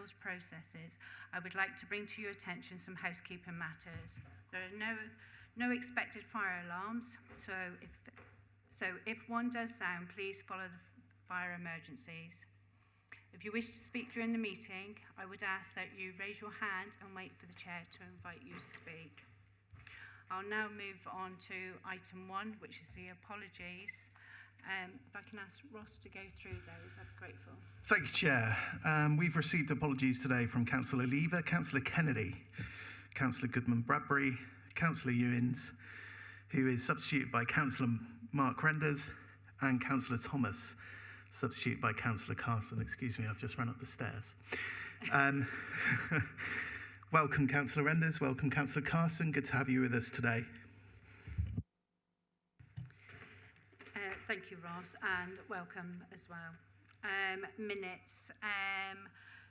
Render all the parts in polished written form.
sales processes, I would like to bring to your attention some housekeeping matters. There are no expected fire alarms, so if one does sound, please follow the fire emergencies. If you wish to speak during the meeting, I would ask that you raise your hand and wait for the chair to invite you to speak. I'll now move on to item 1, which is the apologies. If I can ask Ross to go through those, I'd be grateful. Thank you, Chair. We've received apologies today from Councillor Lever, Councillor Kennedy, Councillor Goodman-Bradbury, Councillor Ewins, who is substituted by Councillor Mark Renders, and Councillor Thomas, substituted by Councillor Carson. Excuse me, I've just run up the stairs. Welcome, Councillor Renders. Welcome, Councillor Carson. Good to have you with us today. Thank you, Ross, and welcome as well. Minutes.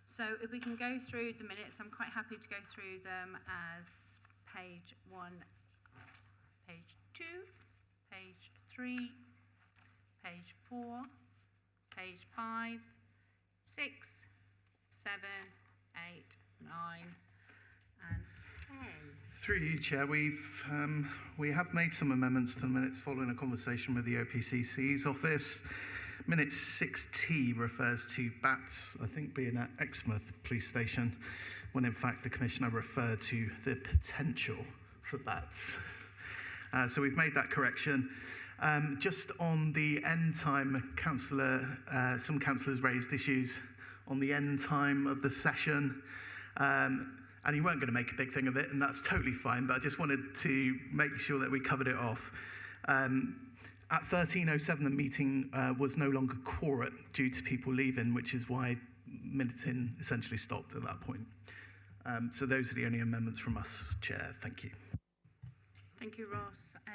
So if we can go through the minutes, I'm quite happy to go through them as page 1, page 2, page 3, page 4, page 5, 6, 7, 8, 9, and 10. Through you, Chair, we have made some amendments to the minutes following a conversation with the OPCC's office. Minute 6T refers to bats, I think being at Exmouth Police Station, when in fact the Commissioner referred to the potential for bats. So we've made that correction. Just on the end time, some councillors raised issues on the end time of the session. And you weren't going to make a big thing of it, and that's totally fine, but I just wanted to make sure that we covered it off. At 13:07, the meeting was no longer quorate due to people leaving, which is why minuting essentially stopped at that point. So those are the only amendments from us, Chair. Thank you. Thank you, Ross. I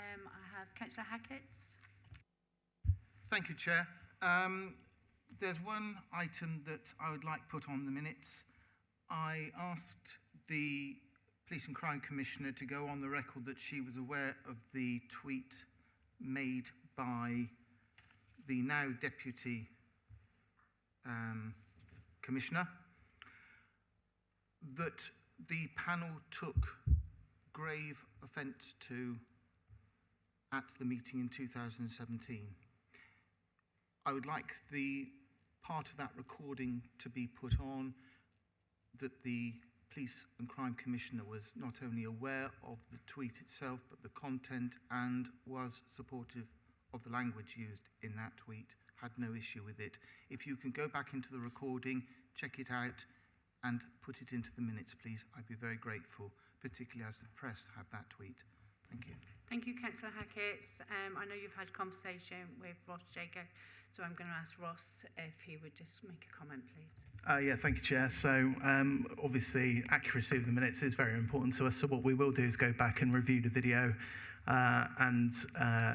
have Councillor Hackett. Thank you, Chair. There's one item that I would like put on the minutes. I asked the Police and Crime Commissioner to go on the record that she was aware of the tweet made by the now Deputy Commissioner, that the panel took grave offence to at the meeting in 2017. I would like the part of that recording to be put on that the Police and Crime Commissioner was not only aware of the tweet itself, but the content, and was supportive of the language used in that tweet, had no issue with it. If you can go back into the recording, check it out, and put it into the minutes, please, I'd be very grateful, particularly as the press had that tweet. Thank you. Thank you, Councillor Hackett. I know you've had a conversation with Ross Jago, so I'm going to ask Ross if he would just make a comment, please. Yeah, thank you, Chair. So obviously accuracy of the minutes is very important to us. So what we will do is go back and review the video, and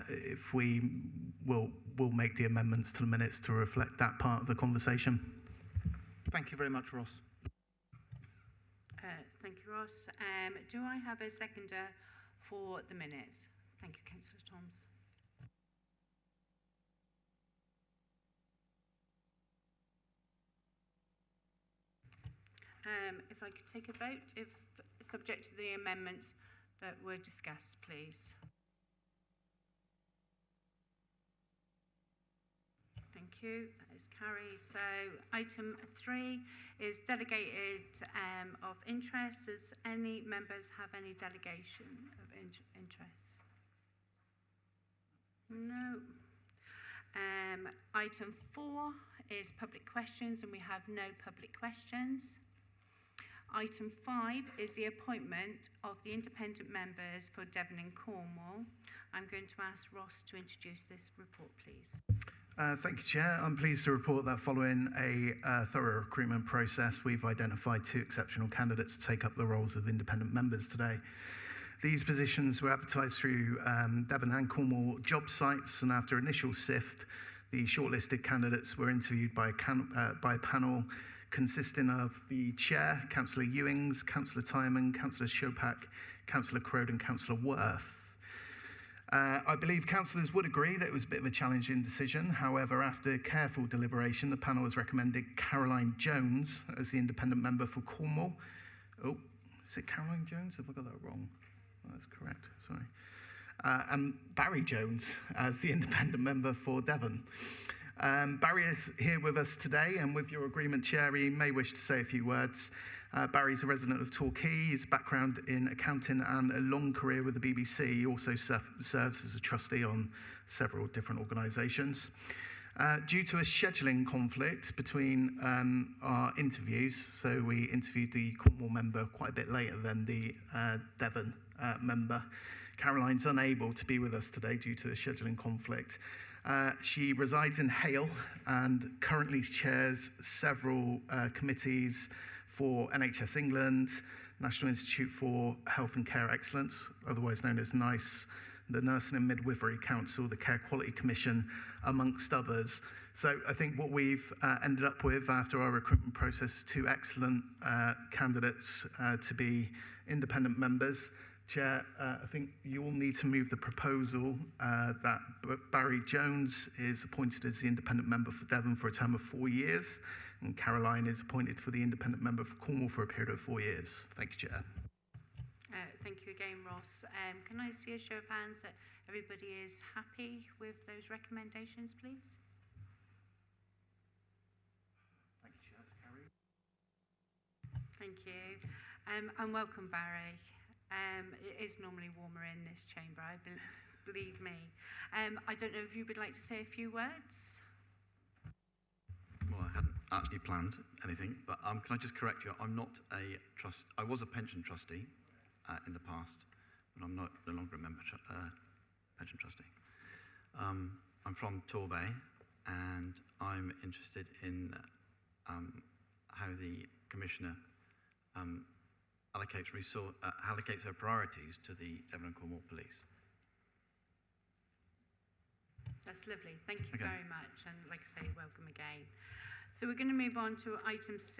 if we'll make the amendments to the minutes to reflect that part of the conversation. Thank you very much, Ross. Thank you, Ross. Do I have a seconder for the minutes? Thank you, Councillor Toms. If I could take a vote, if subject to the amendments that were discussed, please. Thank you. That is carried. So item 3 is delegated of interest. Does any members have any delegation of interest? No. Item 4 is public questions, and we have no public questions. Item 5 is the appointment of the independent members for Devon and Cornwall. I'm going to ask Ross to introduce this report, please. Thank you, Chair. I'm pleased to report that following a thorough recruitment process, we've identified 2 exceptional candidates to take up the roles of independent members today. These positions were advertised through Devon and Cornwall job sites, and after initial sift, the shortlisted candidates were interviewed by a panel consisting of the Chair, Councillor Ewings, Councillor Timon, Councillor Shopak, Councillor Crode and Councillor Worth. I believe councillors would agree that it was a bit of a challenging decision. However, after careful deliberation, the panel has recommended Caroline Jones as the independent member for Cornwall. Oh, is it Caroline Jones? Have I got that wrong? Oh, that's correct, sorry. And Barry Jones as the independent member for Devon. Barry is here with us today, and with your agreement, Chair, he may wish to say a few words. Barry's a resident of Torquay. His background in accounting and a long career with the BBC. He also serves as a trustee on several different organisations. Due to a scheduling conflict between our interviews, so we interviewed the Cornwall member quite a bit later than the Devon member, Caroline's unable to be with us today due to a scheduling conflict. She resides in Hale and currently chairs several committees for NHS England, National Institute for Health and Care Excellence, otherwise known as NICE, the Nursing and Midwifery Council, the Care Quality Commission, amongst others. So I think what we've ended up with after our recruitment process, two excellent candidates to be independent members. Chair, I think you all need to move the proposal that Barry Jones is appointed as the independent member for Devon for a term of 4 years, and Caroline is appointed for the independent member for Cornwall for a period of 4 years. Thank you, Chair. Thank you again, Ross. Can I see a show of hands that everybody is happy with those recommendations, please? Thank you, Chair. Carrie. Thank you. And welcome, Barry. It is normally warmer in this chamber, believe me. I don't know if you would like to say a few words? Well, I hadn't actually planned anything, but can I just correct you? I'm not a trust. I was a pension trustee in the past, but I'm no longer a member pension trustee. I'm from Torbay, and I'm interested in how the Commissioner allocates her priorities to the Devon and Cornwall Police. That's lovely. Thank you very much. And like I say, welcome again. So we're going to move on to item 6,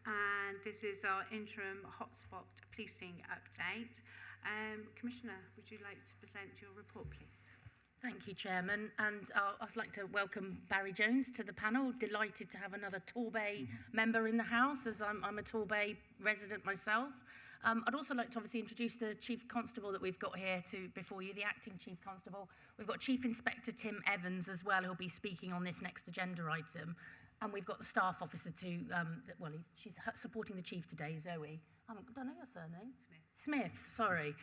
and this is our interim hotspot policing update. Commissioner, would you like to present your report, please? Thank you, Chairman, and I'd like to welcome Barry Jones to the panel. Delighted to have another Torbay member in the House, as I'm a Torbay resident myself. I'd also like to obviously introduce the Chief Constable that we've got here before you, the Acting Chief Constable. We've got Chief Inspector Tim Evans as well, who'll be speaking on this next agenda item. And we've got the staff officer too, she's supporting the Chief today, Zoe. I don't know your surname. Smith, sorry.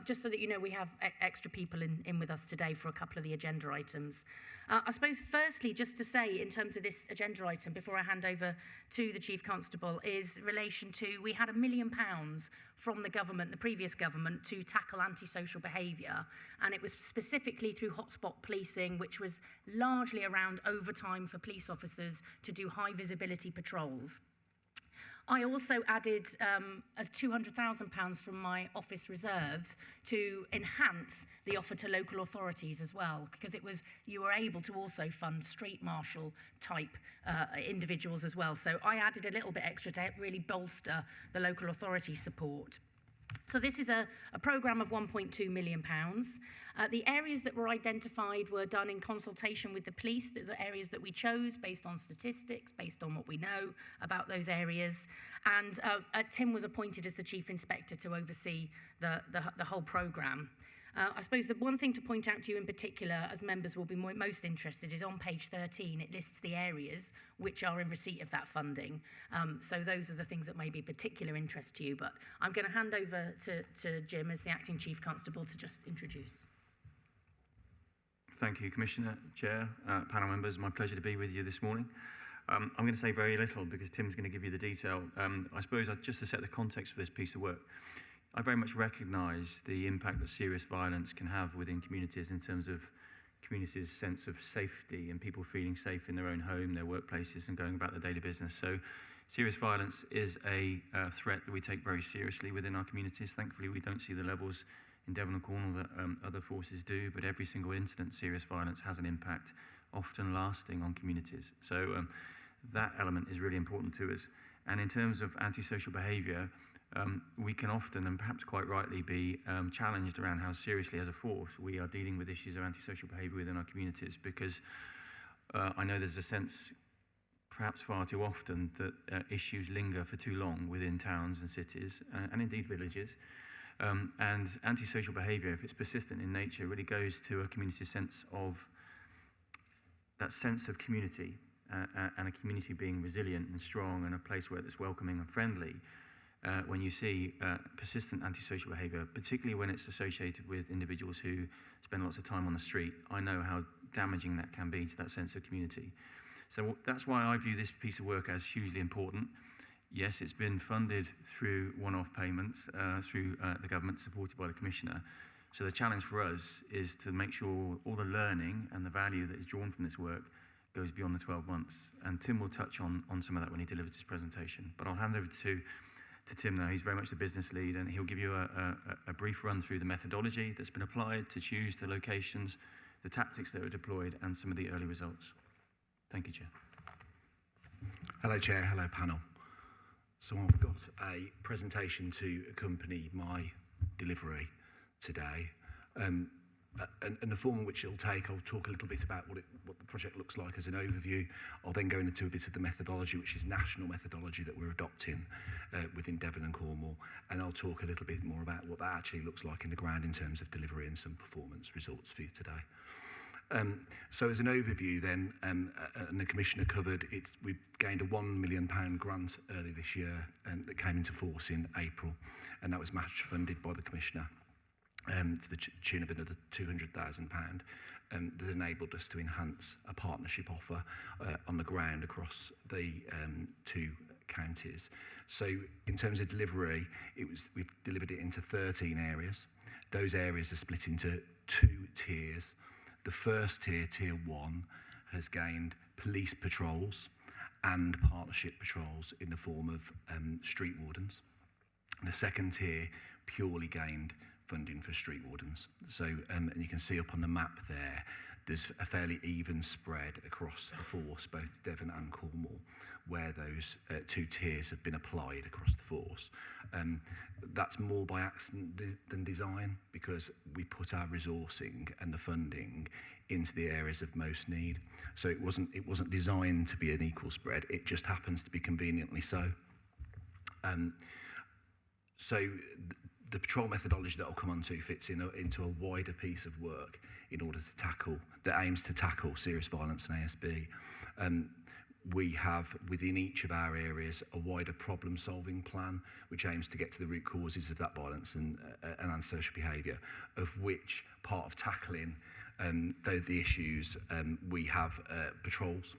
Just so that you know, we have extra people in with us today for a couple of the agenda items. I suppose firstly, just to say in terms of this agenda item, before I hand over to the Chief Constable, is relation to, we had £1 million from the government, the previous government, to tackle antisocial behaviour. And it was specifically through hotspot policing, which was largely around overtime for police officers to do high visibility patrols. I also added £200,000 from my office reserves to enhance the offer to local authorities as well, because you were able to also fund street marshal type individuals as well. So I added a little bit extra to really bolster the local authority support. So this is a programme of £1.2 million. The areas that were identified were done in consultation with the police, the areas that we chose based on statistics, based on what we know about those areas. And Tim was appointed as the Chief Inspector to oversee the whole programme. I suppose the one thing to point out to you in particular, as members will be most interested, is on page 13, it lists the areas which are in receipt of that funding. So those are the things that may be of particular interest to you. But I'm going to hand over to Jim as the Acting Chief Constable to just introduce. Thank you, Commissioner, Chair, panel members. My pleasure to be with you this morning. I'm going to say very little because Tim's going to give you the detail. I suppose just to set the context for this piece of work, I very much recognise the impact that serious violence can have within communities in terms of communities' sense of safety and people feeling safe in their own home, their workplaces, and going about their daily business. So serious violence is a threat that we take very seriously within our communities. Thankfully, we don't see the levels in Devon and Cornwall that other forces do, but every single incident, serious violence has an impact, often lasting, on communities. So that element is really important to us. And in terms of antisocial behaviour, we can often, and perhaps quite rightly, be challenged around how seriously as a force we are dealing with issues of antisocial behaviour within our communities, because I know there's a sense, perhaps far too often, that issues linger for too long within towns and cities, and indeed villages. And antisocial behaviour, if it's persistent in nature, really goes to a community's sense of, that sense of community, and a community being resilient and strong, and a place where it's welcoming and friendly. When you see persistent antisocial behaviour, particularly when it's associated with individuals who spend lots of time on the street, I know how damaging that can be to that sense of community. So that's why I view this piece of work as hugely important. Yes, it's been funded through one-off payments through the government, supported by the Commissioner. So the challenge for us is to make sure all the learning and the value that is drawn from this work goes beyond the 12 months. And Tim will touch on some of that when he delivers his presentation. But I'll hand over to Tim now. He's very much the business lead, and he'll give you a brief run through the methodology that's been applied to choose the locations, the tactics that were deployed, and some of the early results. Thank you, Chair. Hello, Chair. Hello, panel. So I've got a presentation to accompany my delivery today. And the form in which it'll take, I'll talk a little bit about what the project looks like as an overview. I'll then go into a bit of the methodology, which is national methodology that we're adopting within Devon and Cornwall. And I'll talk a little bit more about what that actually looks like in the ground in terms of delivery and some performance results for you today. So as an overview then, and the Commissioner covered, we've gained a £1 million grant early this year that came into force in April, and that was match funded by the Commissioner to the tune of another £200,000 that enabled us to enhance a partnership offer on the ground across the two counties. So in terms of delivery, we've delivered it into 13 areas. Those areas are split into 2 tiers. The first tier, Tier 1, has gained police patrols and partnership patrols in the form of street wardens. And the second tier purely gained funding for street wardens. So, and you can see up on the map there, there's a fairly even spread across the force, both Devon and Cornwall, where those 2 tiers have been applied across the force. That's more by accident than design, because we put our resourcing and the funding into the areas of most need. So it wasn't designed to be an equal spread. It just happens to be conveniently so. So the patrol methodology that I'll come on to fits into a wider piece of work in order to tackle, that aims to tackle serious violence and ASB. We have within each of our areas a wider problem-solving plan which aims to get to the root causes of that violence and antisocial behaviour, of which part of tackling the issues, we have patrols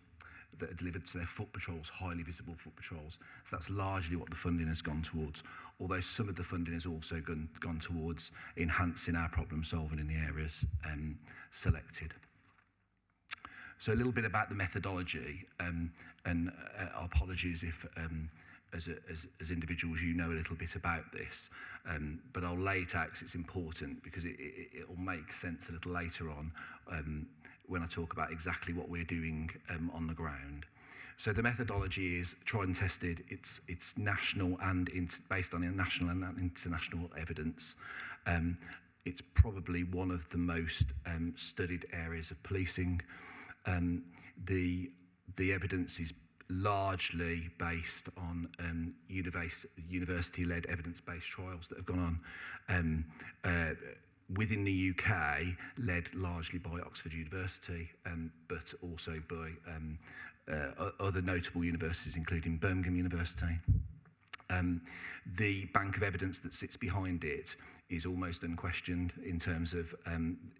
that are delivered, so they're foot patrols, highly visible foot patrols. So that's largely what the funding has gone towards, although some of the funding has also gone towards enhancing our problem solving in the areas selected. So a little bit about the methodology, and apologies if as individuals you know a little bit about this, but I'll lay it out because it's important, because it'll make sense a little later on when I talk about exactly what we're doing on the ground. So the methodology is tried and tested. It's national and based on national and international evidence. It's probably one of the most studied areas of policing. The evidence is largely based on university-led evidence-based trials that have gone on within the UK, led largely by Oxford University, but also by other notable universities, including Birmingham University. The bank of evidence that sits behind it is almost unquestioned in terms of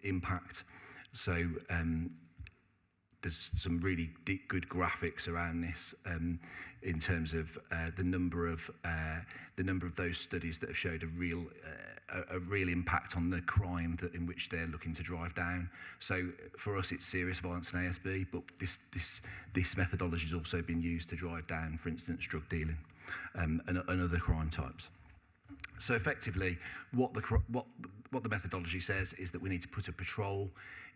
impact. So there's some really good graphics around this in terms of the number of those studies that have showed a real impact on the crime in which they're looking to drive down. So for us, it's serious violence and ASB, but this methodology has also been used to drive down, for instance, drug dealing and other crime types. So effectively, what the methodology says is that we need to put a patrol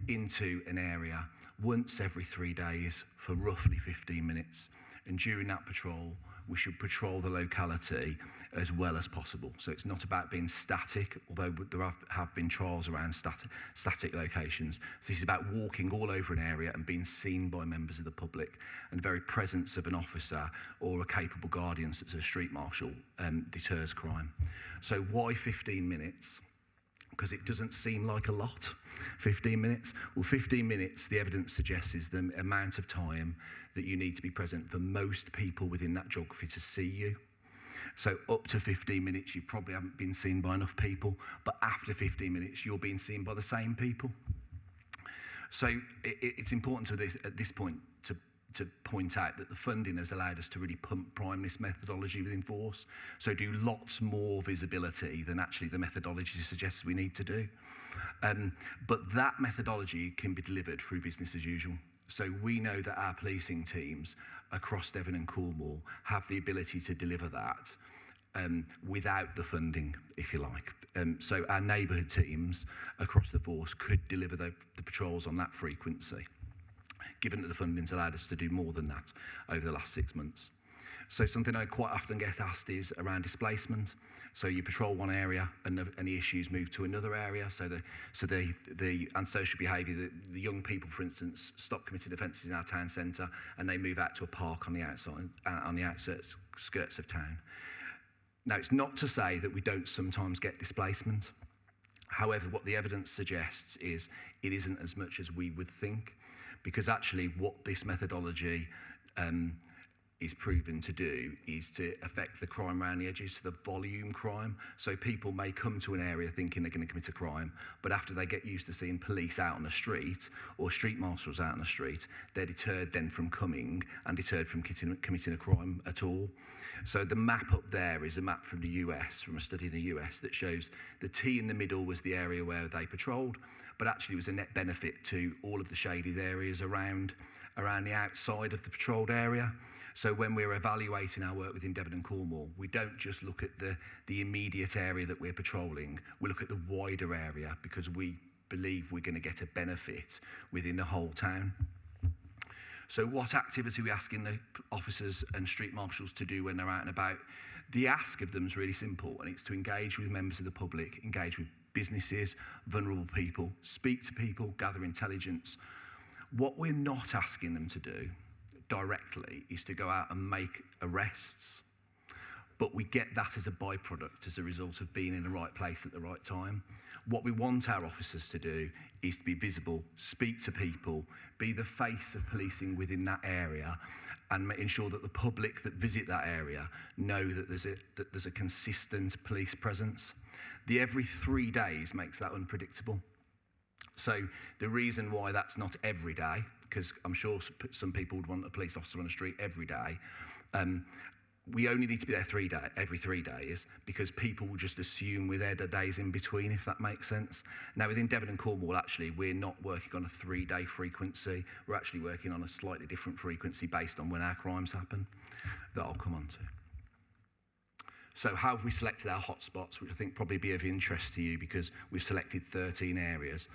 into an area once every 3 days for roughly 15 minutes. And during that patrol, we should patrol the locality as well as possible. So it's not about being static, although there have been trials around static locations. So this is about walking all over an area and being seen by members of the public, and the very presence of an officer or a capable guardian, such as a street marshal, deters crime. So why 15 minutes? Because it doesn't seem like a lot, 15 minutes. Well, 15 minutes, the evidence suggests, is the amount of time that you need to be present for most people within that geography to see you. So up to 15 minutes, you probably haven't been seen by enough people, but after 15 minutes, you're being seen by the same people. So it's important at this point to point out that the funding has allowed us to really prime this methodology within force, so do lots more visibility than actually the methodology suggests we need to do. But that methodology can be delivered through business as usual. So we know that our policing teams across Devon and Cornwall have the ability to deliver that without the funding, if you like. So our neighbourhood teams across the force could deliver the patrols on that frequency, given that the funding's allowed us to do more than that over the last 6 months. So something I quite often get asked is around displacement. So you patrol one area and any issues move to another area. So the antisocial behaviour, the young people, for instance, stop committing offences in our town centre and they move out to a park on the outside, on the skirts of town. Now, it's not to say that we don't sometimes get displacement. However, what the evidence suggests is it isn't as much as we would think, because actually what this methodology is proven to do is to affect the crime around the edges, the volume crime. So people may come to an area thinking they're going to commit a crime, but after they get used to seeing police out on the street or street marshals out on the street, they're deterred then from coming and deterred from committing a crime at all. So the map up there is a map from the US, from a study in the US, that shows the T in the middle was the area where they patrolled, but actually it was a net benefit to all of the shaded areas around the outside of the patrolled area. So when we're evaluating our work within Devon and Cornwall, we don't just look at the immediate area that we're patrolling, we look at the wider area, because we believe we're going to get a benefit within the whole town. So what activity are we asking the officers and street marshals to do when they're out and about? The ask of them is really simple, and it's to engage with members of the public, engage with businesses, vulnerable people, speak to people, gather intelligence. What we're not asking them to do directly is to go out and make arrests, but we get that as a byproduct, as a result of being in the right place at the right time. What we want our officers to do is to be visible, speak to people, be the face of policing within that area, and ensure that the public that visit that area know that there's a consistent police presence. The every 3 days makes that unpredictable. So the reason why that's not every day, because I'm sure some people would want a police officer on the street every day, we only need to be there every 3 days, because people will just assume we're there the days in between, if that makes sense. Now, within Devon and Cornwall, actually, we're not working on a 3-day frequency. We're actually working on a slightly different frequency based on when our crimes happen, that I'll come on to. So how have we selected our hotspots, which I think probably be of interest to you, because we've selected 13 areas.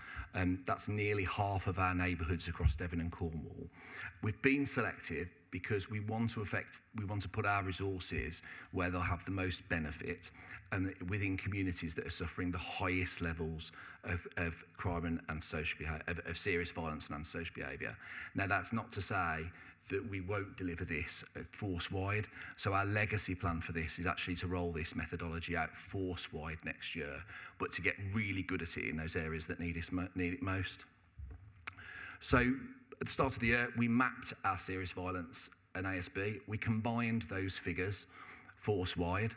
That's nearly half of our neighbourhoods across Devon and Cornwall. We've been selected because we want to put our resources where they'll have the most benefit, and within communities that are suffering the highest levels of crime and social behaviour, of serious violence and antisocial behaviour. Now, that's not to say that we won't deliver this force-wide. So our legacy plan for this is actually to roll this methodology out force-wide next year, but to get really good at it in those areas that need it most. So at the start of the year, we mapped our serious violence and ASB. We combined those figures force-wide,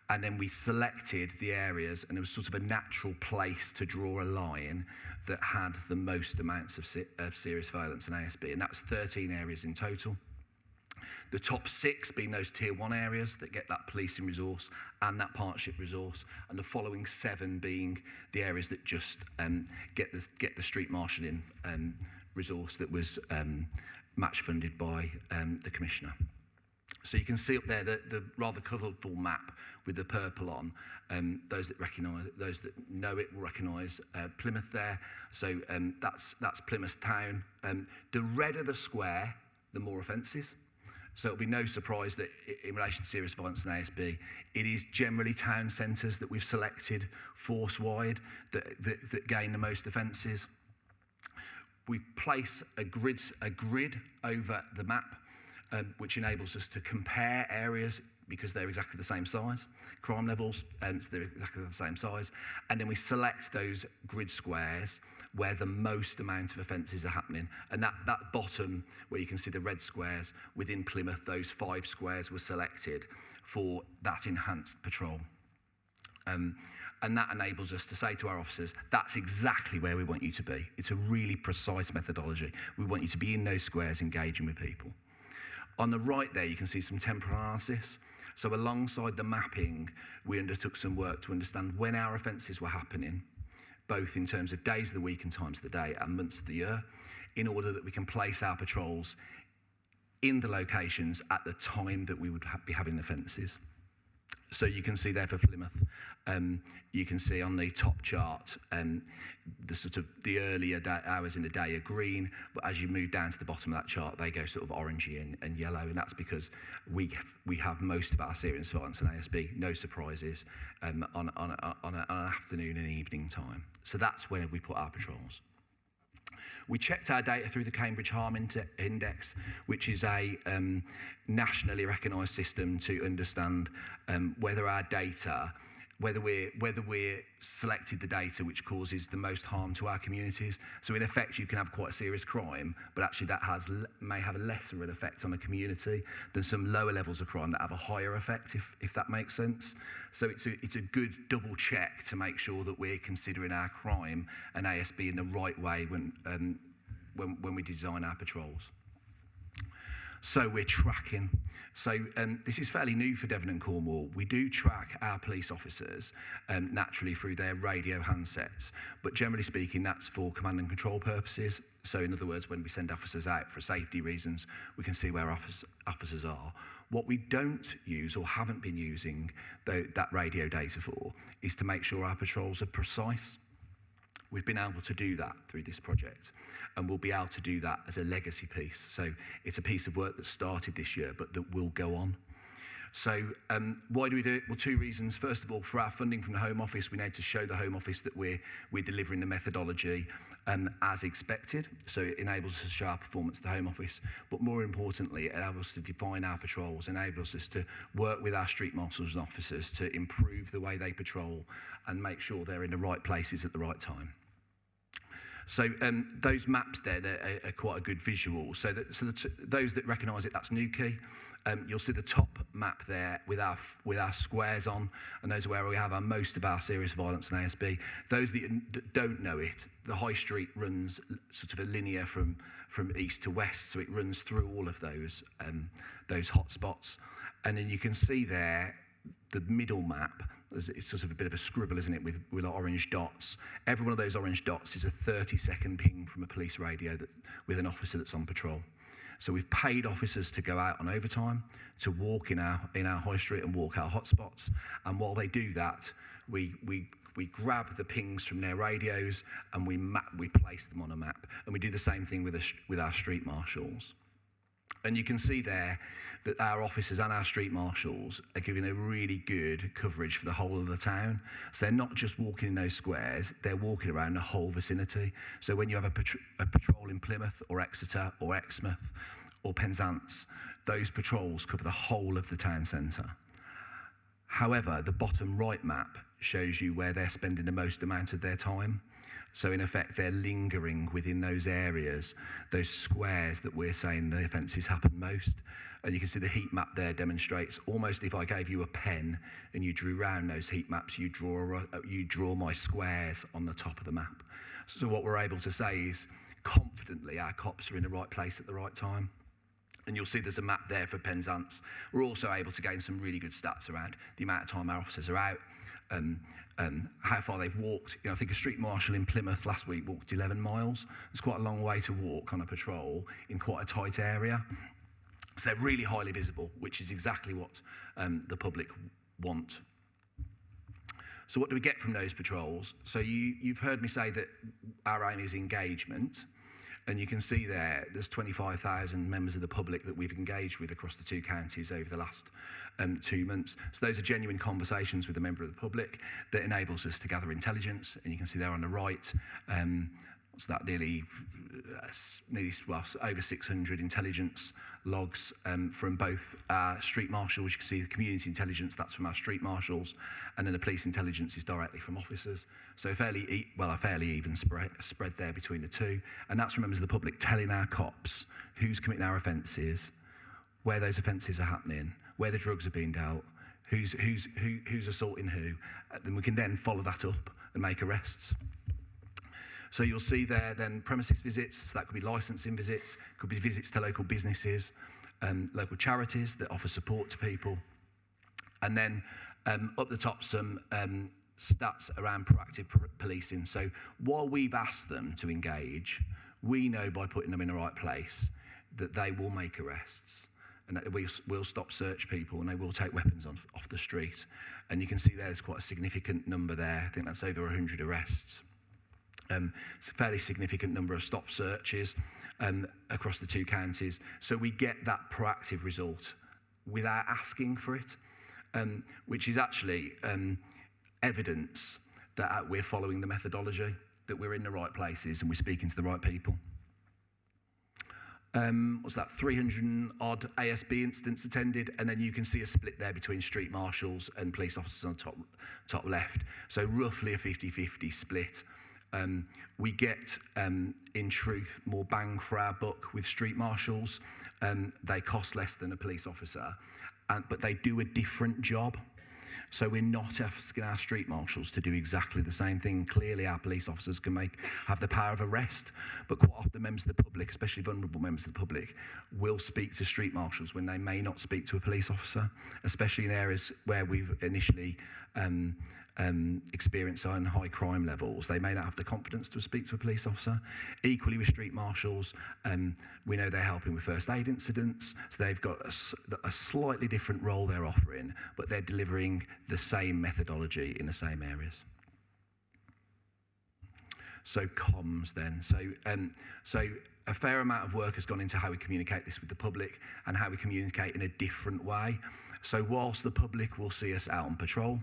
and then we selected the areas, and it was sort of a natural place to draw a line that had the most amounts of serious violence and ASB, and that's 13 areas in total. The top 6 being those tier 1 areas that get that policing resource and that partnership resource, and the following 7 being the areas that just get the street marshalling resource that was match funded by the Commissioner. So you can see up there the rather colourful map with the purple on. Those that know it will recognise Plymouth there. So that's Plymouth town. The redder the square, the more offences. So it'll be no surprise that in relation to serious violence and ASB, it is generally town centres that we've selected force-wide that gain the most offences. We place a grid over the map, which enables us to compare areas because they're exactly the same size, crime levels, so they're exactly the same size. And then we select those grid squares where the most amount of offences are happening. And that bottom, where you can see the red squares, within Plymouth, those 5 squares were selected for that enhanced patrol. And that enables us to say to our officers, that's exactly where we want you to be. It's a really precise methodology. We want you to be in those squares engaging with people. On the right there, you can see some temporal analysis. So alongside the mapping, we undertook some work to understand when our offences were happening, both in terms of days of the week and times of the day and months of the year, in order that we can place our patrols in the locations at the time that we would be having offences. So you can see there for Plymouth, you can see on the top chart, the earlier hours in the day are green, but as you move down to the bottom of that chart, they go sort of orangey and yellow, and that's because we have most of our serious violence and ASB, no surprises, on an afternoon and evening time. So that's where we put our patrols. We checked our data through the Cambridge Harm Index, which is a nationally recognised system to understand whether our data, whether we're selected the data which causes the most harm to our communities. So in effect, you can have quite a serious crime, but actually that may have a lesser an effect on a community than some lower levels of crime that have a higher effect, if that makes sense. So it's a good double check to make sure that we're considering our crime and ASB in the right way when we design our patrols. So we're tracking. So this is fairly new for Devon and Cornwall. We do track our police officers naturally through their radio handsets, but generally speaking, that's for command and control purposes. So in other words, when we send officers out for safety reasons, we can see where officers are. What we don't use or haven't been using that radio data for is to make sure our patrols are precise. We've been able to do that through this project, and we'll be able to do that as a legacy piece. So it's a piece of work that started this year, but that will go on. So why do we do it? Well, 2 reasons. First of all, for our funding from the Home Office, we need to show the Home Office that we're delivering the methodology as expected. So it enables us to show our performance to the Home Office. But more importantly, it enables us to define our patrols, enables us to work with our street marshals and officers to improve the way they patrol and make sure they're in the right places at the right time. So those maps there are quite a good visual. So those that recognise it, that's Newquay. You'll see the top map there with our squares on, and those are where we have most of our serious violence and ASB. Those that don't know it, the High Street runs sort of a linear from east to west, so it runs through all of those hotspots. And then you can see there the middle map. It's sort of a bit of a scribble, isn't it, with orange dots. Every one of those orange dots is a 30-second ping from a police radio with an officer that's on patrol. So we've paid officers to go out on overtime, to walk in our high street and walk our hotspots. And while they do that, we grab the pings from their radios and we place them on a map. And we do the same thing with our street marshals. And you can see there that our officers and our street marshals are giving a really good coverage for the whole of the town. So they're not just walking in those squares, they're walking around the whole vicinity. So when you have a patrol in Plymouth or Exeter or Exmouth or Penzance, those patrols cover the whole of the town centre. However, the bottom right map shows you where they're spending the most amount of their time. So in effect, they're lingering within those areas, those squares that we're saying the offences happen most. And you can see the heat map there demonstrates almost if I gave you a pen and you drew round those heat maps, you draw my squares on the top of the map. So what we're able to say is confidently our cops are in the right place at the right time. And you'll see there's a map there for Penzance. We're also able to gain some really good stats around the amount of time our officers are out, how far they've walked. I think a street marshal in Plymouth last week walked 11 miles. It's quite a long way to walk on a patrol in quite a tight area. So they're really highly visible, which is exactly what the public want. So what do we get from those patrols? So you've heard me say that our aim is engagement. And you can see there's 25,000 members of the public that we've engaged with across the 2 counties over the last 2 months. So those are genuine conversations with a member of the public that enables us to gather intelligence. And you can see there on the right, what's that, nearly well, over 600 intelligence logs from both our street marshals. You can see the community intelligence, that's from our street marshals, and then the police intelligence is directly from officers. So a fairly even spread there between the two. And that's from members of the public telling our cops who's committing our offences, where those offences are happening, where the drugs are being dealt, who's assaulting who. Then we can then follow that up and make arrests. So you'll see there then premises visits, so that could be licensing visits, could be visits to local businesses, local charities that offer support to people. And then up the top some stats around proactive policing. So while we've asked them to engage, we know by putting them in the right place that they will make arrests and that we'll stop search people and they will take weapons off the street. And you can see there's quite a significant number there. I think that's over 100 arrests. It's a fairly significant number of stop searches across the 2 counties. So we get that proactive result without asking for it, which is actually evidence that we're following the methodology, that we're in the right places and we're speaking to the right people. What's that, 300 odd ASB incidents attended, and then you can see a split there between street marshals and police officers on the top left. So roughly a 50-50 split. We get, in truth, more bang for our buck with street marshals. They cost less than a police officer, but they do a different job. So we're not asking our street marshals to do exactly the same thing. Clearly, our police officers can have the power of arrest, but quite often members of the public, especially vulnerable members of the public, will speak to street marshals when they may not speak to a police officer, especially in areas where we've initially experience on high crime levels. They may not have the confidence to speak to a police officer. Equally with street marshals, we know they're helping with first aid incidents, so they've got a slightly different role they're offering, but they're delivering the same methodology in the same areas. So comms then. So a fair amount of work has gone into how we communicate this with the public and how we communicate in a different way. So whilst the public will see us out on patrol,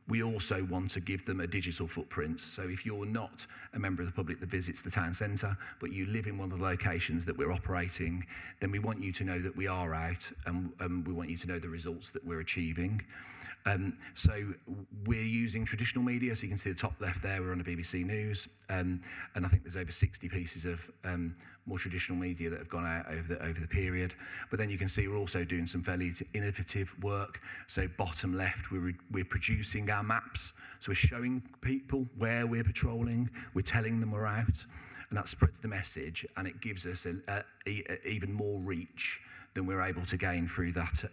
we also want to give them a digital footprint. So if you're not a member of the public that visits the town centre, but you live in one of the locations that we're operating, then we want you to know that we are out, and we want you to know the results that we're achieving. So we're using traditional media, so you can see the top left there, we're on the BBC News, and I think there's over 60 pieces of more traditional media that have gone out over the period. But then you can see we're also doing some fairly innovative work. So bottom left, we're producing our maps. So we're showing people where we're patrolling, we're telling them we're out, and that spreads the message, and it gives us even more reach than we're able to gain through that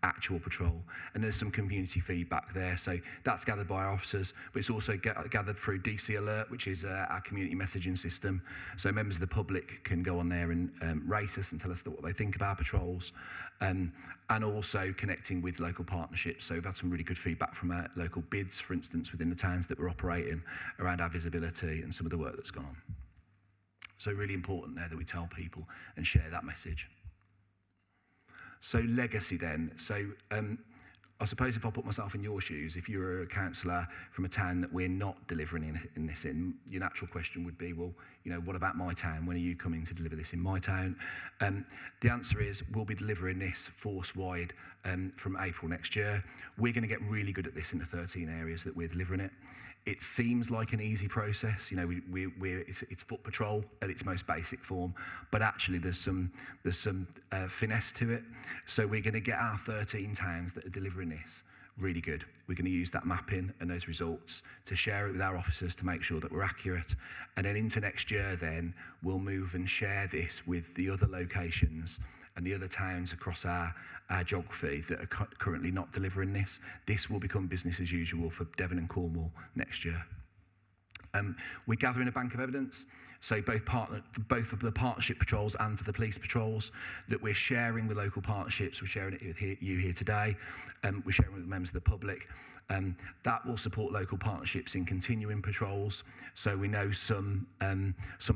actual patrol. And there's some community feedback there. So that's gathered by our officers, but it's also gathered through DC Alert, which is our community messaging system. So members of the public can go on there and rate us and tell us what they think of our patrols. And also connecting with local partnerships. So we've had some really good feedback from our local bids, for instance, within the towns that we're operating around our visibility and some of the work that's gone on. So really important there that we tell people and share that message. So legacy then. So I suppose if I put myself in your shoes, if you're a councillor from a town that we're not delivering this in, your natural question would be, well, you know, what about my town? When are you coming to deliver this in my town? The answer is we'll be delivering this force-wide from April next year. We're going to get really good at this in the 13 areas that we're delivering it. It seems like an easy process, you know. It's foot patrol at its most basic form, but actually there's some finesse to it. So we're going to get our 13 towns that are delivering this really good. We're going to use that mapping and those results to share it with our officers to make sure that we're accurate. And then into next year, then we'll move and share this with the other locations and the other towns across our geography that are currently not delivering this. This will become business as usual for Devon and Cornwall next year. We're gathering a bank of evidence. So both of the partnership patrols and for the police patrols that we're sharing with local partnerships. We're sharing it with you here today. We're sharing it with members of the public. That will support local partnerships in continuing patrols. So we know some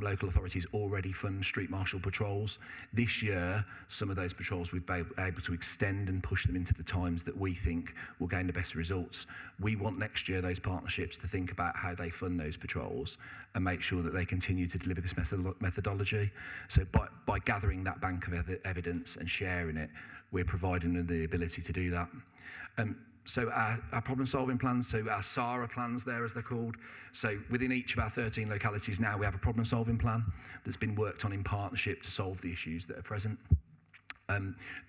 local authorities already fund street marshal patrols. This year, some of those patrols we've been able to extend and push them into the times that we think will gain the best results. We want next year those partnerships to think about how they fund those patrols and make sure that they continue to deliver this methodology. So by gathering that bank of evidence and sharing it, we're providing them the ability to do that. So our problem-solving plans, so our SARA plans there, as they're called. So within each of our 13 localities now, we have a problem-solving plan that's been worked on in partnership to solve the issues that are present.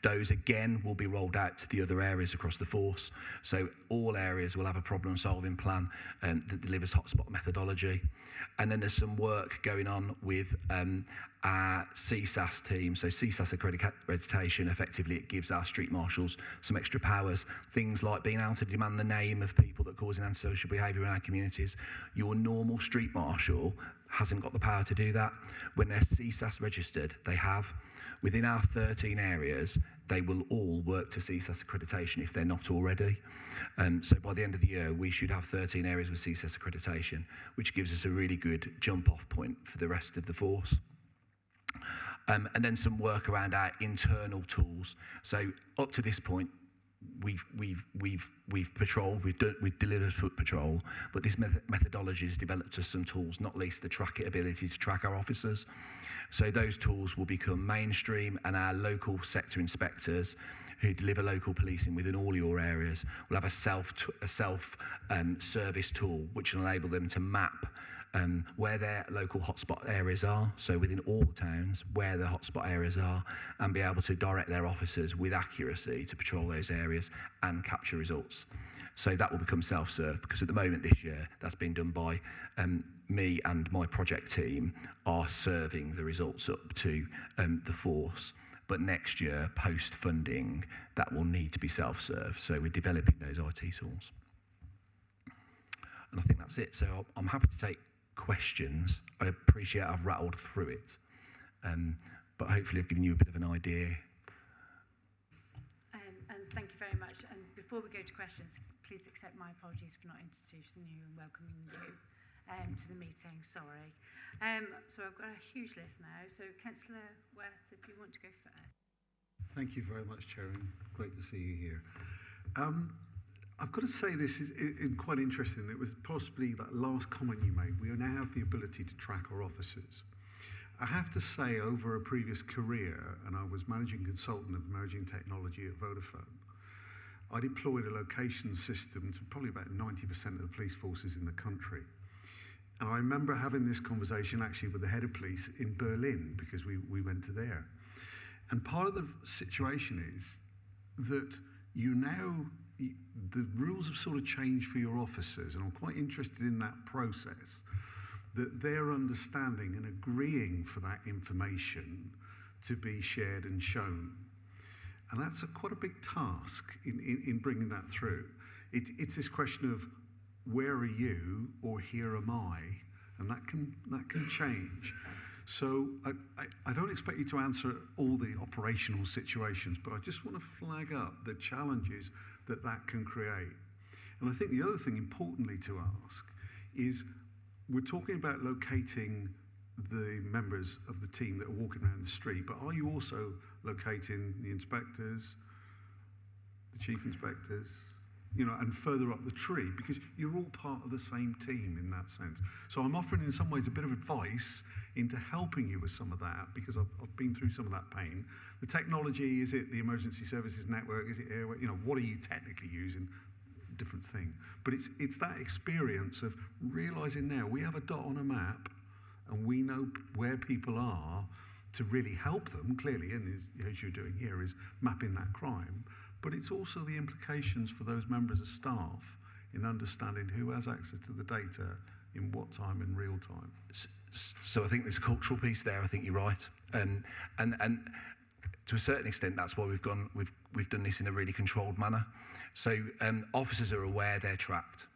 Those, again, will be rolled out to the other areas across the force. So all areas will have a problem-solving plan that delivers hotspot methodology. And then there's some work going on with our CSAS team. So CSAS accreditation, effectively, it gives our street marshals some extra powers. Things like being able to demand the name of people that are causing antisocial behaviour in our communities. Your normal street marshal hasn't got the power to do that. When they're CSAS registered, they have. Within our 13 areas, they will all work to CSAS accreditation if they're not already. So by the end of the year, we should have 13 areas with CSAS accreditation, which gives us a really good jump-off point for the rest of the force. And then some work around our internal tools. So up to this point, we've patrolled, we've delivered foot patrol, but this methodology has developed us some tools, not least the ability to track our officers. So those tools will become mainstream, and our local sector inspectors who deliver local policing within all your areas will have a self-service tool which will enable them to map where their local hotspot areas are, so within all the towns, where the hotspot areas are, and be able to direct their officers with accuracy to patrol those areas and capture results. So that will become self-serve, because at the moment this year, that's been done by me and my project team are serving the results up to the force. But next year, post-funding, that will need to be self-serve. So we're developing those IT tools. And I think that's it. So I'm happy to take questions. I appreciate I've rattled through it, but hopefully I've given you a bit of an idea. And thank you very much. And before we go to questions, please accept my apologies for not introducing you and welcoming you to the meeting. Sorry. So I've got a huge list now. So Councillor Worth, if you want to go first. Thank you very much, Chair, and great to see you here. I've got to say this is quite interesting. It was possibly that last comment you made. We now have the ability to track our officers. I have to say, over a previous career, and I was managing consultant of emerging technology at Vodafone, I deployed a location system to probably about 90% of the police forces in the country. And I remember having this conversation actually with the head of police in Berlin, because we went to there. And part of the situation is that the rules have sort of changed for your officers, and I'm quite interested in that process, that they're understanding and agreeing for that information to be shared and shown. And that's quite a big task in bringing that through. It's this question of where are you or here am I, and that can change. So I don't expect you to answer all the operational situations, but I just want to flag up the challenges that can create. And I think the other thing importantly to ask is, we're talking about locating the members of the team that are walking around the street, but are you also locating the inspectors, the chief inspectors, and further up the tree, because you're all part of the same team in that sense. So I'm offering in some ways a bit of advice into helping you with some of that, because I've been through some of that pain. The technology, is it the emergency services network, is it airway, what are you technically using? Different thing. But it's that experience of realizing now we have a dot on a map and we know where people are to really help them, clearly, and as you're doing here, is mapping that crime. But it's also the implications for those members of staff in understanding who has access to the data in what time in real time. So I think there's a cultural piece there. I think you're right, and to a certain extent, that's why we've done this in a really controlled manner. So officers are aware they're tracked.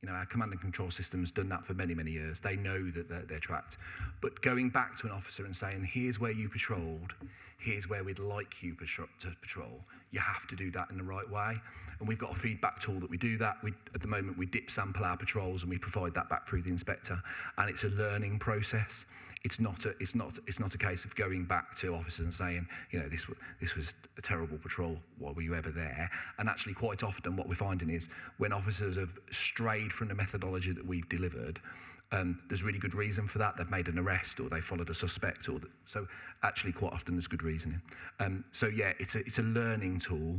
You know, our command and control system's done that for many, many years. They know that they're tracked. But going back to an officer and saying, here's where you patrolled, here's where we'd like you to patrol, you have to do that in the right way. And we've got a feedback tool that we do that. At the moment, we dip sample our patrols and we provide that back through the inspector. And it's a learning process. It's not a case of going back to officers and saying, you know, this was a terrible patrol. Why were you ever there? And actually, quite often, what we're finding is when officers have strayed from the methodology that we've delivered, there's really good reason for that. They've made an arrest or they followed a suspect, so actually, quite often there's good reasoning. So yeah, it's a learning tool.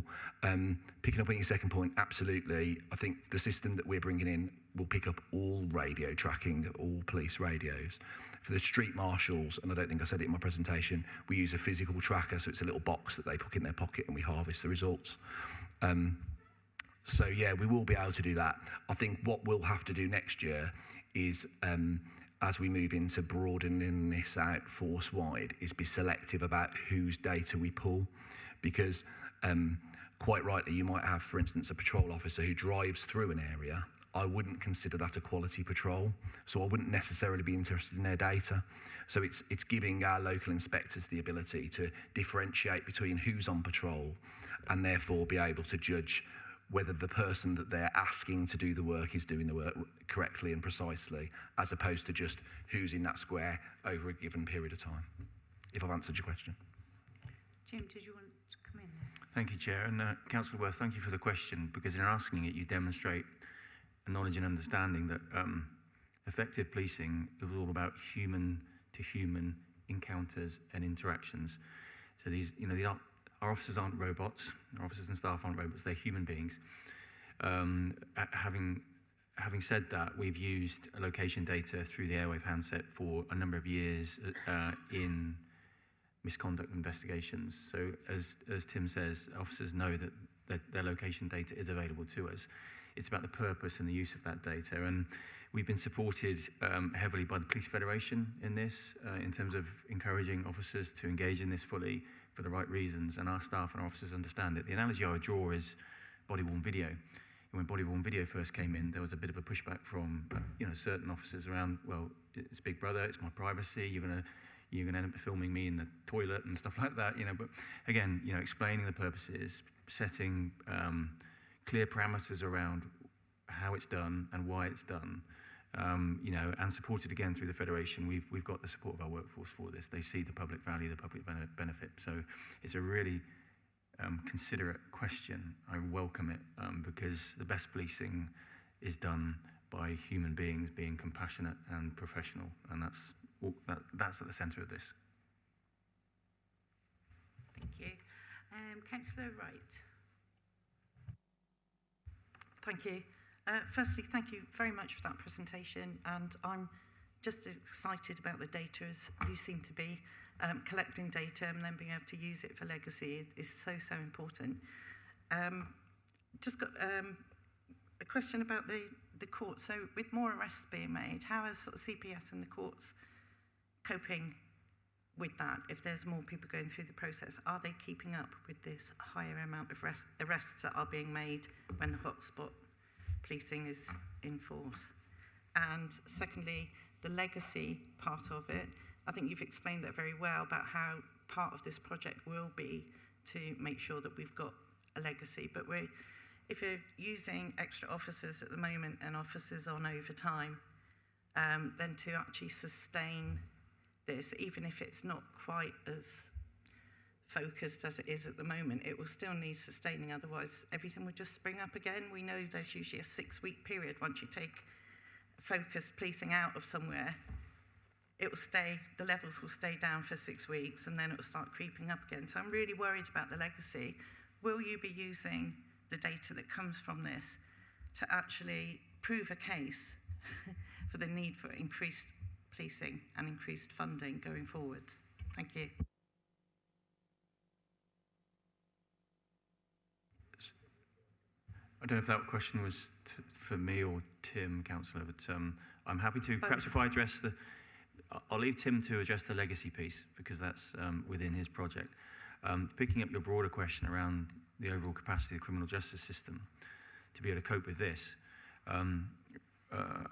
Picking up on your second point, absolutely. I think the system that we're bringing in will pick up all radio tracking, all police radios. For the street marshals, and I don't think I said it in my presentation, we use a physical tracker, so it's a little box that they put in their pocket and we harvest the results. So yeah, we will be able to do that. I think what we'll have to do next year is, as we move into broadening this out force-wide, is be selective about whose data we pull. Because quite rightly, you might have, for instance, a patrol officer who drives through an area. I wouldn't consider that a quality patrol, so I wouldn't necessarily be interested in their data. So it's giving our local inspectors the ability to differentiate between who's on patrol and therefore be able to judge whether the person that they're asking to do the work is doing the work correctly and precisely, as opposed to just who's in that square over a given period of time, if I've answered your question. Jim, did you want to come in there? Thank you, Chair. And Councillor Worth, thank you for the question, because in asking it, you demonstrate a knowledge and understanding that effective policing is all about human-to-human encounters and interactions. So these, you know, our officers aren't robots. Our officers and staff aren't robots. They're human beings. Having said that, we've used location data through the airwave handset for a number of years in misconduct investigations. So as Tim says, officers know that their location data is available to us. It's about the purpose and the use of that data. And we've been supported heavily by the Police Federation in this, in terms of encouraging officers to engage in this fully for the right reasons, and our staff and our officers understand it. The analogy I would draw is body-worn video. When body-worn video first came in, there was a bit of a pushback from certain officers around, well, it's Big Brother, it's my privacy, you're gonna end up filming me in the toilet and stuff like that, But again, explaining the purposes, setting clear parameters around how it's done and why it's done, and supported again through the Federation. We've got the support of our workforce for this. They see the public value, the public benefit. So it's a really considerate question. I welcome it because the best policing is done by human beings being compassionate and professional, and that's at the centre of this. Thank you. Councillor Wright. Thank you. Firstly, thank you very much for that presentation, and I'm just as excited about the data as you seem to be. Collecting data and then being able to use it for legacy is so important. Just got a question about the courts. So with more arrests being made, how is sort of CPS and the courts coping with that? If there's more people going through the process, are they keeping up with this higher amount of arrests that are being made when the hotspot policing is in force? And secondly, the legacy part of it, I think you've explained that very well about how part of this project will be to make sure that we've got a legacy. But if you're using extra officers at the moment and officers on overtime, then to actually sustain this, even if it's not quite as focused as it is at the moment, it will still need sustaining, otherwise everything will just spring up again. We know there's usually a 6-week period once you take focused policing out of somewhere. It will stay, the levels will stay down for 6 weeks and then it will start creeping up again. So I'm really worried about the legacy. Will you be using the data that comes from this to actually prove a case for the need for increased policing and increased funding going forwards? Thank you. I don't know if that question was for me or Tim, Councillor, but I'm happy to, perhaps if I address I'll leave Tim to address the legacy piece because that's within his project. Picking up your broader question around the overall capacity of the criminal justice system to be able to cope with this,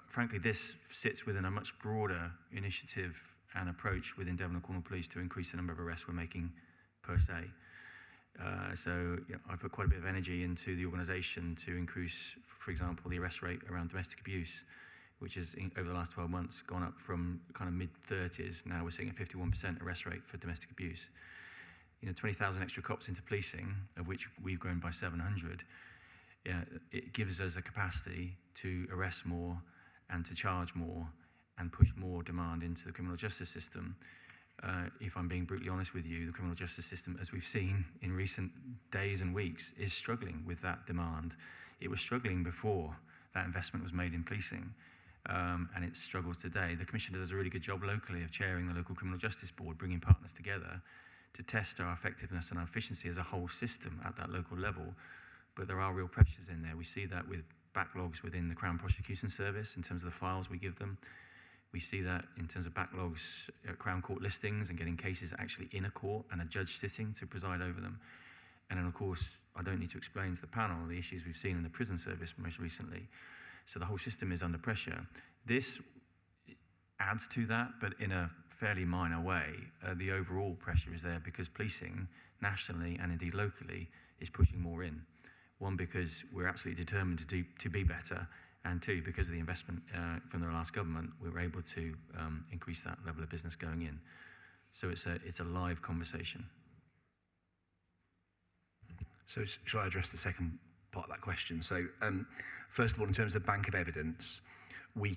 frankly, this sits within a much broader initiative and approach within Devon and Cornwall Police to increase the number of arrests we're making per se. So I put quite a bit of energy into the organisation to increase, for example, the arrest rate around domestic abuse, which has, over the last 12 months, gone up from kind of mid-30s. Now we're seeing a 51% arrest rate for domestic abuse. 20,000 extra cops into policing, of which we've grown by 700. It gives us a capacity to arrest more and to charge more and push more demand into the criminal justice system. If I'm being brutally honest with you, the criminal justice system, as we've seen in recent days and weeks, is struggling with that demand. It was struggling before that investment was made in policing, and it struggles today. The Commissioner does a really good job locally of chairing the local criminal justice board, bringing partners together to test our effectiveness and our efficiency as a whole system at that local level. But there are real pressures in there. We see that with backlogs within the Crown Prosecution Service in terms of the files we give them. We see that in terms of backlogs at Crown Court listings and getting cases actually in a court and a judge sitting to preside over them. And then, of course, I don't need to explain to the panel the issues we've seen in the prison service most recently. So the whole system is under pressure. This adds to that, but in a fairly minor way. The overall pressure is there because policing, nationally and indeed locally, is pushing more in. One, because we're absolutely determined to be better, and two, because of the investment from the last government, we were able to increase that level of business going in. So it's a live conversation. So shall I address the second part of that question? So first of all, in terms of bank of evidence, we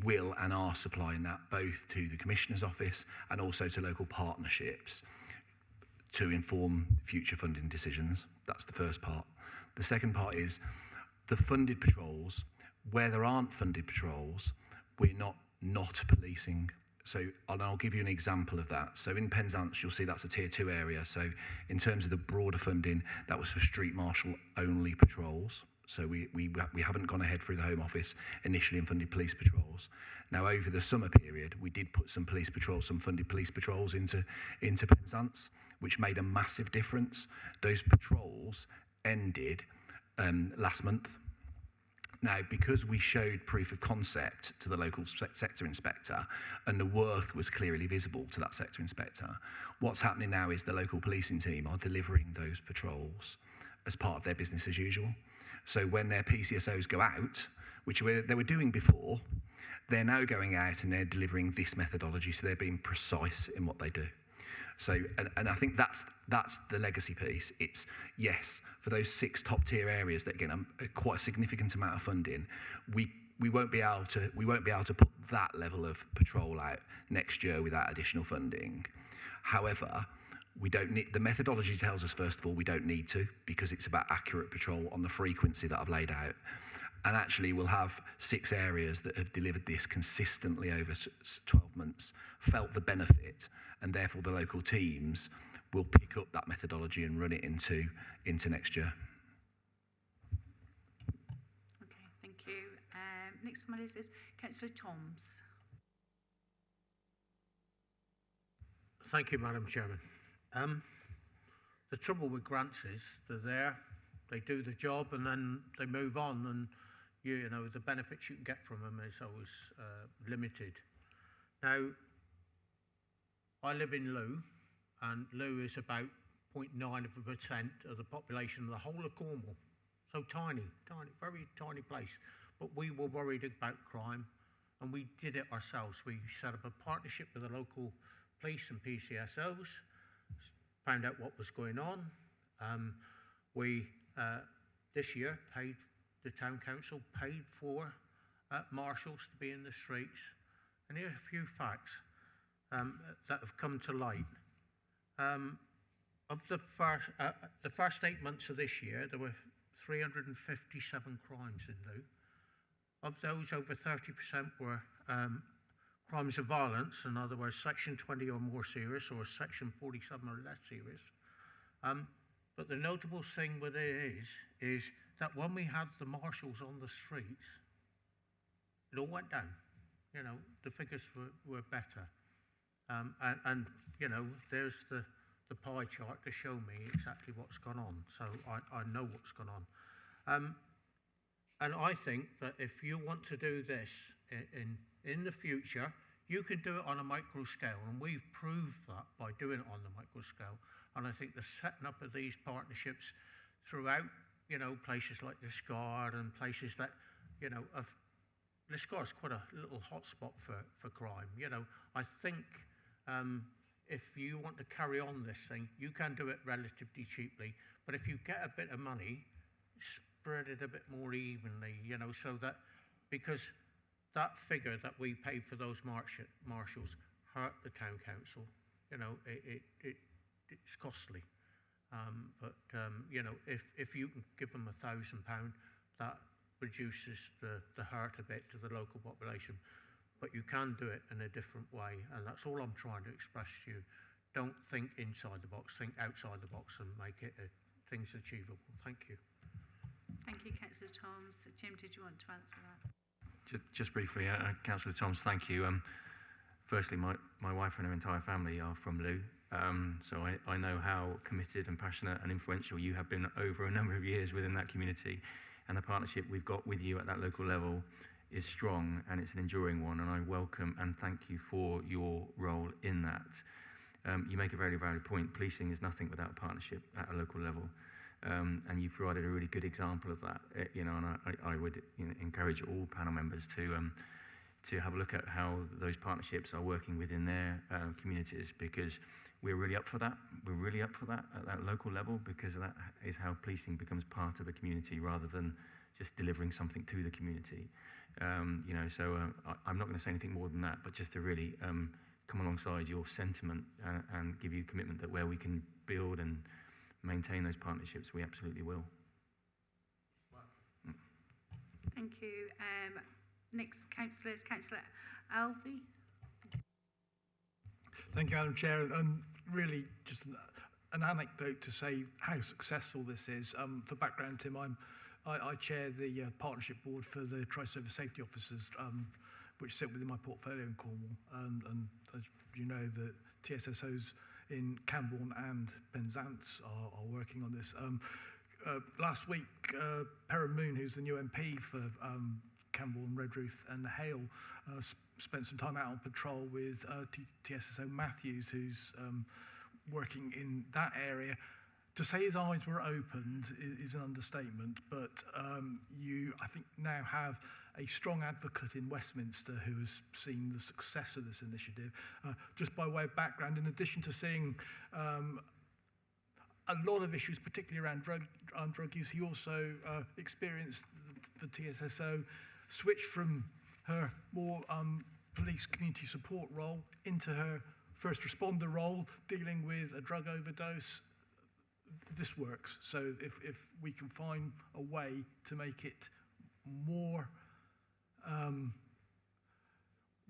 will and are supplying that both to the Commissioner's office and also to local partnerships to inform future funding decisions. That's the first part. The second part is the funded patrols. Where there aren't funded patrols, we're not policing. So I'll give you an example of that. So in Penzance, you'll see that's a tier 2 area. So in terms of the broader funding, that was for street marshal only patrols. So we haven't gone ahead through the Home Office initially and funded police patrols. Now over the summer period, we did put some police patrols, some funded police patrols into Penzance, which made a massive difference. Those patrols ended last month. Now, because we showed proof of concept to the local sector inspector and the worth was clearly visible to that sector inspector, what's happening now is the local policing team are delivering those patrols as part of their business as usual. So when their PCSOs go out, which they were doing before, they're now going out and they're delivering this methodology, so they're being precise in what they do. So, and I think that's the legacy piece. It's, yes, for those 6 top tier areas that get quite a significant amount of funding, we won't be able to put that level of patrol out next year without additional funding. However, we don't need, the methodology tells us, first of all, we don't need to, because it's about accurate patrol on the frequency that I've laid out. And actually, we'll have 6 areas that have delivered this consistently over 12 months, felt the benefit, and therefore the local teams will pick up that methodology and run it into next year. Okay, thank you. Next one is Councillor Toms. Thank you, Madam Chairman. The trouble with grants is they're there, they do the job, and then they move on, and you know the benefits you can get from them is always limited. Now, I live in Loo, and Loo is about 0.9% of the population of the whole of Cornwall. So tiny, very tiny place. But we were worried about crime, and we did it ourselves. We set up a partnership with the local police and PCSOs, found out what was going on. We, this year, the town council paid for marshals to be in the streets. And here's a few facts that have come to light. Of the first 8 months of this year, there were 357 crimes in Loo. Of those, over 30% were crimes of violence, in other words, section 20 or more serious, or section 47 or less serious. But the notable thing with it is that when we had the marshals on the streets, it all went down. You know, the figures were better. And you know, there's the pie chart to show me exactly what's gone on. So I know what's gone on. And I think that if you want to do this in the future, you can do it on a micro scale, and we've proved that by doing it on the micro scale. And I think the setting up of these partnerships throughout, you know, places like Liscard and places that, you know, Liscard's quite a little hotspot for crime. You know, I think if you want to carry on this thing, you can do it relatively cheaply. But if you get a bit of money, spread it a bit more evenly, you know, so that, because that figure that we paid for those marshals hurt the town council. You know, it's costly. You know, if you can give them £1,000, that reduces the hurt a bit to the local population. But you can do it in a different way, and that's all I'm trying to express to you. Don't think inside the box, think outside the box and make it things achievable. Thank you. Thank you, Councillor Toms. Jim, did you want to answer that? Just briefly, Councillor Toms, thank you. Firstly, my wife and her entire family are from Lou, so I know how committed and passionate and influential you have been over a number of years within that community, and the partnership we've got with you at that local level is strong, and it's an enduring one, and I welcome and thank you for your role in that. You make a very valid point. Policing is nothing without a partnership at a local level. And you've provided a really good example of that, you know, and I would, you know, encourage all panel members to have a look at how those partnerships are working within their communities, because we're really up for that. We're really up for that at that local level, because that is how policing becomes part of the community rather than just delivering something to the community. You know, so I'm not going to say anything more than that, but just to really come alongside your sentiment and give you commitment that where we can build and maintain those partnerships, we absolutely will. Thank you. Next councillor is Councillor Alvey. Thank you, Madam Chair. Really just an anecdote to say how successful this is. For background, Tim, I chair the partnership board for the Tri-Service Safety Officers, which sit within my portfolio in Cornwall. And as you know, the TSSOs in Camborne and Penzance are working on this. Last week, Perrin Moon, who's the new MP for Camborne, Redruth and Hale, spent some time out on patrol with TSSO Matthews, who's working in that area. To say his eyes were opened is an understatement, but you, I think, now have a strong advocate in Westminster who has seen the success of this initiative. Just by way of background, in addition to seeing a lot of issues, particularly around drug use, he also experienced the TSSO switch from her more police community support role into her first responder role, dealing with a drug overdose. This works. So if we can find a way to make it more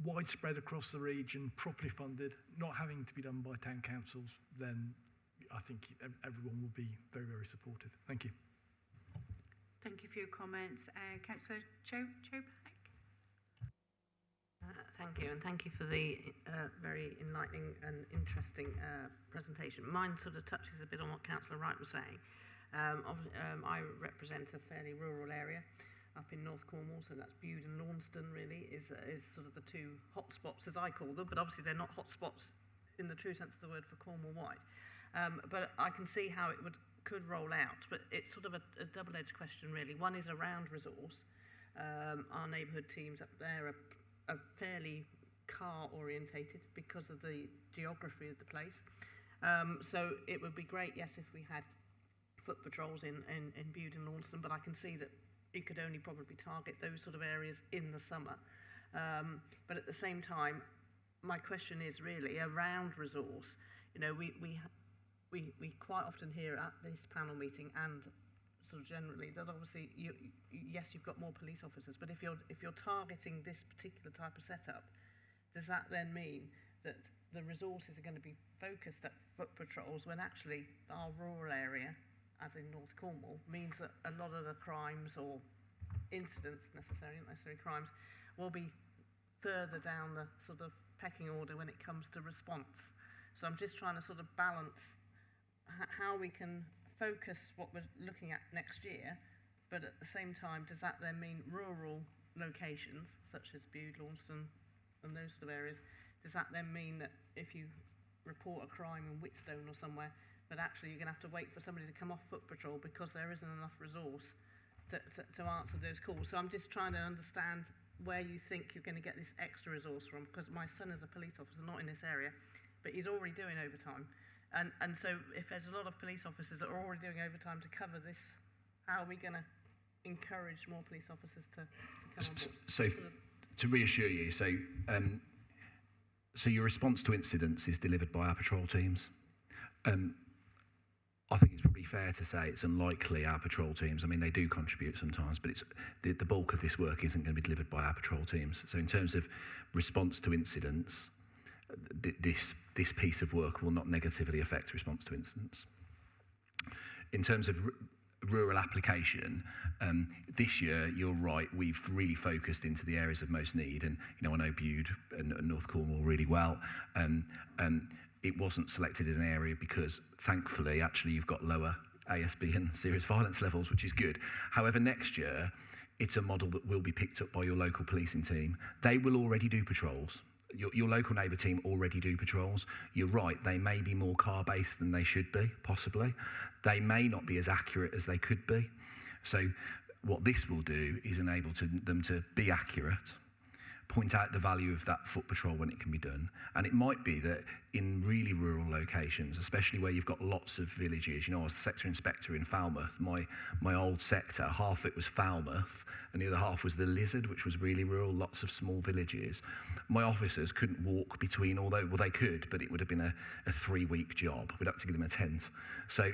widespread across the region, properly funded, not having to be done by town councils, then I think everyone will be very, very supportive. Thank you. Thank you for your comments. Councillor Chopack. Thank you, and thank you for the very enlightening and interesting presentation. Mine sort of touches a bit on what Councillor Wright was saying. I represent a fairly rural area up in North Cornwall, so that's Bude and Launceston really is sort of the two hotspots, as I call them, but obviously they're not hotspots in the true sense of the word for Cornwall wide. But I can see how it could roll out, but it's sort of a double-edged question really. One is around resource. Our neighbourhood teams up there are fairly car orientated because of the geography of the place. So it would be great, yes, if we had foot patrols in Bude and Launceston, but I can see that you could only probably target those sort of areas in the summer. But at the same time, my question is really around resource. You know, we quite often hear at this panel meeting and sort of generally that obviously yes, you've got more police officers, but if you're targeting this particular type of setup, does that then mean that the resources are going to be focused at foot patrols when actually our rural area, as in North Cornwall, means that a lot of the crimes or incidents, not necessarily crimes, will be further down the sort of pecking order when it comes to response. So I'm just trying to sort of balance how we can focus what we're looking at next year, but at the same time, does that then mean rural locations, such as Bude, Launceston, and those sort of areas, does that then mean that if you report a crime in Whitstone or somewhere, but actually you're going to have to wait for somebody to come off foot patrol because there isn't enough resource to answer those calls? So I'm just trying to understand where you think you're going to get this extra resource from, because my son is a police officer, not in this area, but he's already doing overtime. And so if there's a lot of police officers that are already doing overtime to cover this, how are we going to encourage more police officers to come on board? So to reassure you, so your response to incidents is delivered by our patrol teams. I think it's probably fair to say it's unlikely our patrol teams, I mean, they do contribute sometimes, but it's the bulk of this work isn't going to be delivered by our patrol teams. So in terms of response to incidents, this piece of work will not negatively affect response to incidents. In terms of rural application, this year, you're right, we've really focused into the areas of most need, and I know Bude and North Cornwall really well. It wasn't selected in an area because, thankfully, actually you've got lower ASB and serious violence levels, which is good. However, next year, it's a model that will be picked up by your local policing team. They will already do patrols. Your local neighbour team already do patrols. You're right, they may be more car-based than they should be, possibly. They may not be as accurate as they could be. So what this will do is enable them to be accurate, point out the value of that foot patrol when it can be done. And it might be that in really rural locations, especially where you've got lots of villages, I was the sector inspector in Falmouth. My old sector, half of it was Falmouth, and the other half was the Lizard, which was really rural, lots of small villages. My officers couldn't walk between, well, they could, but it would have been a 3-week job. We'd have to give them a tent. So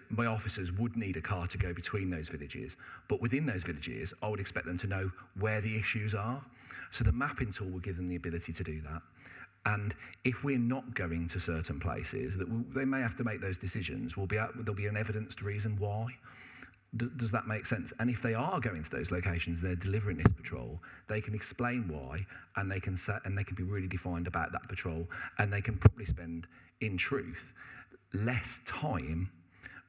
my officers would need a car to go between those villages. But within those villages, I would expect them to know where the issues are. So the mapping tool will give them the ability to do that. And if we're not going to certain places, they may have to make those decisions. There'll be an evidenced reason why. Does that make sense? And if they are going to those locations, they're delivering this patrol, they can explain why, and they can be really defined about that patrol, and they can probably spend, in truth, less time,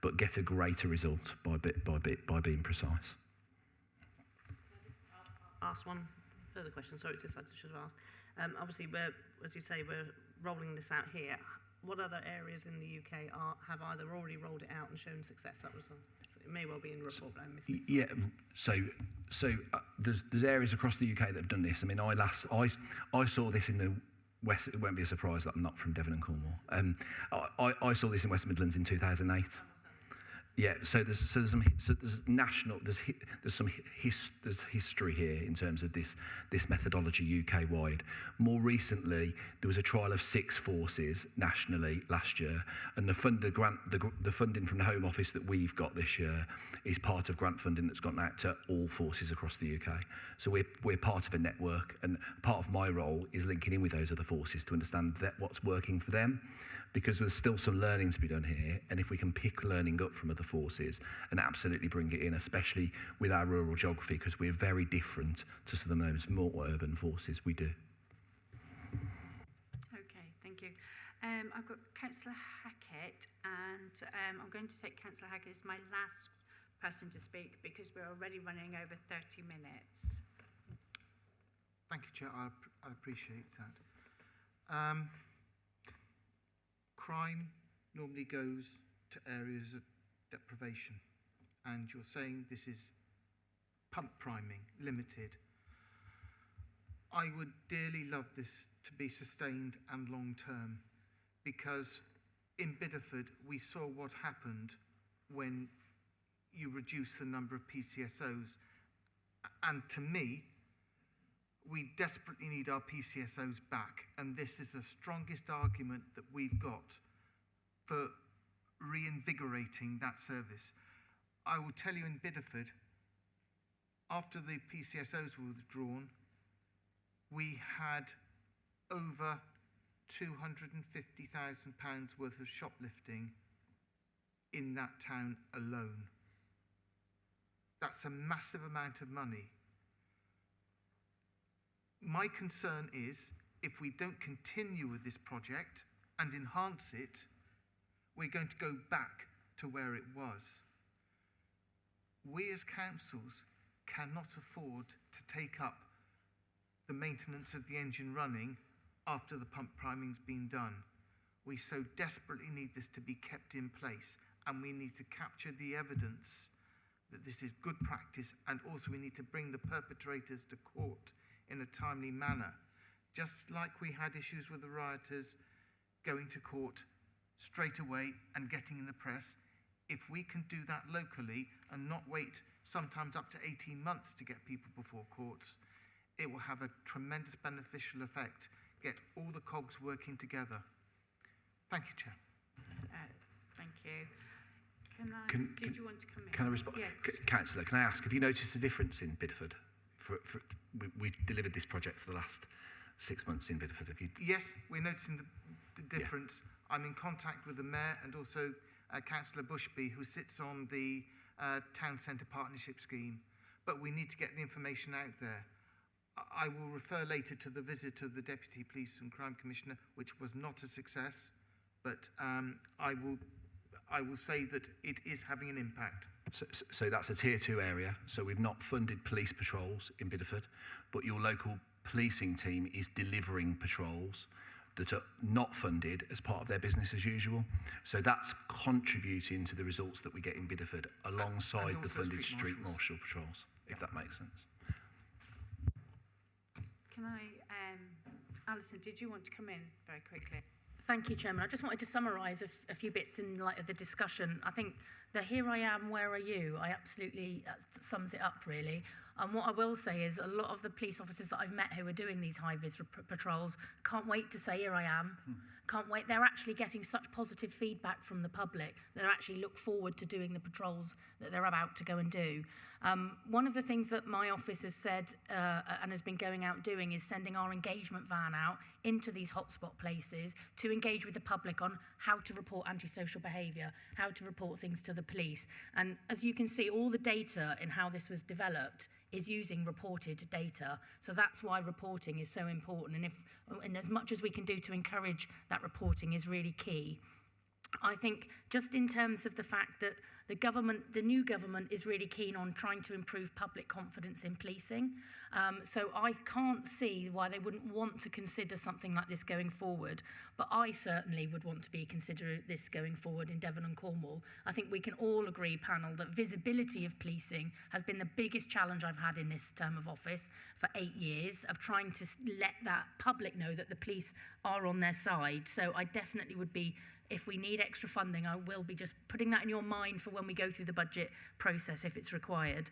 but get a greater result by being precise. Ask one further question. Sorry, I should have asked. Obviously, as you say, we're rolling this out here. What other areas in the UK have either already rolled it out and shown success? It may well be in the report, but I missed it. Yeah. So there's areas across the UK that have done this. I mean, I saw this in the West. It won't be a surprise that I'm not from Devon and Cornwall. I saw this in West Midlands in 2008. Yeah, so there's some history here in terms of this methodology UK wide. More recently, there was a trial of 6 forces nationally last year, and the funding from the Home Office that we've got this year is part of grant funding that's gone out to all forces across the UK. So we're part of a network, and part of my role is linking in with those other forces to understand what's working for them, because there's still some learning to be done here, and if we can pick learning up from other forces and absolutely bring it in, especially with our rural geography, because we're very different to some of those more urban forces, we do. Okay, thank you. I've got Councillor Hackett, and I'm going to take Councillor Hackett as my last person to speak because we're already running over 30 minutes. Thank you, Chair. I appreciate that. Crime normally goes to areas of deprivation, and you're saying this is pump priming, limited. I would dearly love this to be sustained and long term, because in Bideford we saw what happened when you reduce the number of PCSOs, and to me, we desperately need our PCSOs back, and this is the strongest argument that we've got for reinvigorating that service. I will tell you, in Bideford, after the PCSOs were withdrawn, we had over £250,000 worth of shoplifting in that town alone. That's a massive amount of money. My concern is, if we don't continue with this project and enhance it, we're going to go back to where it was. We as councils cannot afford to take up the maintenance of the engine running after the pump priming's been done. We so desperately need this to be kept in place, and we need to capture the evidence that this is good practice, and also we need to bring the perpetrators to court in a timely manner. Just like we had issues with the rioters going to court straight away and getting in the press, if we can do that locally and not wait sometimes up to 18 months to get people before courts, it will have a tremendous beneficial effect, get all the cogs working together. Thank you, Chair. Thank you. Did you want to come in? Can I respond? Yeah. Councillor, can I ask, have you noticed a difference in Bideford? We delivered this project for the last 6 months in Bideford. Have you? Yes, we're noticing the difference. Yeah. I'm in contact with the Mayor and also Councillor Bushby, who sits on the Town Centre Partnership Scheme. But we need to get the information out there. I will refer later to the visit of the Deputy Police and Crime Commissioner, which was not a success, but I will say that it is having an impact. So that's a tier 2 area. So we've not funded police patrols in Bideford, but your local policing team is delivering patrols that are not funded as part of their business as usual. So that's contributing to the results that we get in Bideford alongside the funded street marshal patrols, if that makes sense. Can I, Alison, did you want to come in very quickly? Thank you, Chairman. I just wanted to summarise a few bits in light of the discussion. I think the "here I am, where are you" I absolutely sums it up, really. And what I will say is a lot of the police officers that I've met who are doing these high-vis patrols can't wait to say, "Here I am." Can't wait. They're actually getting such positive feedback from the public. They actually look forward to doing the patrols that they're about to go and do. One of the things that my office has said and has been going out doing is sending our engagement van out into these hotspot places to engage with the public on how to report antisocial behaviour, how to report things to the police. And as you can see, all the data in how this was developed is using reported data. So that's why reporting is so important. And as much as we can do to encourage that reporting is really key. I think just in terms of the fact that the new government is really keen on trying to improve public confidence in policing. So I can't see why they wouldn't want to consider something like this going forward. But I certainly would want to consider this going forward in Devon and Cornwall. I think we can all agree, panel, that visibility of policing has been the biggest challenge I've had in this term of office for 8 years, of trying to let that public know that the police are on their side. So I definitely would be, if we need extra funding, I will be just putting that in your mind for when we go through the budget process if it's required.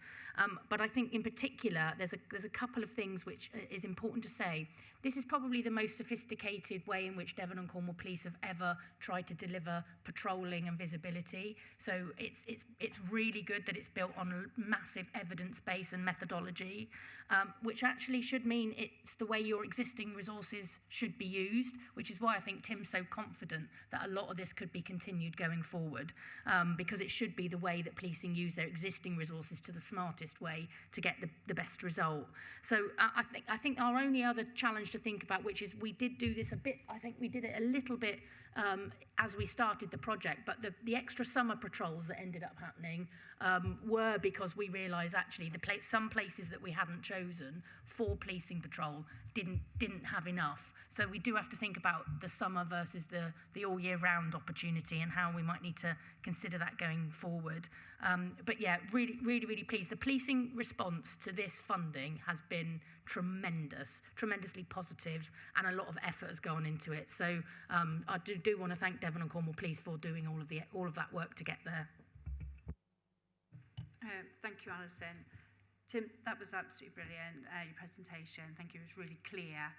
But I think in particular, there's a couple of things which is important to say. This is probably the most sophisticated way in which Devon and Cornwall Police have ever tried to deliver patrolling and visibility. So it's really good that it's built on a massive evidence base and methodology, which actually should mean it's the way your existing resources should be used, which is why I think Tim's so confident that a lot of this could be continued going forward, because it should be the way that policing use their existing resources to the smartest way to get the best result. So I think our only other challenge to think about, which is we did do this a bit, I think we did it a little bit as we started the project, but the extra summer patrols that ended up happening were because we realised actually some places that we hadn't chosen for policing patrol didn't have enough. So we do have to think about the summer versus the all year round opportunity and how we might need to consider that going forward. But yeah, really pleased. The policing response to this funding has been tremendously positive, and a lot of effort has gone into it. So I do want to thank Devon and Cornwall Police for doing all of that work to get there. Thank you, Alison. Tim, that was absolutely brilliant, your presentation. Thank you, it was really clear.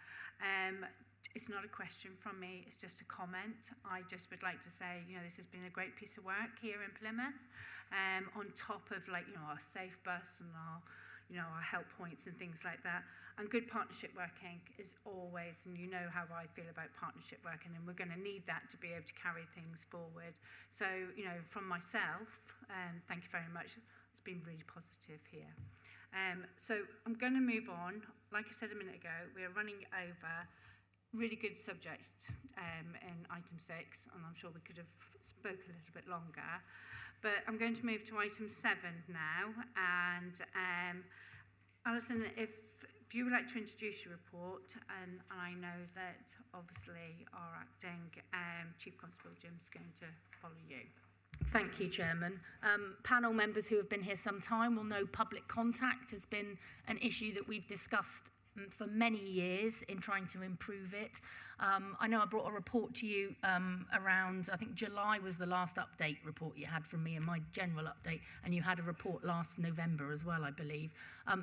It's not a question from me, it's just a comment. I just would like to say, this has been a great piece of work here in Plymouth, on top of our safe bus and our help points and things like that. And good partnership working is always, and you know how I feel about partnership working, and we're going to need that to be able to carry things forward. So, from myself, thank you very much. It's been really positive here. So I'm going to move on. Like I said a minute ago, we're running over. Really good subject in item 6, and I'm sure we could have spoke a little bit longer. But I'm going to move to item 7 now. And Alison, if you would like to introduce your report, and I know that obviously our acting Chief Constable Jim's going to follow you. Thank you, Chairman. Panel members who have been here some time will know public contact has been an issue that we've discussed for many years in trying to improve it. I know I brought a report to you around, I think July was the last update report you had from me and my general update, and you had a report last November as well, I believe.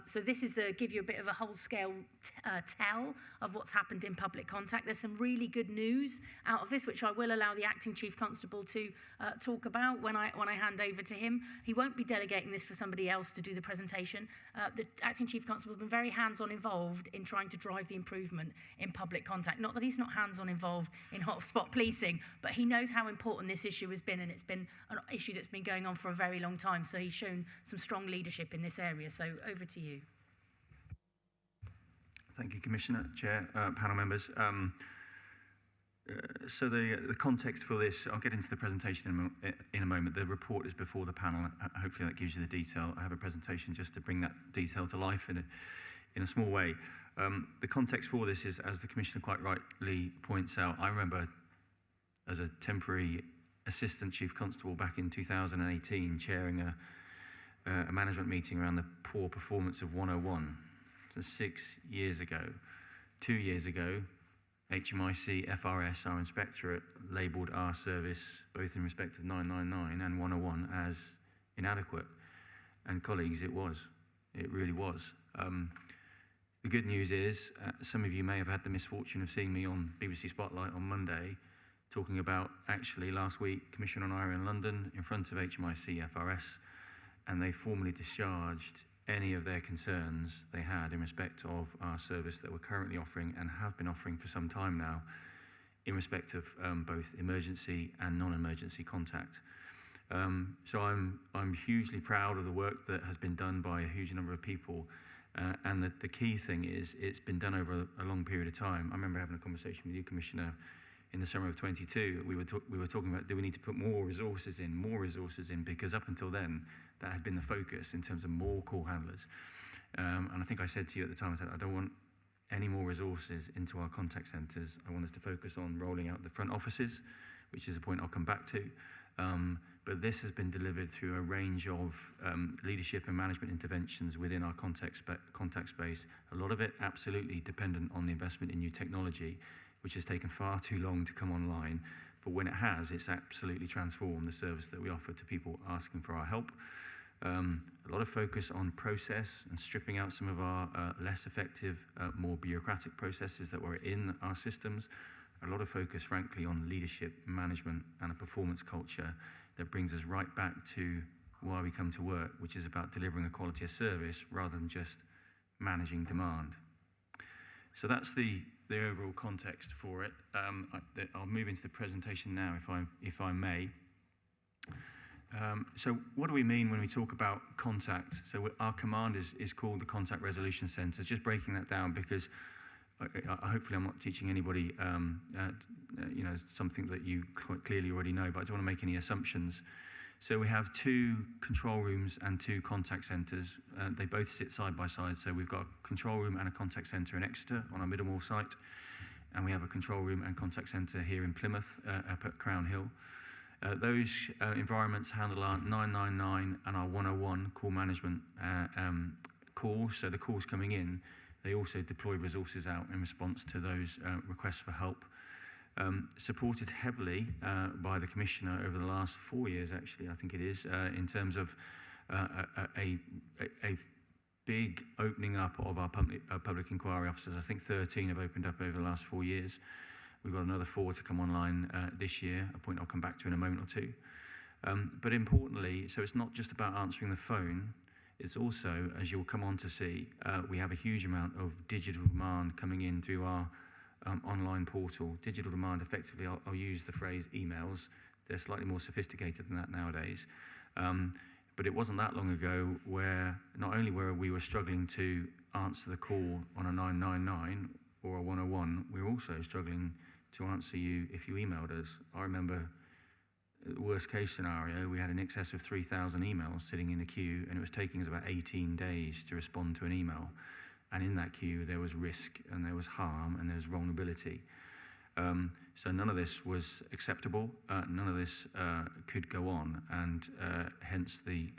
So this is to give you a bit of a whole-scale tell of what's happened in public contact. There's some really good news out of this, which I will allow the Acting Chief Constable to talk about when I hand over to him. He won't be delegating this for somebody else to do the presentation. The Acting Chief Constable has been very hands-on involved in trying to drive the improvement in public contact. Not that he's not hands-on involved in hotspot policing, but he knows how important this issue has been, and it's been an issue that's been going on for a very long time. So he's shown some strong leadership in this area. So over to you. Thank you, Commissioner, Chair, panel members. So the context for this, I'll get into the presentation in a moment. The report is before the panel. Hopefully that gives you the detail. I have a presentation just to bring that detail to life in a small way. The context for this is, as the Commissioner quite rightly points out, I remember as a temporary Assistant Chief Constable back in 2018 chairing a management meeting around the poor performance of 101. So 6 years ago. 2 years ago, HMIC FRS, our inspectorate, labelled our service, both in respect of 999 and 101, as inadequate. And colleagues, it was. It really was. The good news is, some of you may have had the misfortune of seeing me on BBC Spotlight on Monday, talking about, actually, last week, Commissioner and I were in London in front of HMIC FRS, and they formally discharged any of their concerns they had in respect of our service that we're currently offering and have been offering for some time now in respect of both emergency and non-emergency contact. So I'm hugely proud of the work that has been done by a huge number of people, and the key thing is it's been done over a long period of time. I remember having a conversation with you, Commissioner, in the summer of 22. We were talking about, do we need to put more resources in, because up until then that had been the focus in terms of more call handlers. And I think I said to you at the time, I said, I don't want any more resources into our contact centres. I want us to focus on rolling out the front offices, which is a point I'll come back to. But this has been delivered through a range of leadership and management interventions within our contact space. A lot of it absolutely dependent on the investment in new technology, which has taken far too long to come online. But when it has, it's absolutely transformed the service that we offer to people asking for our help. A lot of focus on process and stripping out some of our less effective, more bureaucratic processes that were in our systems. A lot of focus, frankly, on leadership, management, and a performance culture that brings us right back to why we come to work, which is about delivering a quality of service rather than just managing demand. So that's the overall context for it. I'll move into the presentation now, if I may. So what do we mean when we talk about contact? So our command is called the Contact Resolution Centre. Just breaking that down, because hopefully I'm not teaching anybody something that you quite clearly already know, but I don't want to make any assumptions. So we have 2 control rooms and 2 contact centres. They both sit side by side. So we've got a control room and a contact centre in Exeter on our Middlemore site. And we have a control room and contact centre here in Plymouth, up at Crown Hill. Those environments handle our 999 and our 101 call management calls. So the calls coming in, they also deploy resources out in response to those requests for help. Supported heavily by the Commissioner over the last 4 years, actually, I think it is, in terms of a big opening up of our public inquiry officers. I think 13 have opened up over the last 4 years. We've got another 4 to come online this year, a point I'll come back to in a moment or two. But importantly, so it's not just about answering the phone, it's also, as you'll come on to see, we have a huge amount of digital demand coming in through our online portal. Digital demand, effectively, I'll use the phrase emails. They're slightly more sophisticated than that nowadays. But it wasn't that long ago where not only were we struggling to answer the call on a 999 or a 101, we were also struggling to answer you if you emailed us. I remember worst case scenario, we had in excess of 3,000 emails sitting in a queue, and it was taking us about 18 days to respond to an email. And in that queue, there was risk, and there was harm, and there was vulnerability. So none of this was acceptable. None of this could go on, and hence the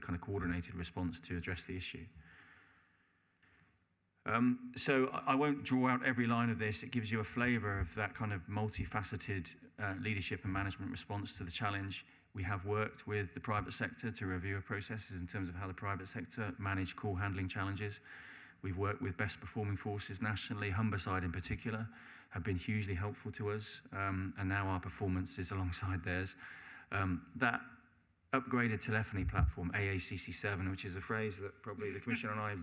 kind of coordinated response to address the issue. So I won't draw out every line of this. It gives you a flavour of that kind of multifaceted leadership and management response to the challenge. We have worked with the private sector to review our processes in terms of how the private sector manage call handling challenges. We've worked with best performing forces nationally, Humberside in particular, have been hugely helpful to us, and now our performance is alongside theirs. That upgraded telephony platform, AACC7, which is a phrase that probably the Commissioner and I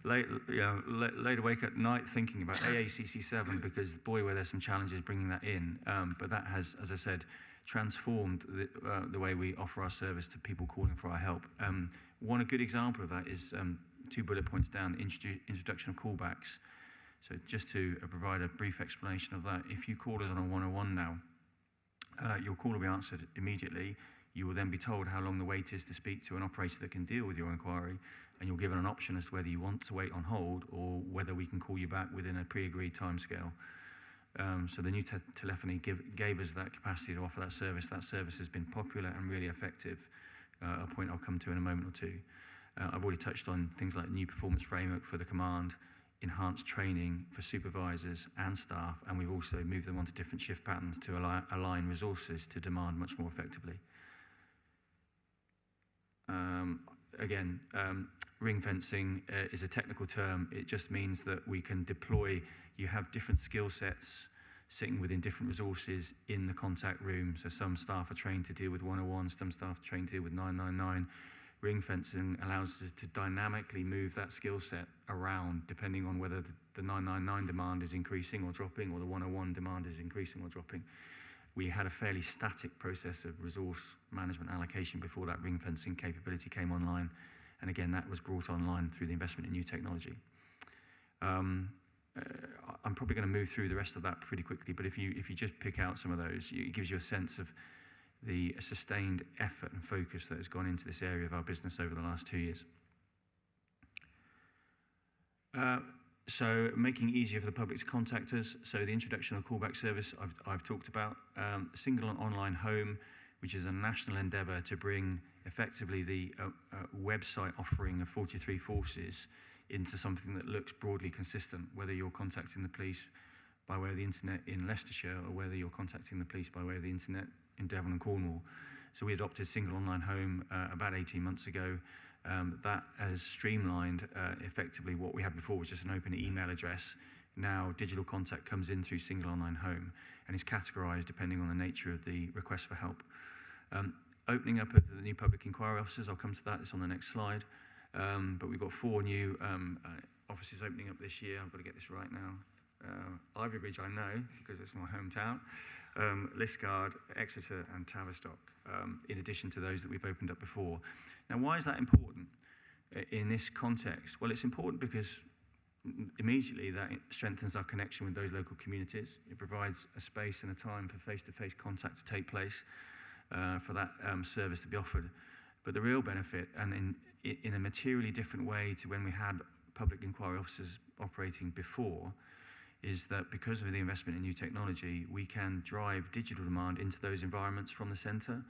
laid awake at night thinking about AACC7, because boy, were there some challenges bringing that in. But that has, as I said, transformed the way we offer our service to people calling for our help. One good example of that is 2 bullet points down, the introduction of callbacks. So just to provide a brief explanation of that, if you call us on a 101 now, your call will be answered immediately. You will then be told how long the wait is to speak to an operator that can deal with your inquiry, and you're given an option as to whether you want to wait on hold or whether we can call you back within a pre-agreed timescale. So the new telephony gave us that capacity to offer that service. That service has been popular and really effective, a point I'll come to in a moment or two. I've already touched on things like new performance framework for the command, enhanced training for supervisors and staff, and we've also moved them onto different shift patterns to align resources to demand much more effectively. Again, ring fencing is a technical term. It just means that we can deploy, you have different skill sets sitting within different resources in the contact room. So some staff are trained to deal with 101, some staff are trained to deal with 999. Ring fencing allows us to dynamically move that skill set around depending on whether the 999 demand is increasing or dropping, or the 101 demand is increasing or dropping. We had a fairly static process of resource management allocation before that ring fencing capability came online. And again, that was brought online through the investment in new technology. I'm probably going to move through the rest of that pretty quickly, but if you just pick out some of those, it gives you a sense of the sustained effort and focus that has gone into this area of our business over the last 2 years. So making it easier for the public to contact us. So the introduction of callback service I've talked about. Single online home, which is a national endeavour to bring effectively the website offering of 43 forces into something that looks broadly consistent, whether you're contacting the police by way of the internet in Leicestershire or whether you're contacting the police by way of the internet in Devon and Cornwall. So we adopted single online home about 18 months ago. That has streamlined effectively what we had before, was just an open email address. Now digital contact comes in through single online home and is categorised depending on the nature of the request for help. Opening up of the new public inquiry offices, I'll come to that, it's on the next slide. But we've got 4 new offices opening up this year. I've got to get this right now. Ivy Bridge I know, because it's my hometown. Liskeard, Exeter and Tavistock, in addition to those that we've opened up before. Now, why is that important in this context? Well, it's important because immediately that strengthens our connection with those local communities. It provides a space and a time for face-to-face contact to take place, for that service to be offered. But the real benefit, and in a materially different way to when we had public inquiry officers operating before, is that because of the investment in new technology, we can drive digital demand into those environments from the centre.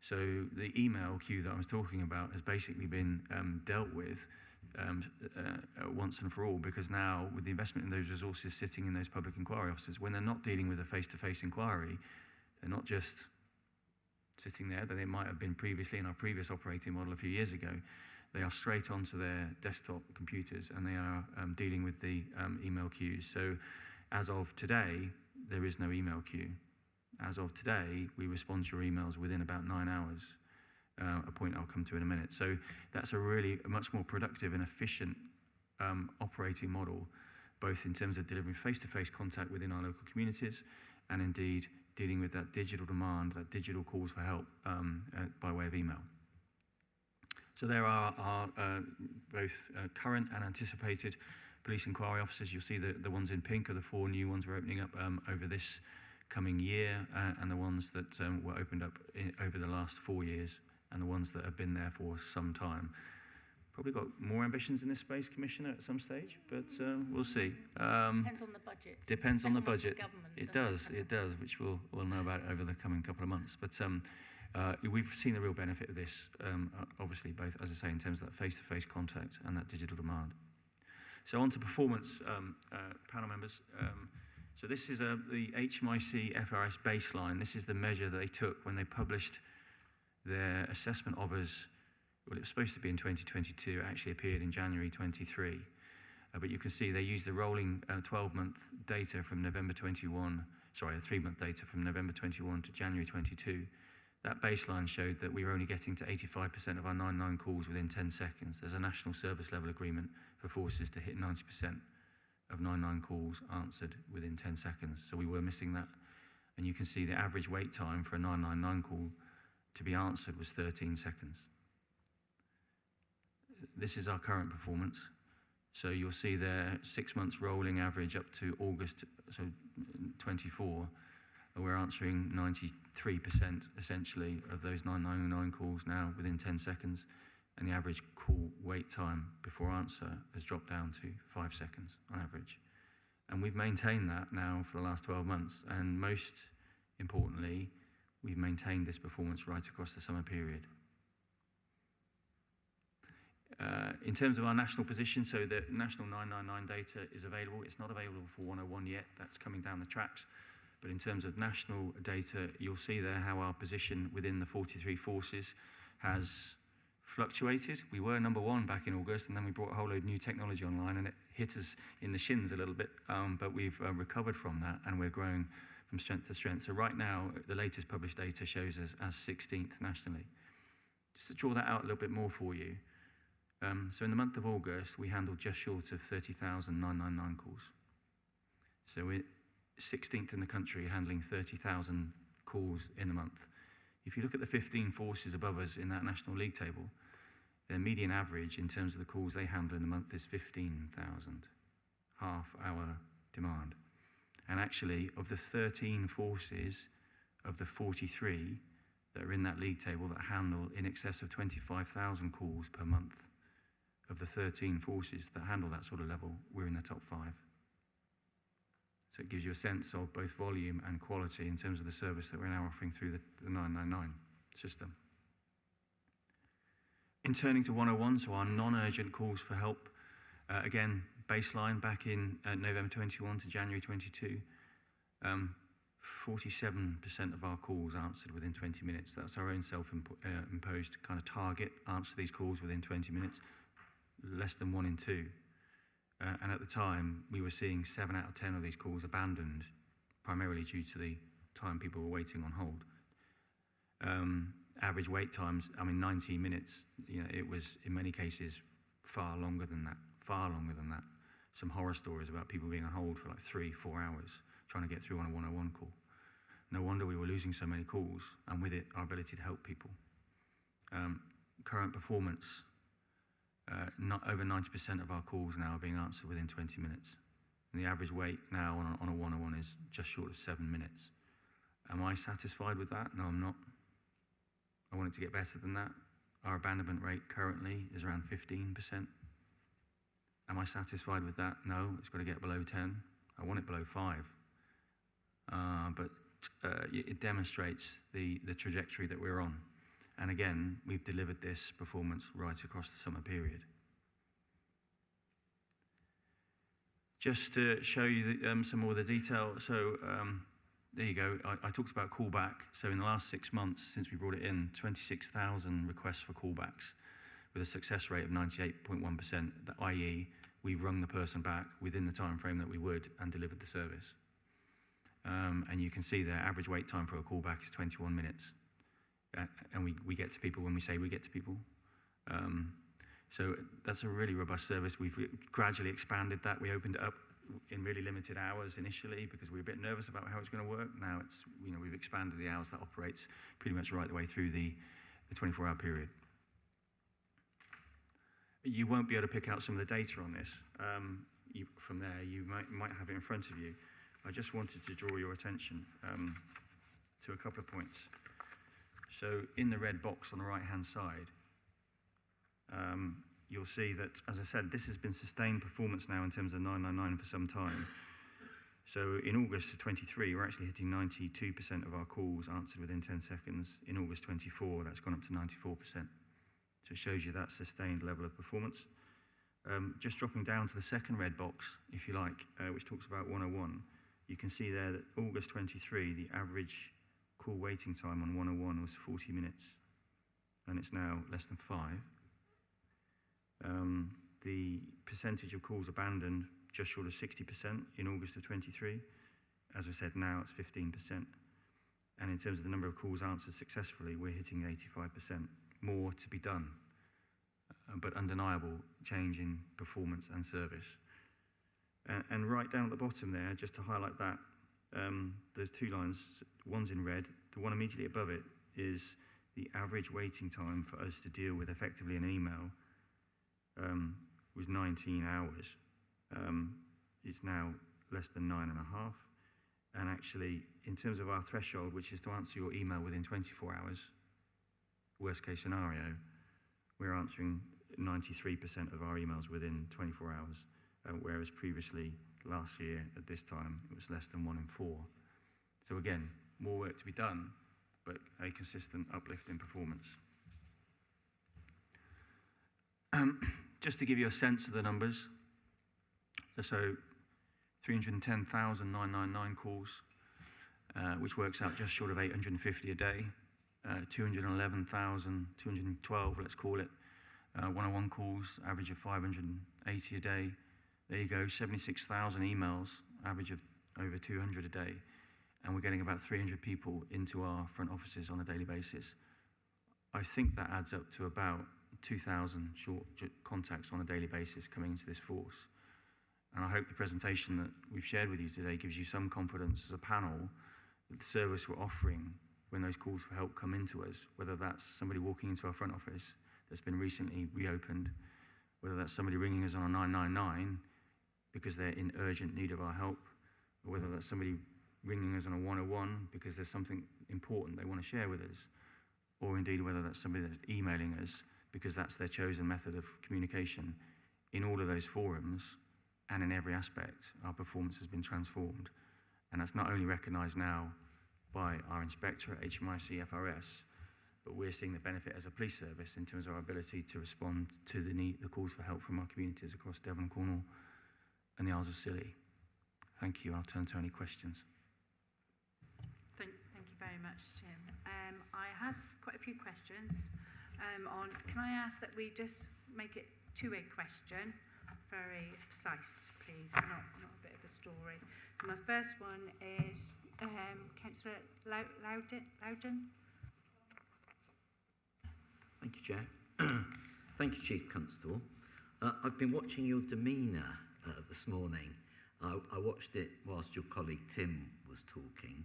So the email queue that I was talking about has basically been dealt with once and for all, because now with the investment in those resources sitting in those public inquiry officers, when they're not dealing with a face-to-face inquiry, they're not just sitting there that they might have been previously in our previous operating model a few years ago. They are straight onto their desktop computers and they are dealing with the email queues. So as of today, there is no email queue. As of today, we respond to your emails within about 9 hours, a point I'll come to in a minute. So that's a much more productive and efficient operating model, both in terms of delivering face-to-face contact within our local communities and indeed dealing with that digital demand, that digital calls for help by way of email. So there are both current and anticipated police inquiry officers. You'll see the ones in pink are the 4 new ones we're opening up over this coming year, and the ones that were opened up over the last 4 years, and the ones that have been there for some time. Probably got more ambitions in this space, Commissioner, at some stage, but we'll see. Depends on the budget. Depends on the Second one's budget. government, It doesn't does, which we'll know about over the coming couple of months. But we've seen the real benefit of this, obviously, both, as I say, in terms of that face-to-face contact and that digital demand. So on to performance, panel members. So this is the HMIC FRS baseline. This is the measure that they took when they published their assessment of us. Well, it was supposed to be in 2022, it actually appeared in January 23. But you can see they used the rolling 12-month data from November 21, sorry, 3-month data from November 21 to January 22. That baseline showed that we were only getting to 85% of our 999 calls within 10 seconds. There's a national service level agreement for forces to hit 90% of 999 calls answered within 10 seconds. So we were missing that. And you can see the average wait time for a 999 call to be answered was 13 seconds. This is our current performance. So you'll see there 6 months rolling average up to August, so 24. We're answering 93% essentially of those 999 calls now within 10 seconds. And the average call wait time before answer has dropped down to 5 seconds on average. And we've maintained that now for the last 12 months. And most importantly, we've maintained this performance right across the summer period. In terms of our national position, so the national 999 data is available. It's not available for 101 yet. That's coming down the tracks. But in terms of national data, you'll see there how our position within the 43 forces has fluctuated. We were number 1 back in August, and then we brought a whole load of new technology online, and it hit us in the shins a little bit. But we've recovered from that, and we're growing from strength to strength. So right now, the latest published data shows us as 16th nationally. Just to draw that out a little bit more for you. So in the month of August, we handled just short of 30,000 999 calls. So we're 16th in the country, handling 30,000 calls in a month. If you look at the 15 forces above us in that National League table, their median average in terms of the calls they handle in a month is 15,000, half-hour demand. And actually, of the 13 forces of the 43 that are in that league table that handle in excess of 25,000 calls per month, of the 13 forces that handle that sort of level, we're in the top 5. So it gives you a sense of both volume and quality in terms of the service that we're now offering through the 999 system. In turning to 101, so our non-urgent calls for help, again, baseline back in November 21 to January 22, 47% of our calls answered within 20 minutes. That's our own self-imposed kind of target, answer these calls within 20 minutes, less than 1 in 2. And at the time, we were seeing 7 out of 10 of these calls abandoned, primarily due to the time people were waiting on hold. Average wait times, 19 minutes, it was in many cases far longer than that. Some horror stories about people being on hold for like 3-4 hours trying to get through on a 101 call. No wonder we were losing so many calls, and with it, our ability to help people. Current performance, not over 90% of our calls now are being answered within 20 minutes. And the average wait now on a 101 is just short of 7 minutes. Am I satisfied with that? No, I'm not. I want it to get better than that. Our abandonment rate currently is around 15%. Am I satisfied with that? No, it's got to get below 10. I want it below 5. But it demonstrates the trajectory that we're on. And again, we've delivered this performance right across the summer period. Just to show you some more of the detail, so there you go. I talked about callback. So in the last 6 months, since we brought it in, 26,000 requests for callbacks with a success rate of 98.1%, i.e. we've rung the person back within the time frame that we would and delivered the service. And you can see their average wait time for a callback is 21 minutes. And we get to people when we say we get to people. So that's a really robust service. We've gradually expanded that. We opened it up in really limited hours initially because we were a bit nervous about how it's going to work. Now it's, we've expanded the hours that operates pretty much right the way through the 24-hour period. You won't be able to pick out some of the data on this. From there, you might have it in front of you. I just wanted to draw your attention to a couple of points. So in the red box on the right-hand side, you'll see that, as I said, this has been sustained performance now in terms of 999 for some time. So in August of 23, we're actually hitting 92% of our calls answered within 10 seconds. In August 24, that's gone up to 94%. So it shows you that sustained level of performance. Just dropping down to the second red box, if you like, which talks about 101, you can see there that August 23, the average call waiting time on 101 was 40 minutes, and it's now less than 5. The percentage of calls abandoned, just short of 60% in August of 23. As I said, now it's 15%. And in terms of the number of calls answered successfully, we're hitting 85%. More to be done, but undeniable change in performance and service. And right down at the bottom there, just to highlight that, there's 2 lines. One's in red. The one immediately above it is the average waiting time for us to deal with effectively an email was 19 hours. It's now less than 9.5. And actually, in terms of our threshold, which is to answer your email within 24 hours, worst case scenario, we're answering 93% of our emails within 24 hours, whereas previously, last year at this time, it was less than 1 in 4. So again, more work to be done, but a consistent uplift in performance. Just to give you a sense of the numbers, so 310,999 calls, which works out just short of 850 a day, 211,212, let's call it, 101 calls, average of 580 a day. There you go, 76,000 emails, average of over 200 a day, and we're getting about 300 people into our front offices on a daily basis. I think that adds up to about 2,000 short contacts on a daily basis coming into this force. And I hope the presentation that we've shared with you today gives you some confidence as a panel that the service we're offering when those calls for help come into us, whether that's somebody walking into our front office that's been recently reopened, whether that's somebody ringing us on a 999 because they're in urgent need of our help, or whether that's somebody ringing us on a 101 because there's something important they want to share with us, or indeed whether that's somebody that's emailing us because that's their chosen method of communication. In all of those forums and in every aspect, our performance has been transformed. And that's not only recognised now by our inspector at HMIC FRS, but we're seeing the benefit as a police service in terms of our ability to respond to the calls for help from our communities across Devon, Cornwall and the Isles of Scilly. Thank you. I'll turn to any questions. Thank you very much, Tim. I have quite a few questions. Can I ask that we just make it to a question, very precise, please, not a bit of a story. So my first one is Councillor Loudon. Thank you, Chair. Thank you, Chief Constable. I've been watching your demeanour this morning. I watched it whilst your colleague Tim was talking,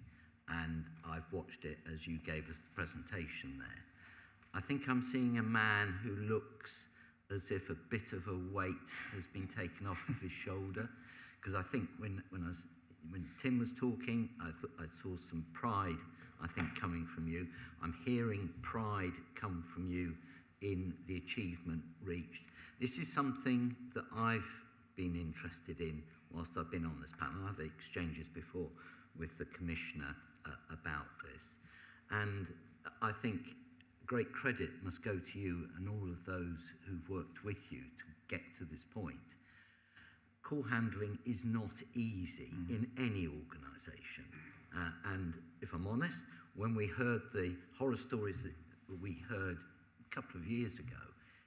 and I've watched it as you gave us the presentation there. I think I'm seeing a man who looks as if a bit of a weight has been taken off of his shoulder, because I think when Tim was talking, I saw some pride, I think, coming from you. I'm hearing pride come from you in the achievement reached. This is something that I've been interested in whilst I've been on this panel. I've had exchanges before with the Commissioner about this. And I think great credit must go to you and all of those who've worked with you to get to this point. Call handling is not easy in any organisation. And if I'm honest, when we heard the horror stories that we heard a couple of years ago,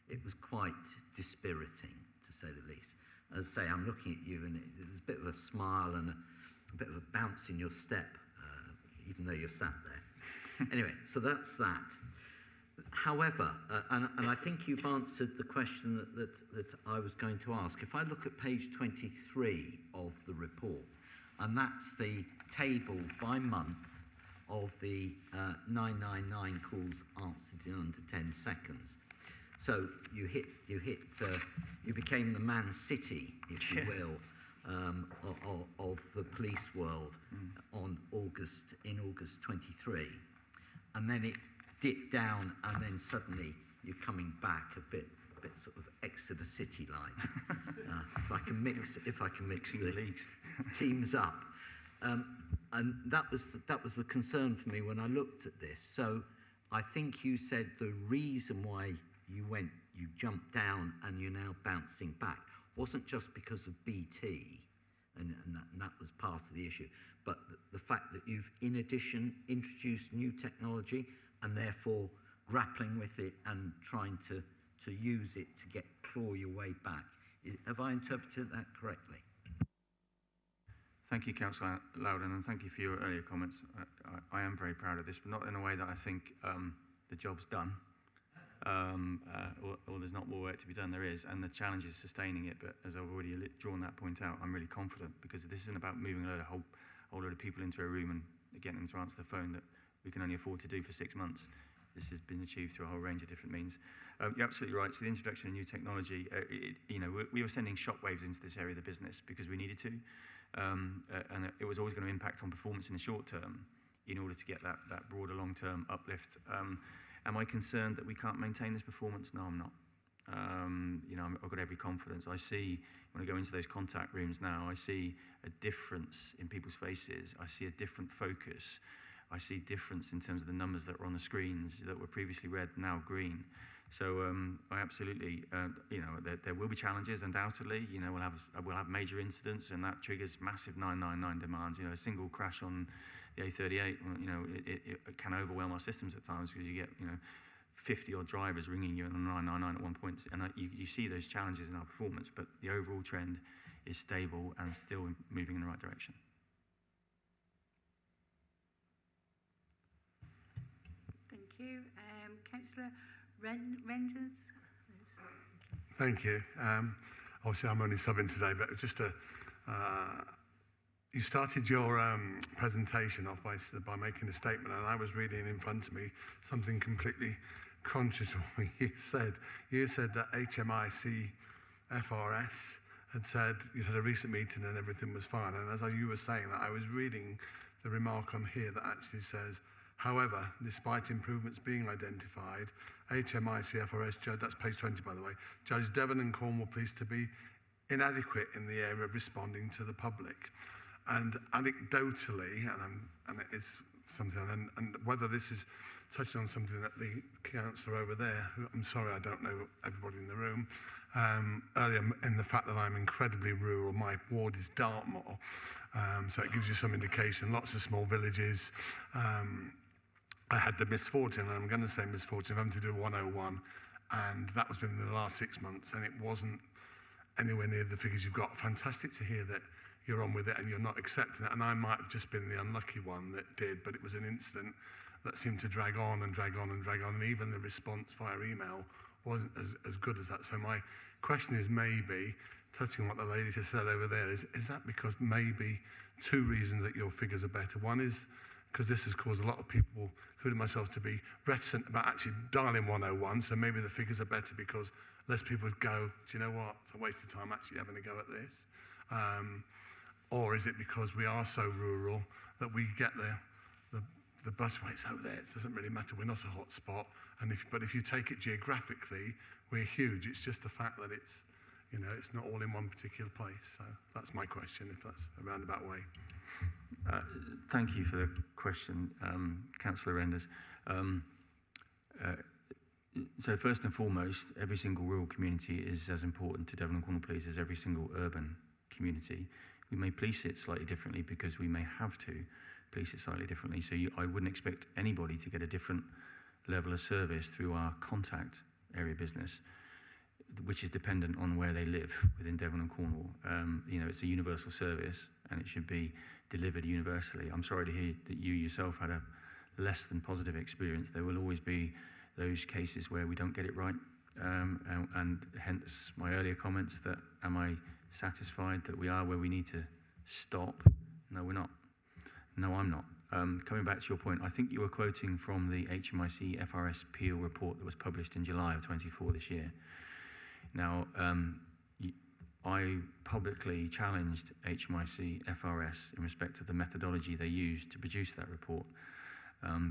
it was quite dispiriting, to say the least. As I say, I'm looking at you and there's a bit of a smile and a bit of a bounce in your step, even though you're sat there. Anyway, so that's that. However, and I think you've answered the question that I was going to ask. If I look at page 23 of the report, and that's the table by month of the 999 calls answered in under 10 seconds. So you became the Man City, if you will, of the police world in August 23, and then it dipped down, and then suddenly you're coming back a bit sort of Exeter City like. If I can mix the teams up, and that was the concern for me when I looked at this. So I think you said the reason why you jumped down and you're now bouncing back wasn't just because of BT, and that was part of the issue, but the fact that you've in addition introduced new technology and therefore grappling with it and trying to use it to claw your way back. Have I interpreted that correctly? Thank you, Councillor Loudon, and thank you for your earlier comments. I am very proud of this, but not in a way that I think the job's done, or there's not more work to be done. There is, and the challenge is sustaining it. But as I've already drawn that point out, I'm really confident, because this isn't about moving a whole load of people into a room and getting them to answer the phone that we can only afford to do for 6 months. This has been achieved through a whole range of different means. You're absolutely right. So the introduction of new technology, we were sending shockwaves into this area of the business because we needed to, and it was always going to impact on performance in the short term in order to get that broader long-term uplift. Am I concerned that we can't maintain this performance? No, I'm not. I've got every confidence. I see, when I go into those contact rooms now, I see a difference in people's faces. I see a different focus. I see difference in terms of the numbers that were on the screens that were previously red, now green. So I absolutely, there will be challenges, undoubtedly. We'll have major incidents, and that triggers massive 999 demands. A single crash on the A38, it can overwhelm our systems at times, because you get, 50-odd drivers ringing you on 999 at one point, and you see those challenges in our performance. But the overall trend is stable and still moving in the right direction. Thank you. Councillor Renders. Thank you. Obviously, I'm only subbing today, but just you started your presentation off by making a statement, and I was reading in front of me something completely contrary to what you said. You said that HMIC FRS had said you had a recent meeting and everything was fine. And as you were saying that, I was reading the remark on here that actually says, however, despite improvements being identified, HMIC FRS judge, that's page 20 by the way, judged Devon and Cornwall police to be inadequate in the area of responding to the public. And anecdotally, and it's something, and whether this is touching on something that the councillor over there, who I'm sorry I don't know everybody in the room, earlier in the fact that I'm incredibly rural, my ward is Dartmoor, so it gives you some indication, lots of small villages. I had the misfortune, and I'm going to say misfortune, of having to do 101, and that was within the last 6 months, and it wasn't anywhere near the figures you've got. Fantastic to hear that you're on with it and you're not accepting it, and I might have just been the unlucky one that did, but it was an incident that seemed to drag on and drag on and drag on, and even the response via email wasn't as good as that. So my question is, maybe, touching on what the lady just said over there, is that because maybe two reasons that your figures are better? One is because this has caused a lot of people, including myself, to be reticent about actually dialing 101, so maybe the figures are better because less people would go, do you know what, it's a waste of time actually having a go at this. Or is it because we are so rural that we get the busways over there? It doesn't really matter, we're not a hotspot, but if you take it geographically, we're huge. It's just the fact that it's not all in one particular place. So that's my question, if that's a roundabout way. Thank you for the question, Councillor Renders. So first and foremost, every single rural community is as important to Devon and Cornwall Police as every single urban community. We may police it slightly differently because we may have to police it slightly differently. So I wouldn't expect anybody to get a different level of service through our contact area business, which is dependent on where they live within Devon and Cornwall. It's a universal service and it should be delivered universally. I'm sorry to hear that you yourself had a less than positive experience. There will always be those cases where we don't get it right, and hence my earlier comments that, am I satisfied that we are where we need to stop? No, we're not. No, I'm not. Coming back to your point, I think you were quoting from the HMIC FRS Peel report that was published in July of 24 this year. Now, I publicly challenged HMIC FRS in respect of the methodology they used to produce that report,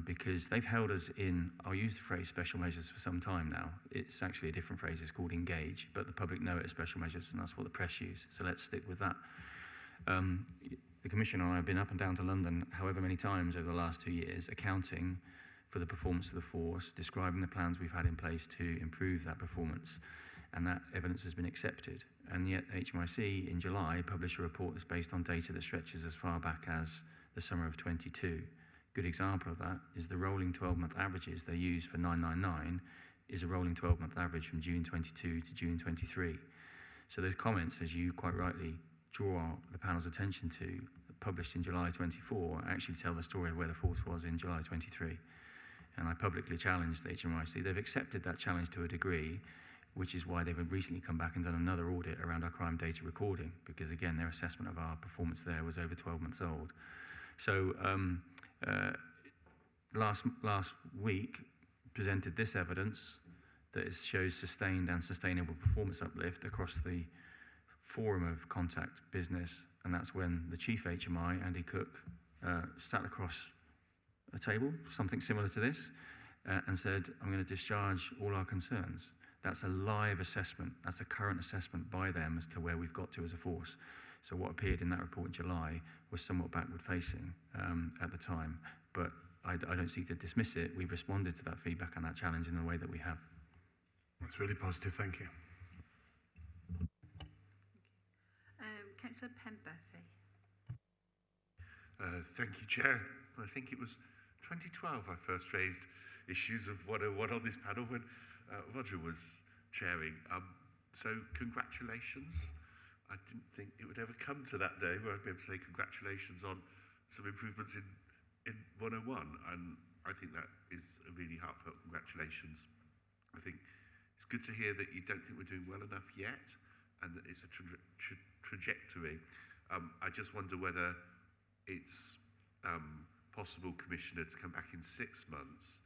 because they've held us in, I'll use the phrase special measures for some time now. It's actually a different phrase, it's called engage, but the public know it as special measures, and that's what the press use, so let's stick with that. The Commissioner and I have been up and down to London however many times over the last 2 years, accounting for the performance of the force, describing the plans we've had in place to improve that performance, and that evidence has been accepted. And yet HMIC in July published a report that's based on data that stretches as far back as the summer of 22. Good example of that is the rolling 12-month averages they use for 999 is a rolling 12-month average from June 22 to June 23. So those comments, as you quite rightly draw the panel's attention to, published in July 24, actually tell the story of where the force was in July 23. And I publicly challenged the HMIC. They've accepted that challenge to a degree, which is why they've recently come back and done another audit around our crime data recording, because again, their assessment of our performance there was over 12 months old. So last week presented this evidence that shows sustained and sustainable performance uplift across the forum of contact business, and that's when the chief HMI, Andy Cook, sat across a table, something similar to this, and said, I'm going to discharge all our concerns. That's a live assessment, that's a current assessment by them as to where we've got to as a force. So what appeared in that report in July was somewhat backward facing at the time, but I don't seek to dismiss it. We've responded to that feedback and that challenge in the way that we have. That's really positive, thank you. Councillor Penberthy. Thank you, Chair. I think it was 2012 I first raised issues of 101 on this panel when Roger was chairing. So congratulations. I didn't think it would ever come to that day where I'd be able to say congratulations on some improvements in 101, and I think that is a really heartfelt congratulations. I think it's good to hear that you don't think we're doing well enough yet, and that it's a trajectory. I just wonder whether it's possible, Commissioner, to come back in 6 months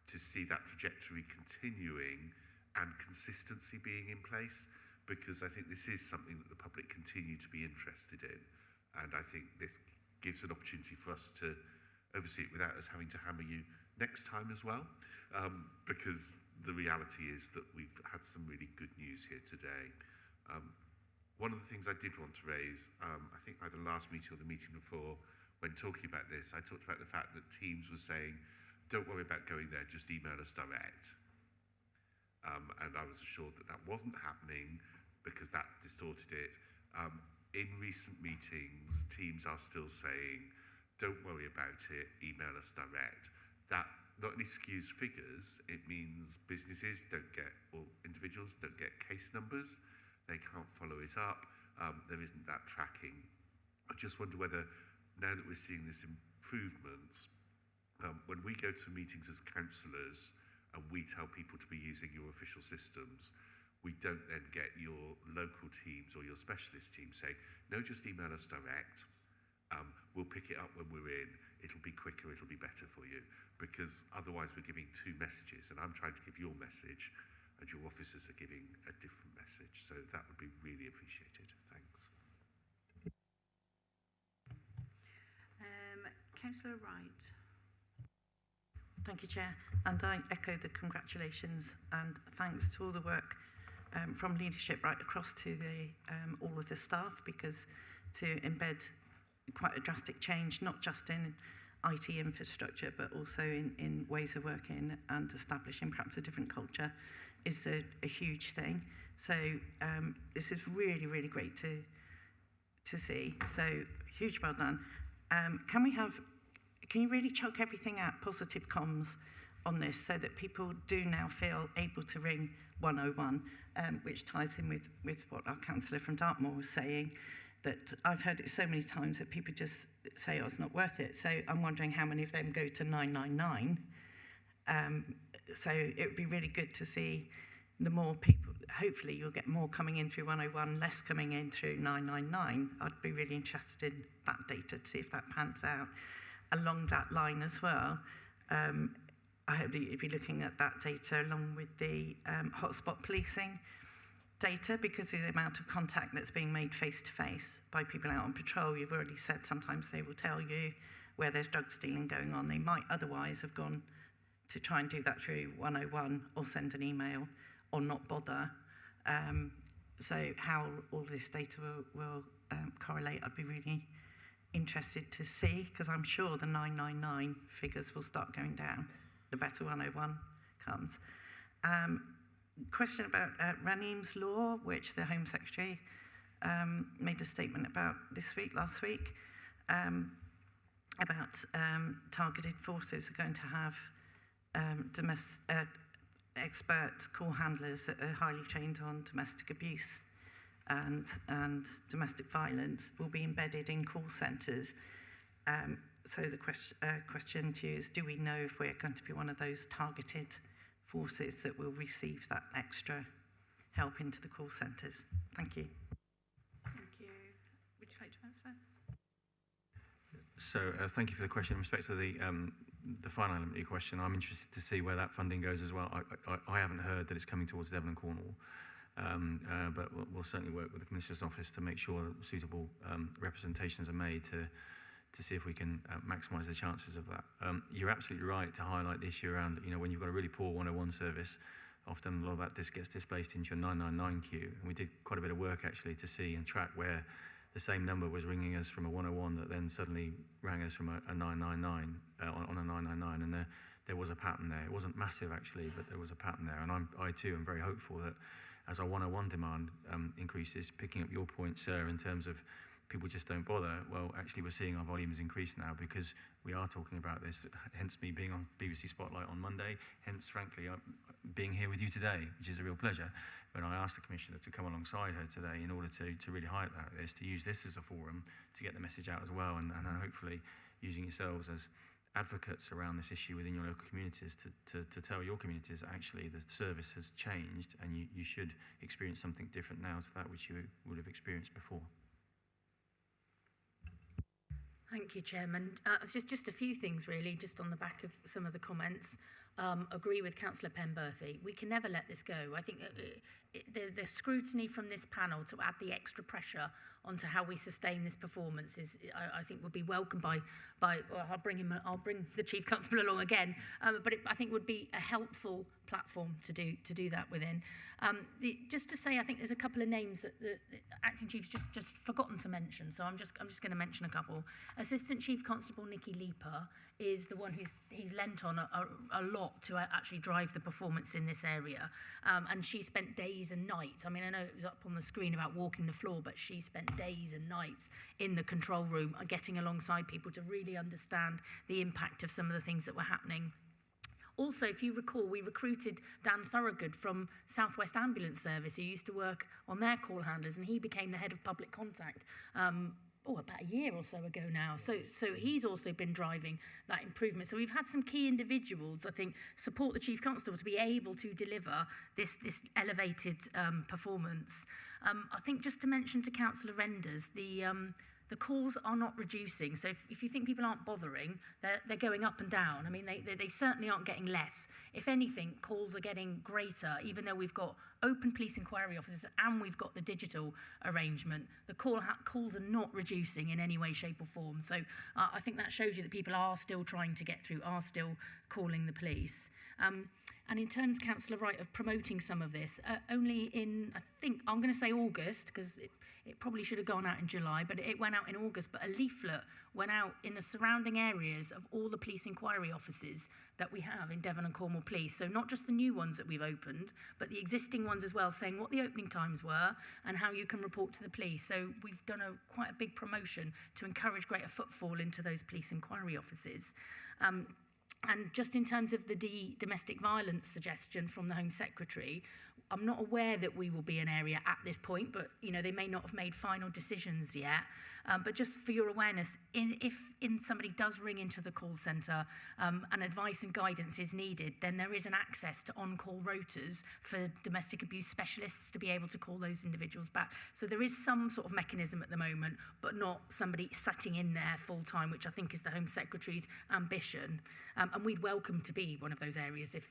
to see that trajectory continuing and consistency being in place, because I think this is something that the public continue to be interested in, and I think this gives an opportunity for us to oversee it without us having to hammer you next time as well, because the reality is that we've had some really good news here today. One of the things I did want to raise, I think either last meeting or the meeting before, when talking about this, I talked about the fact that Teams was saying, don't worry about going there, just email us direct. And I was assured that that wasn't happening because that distorted it. In recent meetings, Teams are still saying, don't worry about it, email us direct. That not only skews figures, it means businesses don't get, or individuals don't get case numbers, they can't follow it up, there isn't that tracking. I just wonder whether, now that we're seeing this improvements, when we go to meetings as councillors and we tell people to be using your official systems, we don't then get your local teams or your specialist teams saying, no, just email us direct. We'll pick it up when we're in. It'll be quicker, it'll be better for you. Because otherwise we're giving two messages, and I'm trying to give your message, and your officers are giving a different message. So that would be really appreciated. Thanks. Councillor Wright. Thank you, Chair. And I echo the congratulations and thanks to all the work from leadership right across to the all of the staff, because to embed quite a drastic change, not just in IT infrastructure, but also in ways of working and establishing perhaps a different culture, is a huge thing. So this is really, really great to see. So huge well done. Can you really chuck everything out, positive comms on this, so that people do now feel able to ring 101, which ties in with what our councillor from Dartmoor was saying, that I've heard it so many times that people just say, oh, it's not worth it. So I'm wondering how many of them go to 999. So it would be really good to see the more people, hopefully you'll get more coming in through 101, less coming in through 999. I'd be really interested in that data to see if that pans out. Along that line as well, I hope that you'd be looking at that data along with the hotspot policing data because of the amount of contact that's being made face-to-face by people out on patrol. You've already said sometimes they will tell you where there's drug stealing going on. They might otherwise have gone to try and do that through 101 or send an email or not bother. So how all this data will correlate, I'd be really interested to see, because I'm sure the 999 figures will start going down the better 101 comes. Question about Ranim's law, which the Home Secretary made a statement about last week, about targeted forces are going to have expert call handlers that are highly trained on domestic abuse and domestic violence will be embedded in call centres. So the question to you is, do we know if we're going to be one of those targeted forces that will receive that extra help into the call centres? Thank you. Thank you. Would you like to answer? So thank you for the question. In respect to the final element of your question, I'm interested to see where that funding goes as well. I haven't heard that it's coming towards Devon and Cornwall, but we'll certainly work with the Commissioner's Office to make sure that suitable representations are made to see if we can maximise the chances of that. You're absolutely right to highlight the issue around, when you've got a really poor 101 service, often a lot of that gets displaced into your 999 queue. And we did quite a bit of work actually to see and track where the same number was ringing us from a 101 that then suddenly rang us from a 999 on a 999, and there was a pattern there. It wasn't massive actually, but there was a pattern there. And I too am very hopeful that as our 101 demand increases, picking up your point, sir, in terms of people just don't bother, well, actually we're seeing our volumes increase now because we are talking about this, hence me being on BBC Spotlight on Monday, hence, frankly, being here with you today, which is a real pleasure. When I asked the Commissioner to come alongside her today in order to really highlight this, to use this as a forum to get the message out as well, and hopefully using yourselves as advocates around this issue within your local communities to tell your communities that actually the service has changed and you should experience something different now to that which you would have experienced before. Thank you, Chairman. Just a few things, really, just on the back of some of the comments. Agree with Councillor Penberthy. We can never let this go. I think the scrutiny from this panel to add the extra pressure onto how we sustain this performance is, I think, would be welcomed by well, I'll bring the Chief Constable along again, but I think would be a helpful platform to do that within. Just to say, I think there's a couple of names that the Acting Chief's just forgotten to mention, so I'm just going to mention a couple. Assistant Chief Constable Nikki Leaper is the one he's lent on a lot to actually drive the performance in this area, and she spent days and nights. I mean, I know it was up on the screen about walking the floor, but she spent days and nights in the control room getting alongside people to really understand the impact of some of the things that were happening. Also, if you recall, we recruited Dan Thorogood from South West Ambulance Service, who used to work on their call handlers, and he became the head of public contact about a year or so ago now. So he's also been driving that improvement. So we've had some key individuals, I think, support the Chief Constable to be able to deliver this elevated performance. I think just to mention to Councillor Renders, the calls are not reducing. So if you think people aren't bothering, they're going up and down. I mean, they certainly aren't getting less. If anything, calls are getting greater, even though we've got open police inquiry officers and we've got the digital arrangement. The calls are not reducing in any way, shape or form. So I think that shows you that people are still trying to get through, are still calling the police. And in terms, Councillor Wright, of promoting some of this, only in, I think, I'm going to say August, because it probably should have gone out in July, but it went out in August, but a leaflet went out in the surrounding areas of all the police inquiry offices that we have in Devon and Cornwall Police. So not just the new ones that we've opened, but the existing ones as well, saying what the opening times were and how you can report to the police. So we've done quite a big promotion to encourage greater footfall into those police inquiry offices. And just in terms of the domestic violence suggestion from the Home Secretary, I'm not aware that we will be an area at this point, but they may not have made final decisions yet. But just for your awareness, if somebody does ring into the call centre and advice and guidance is needed, then there is an access to on-call rotas for domestic abuse specialists to be able to call those individuals back. So there is some sort of mechanism at the moment, but not somebody sitting in there full-time, which I think is the Home Secretary's ambition. And we'd welcome to be one of those areas if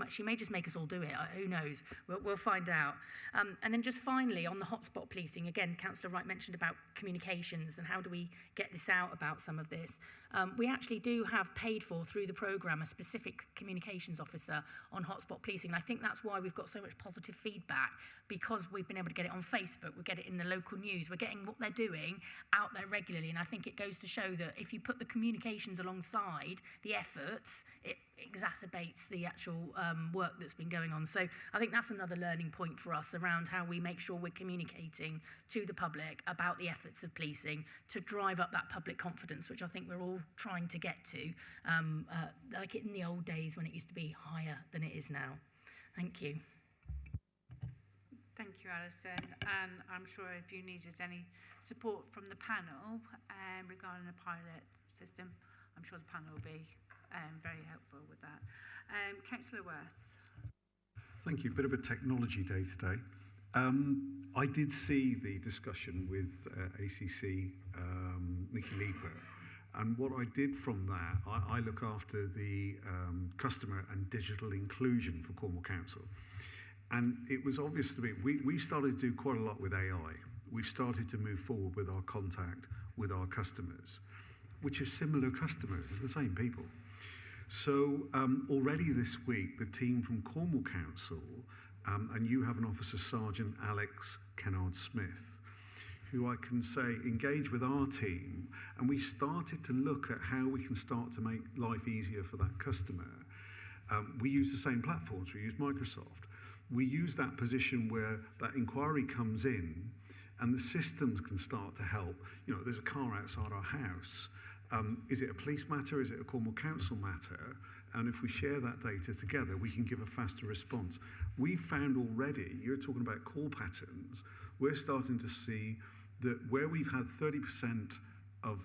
she may just make us all do it. who knows? We'll find out. And then just finally, on the hotspot policing, again, Councillor Wright mentioned about communications and how do we get this out about some of this. We actually do have paid for, through the programme, a specific communications officer on hotspot policing. And I think that's why we've got so much positive feedback, because we've been able to get it on Facebook, we get it in the local news, we're getting what they're doing out there regularly. And I think it goes to show that if you put the communications alongside the efforts, it exacerbates the actual work that's been going on. So I think that's another learning point for us around how we make sure we're communicating to the public about the efforts of policing to drive up that public confidence, which I think we're all trying to get to, like in the old days when it used to be higher than it is now. Thank you. Thank you, Alison. And I'm sure if you needed any support from the panel regarding a pilot system, I'm sure the panel will be very helpful with that. Councillor Worth. Thank you. Bit of a technology day today. I did see the discussion with ACC Nikki Leeper, and what I did from that, I look after the customer and digital inclusion for Cornwall Council. And it was obvious to me, we started to do quite a lot with AI. We've started to move forward with our contact with our customers, which are similar customers, they're the same people. So already this week, the team from Cornwall Council, and you have an officer, Sergeant Alex Kennard-Smith, who I can say engage with our team, and we started to look at how we can start to make life easier for that customer. We use the same platforms, we use Microsoft. We use that position where that inquiry comes in and the systems can start to help. You know, there's a car outside our house. Is it a police matter? Is it a Cornwall Council matter? And if we share that data together, we can give a faster response. We've found already, you're talking about call patterns, we're starting to see that where we've had 30% of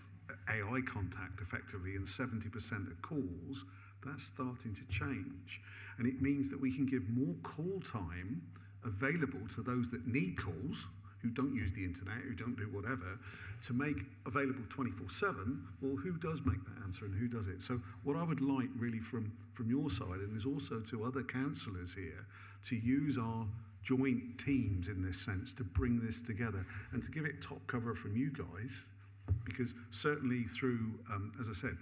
AI contact effectively and 70% of calls, that's starting to change. And it means that we can give more call time available to those that need calls, who don't use the internet, who don't do whatever, to make available 24/7, well, who does make that answer and who does it? So what I would like really from your side, and is also to other councillors here, to use our joint teams in this sense to bring this together and to give it top cover from you guys, because certainly through, as I said,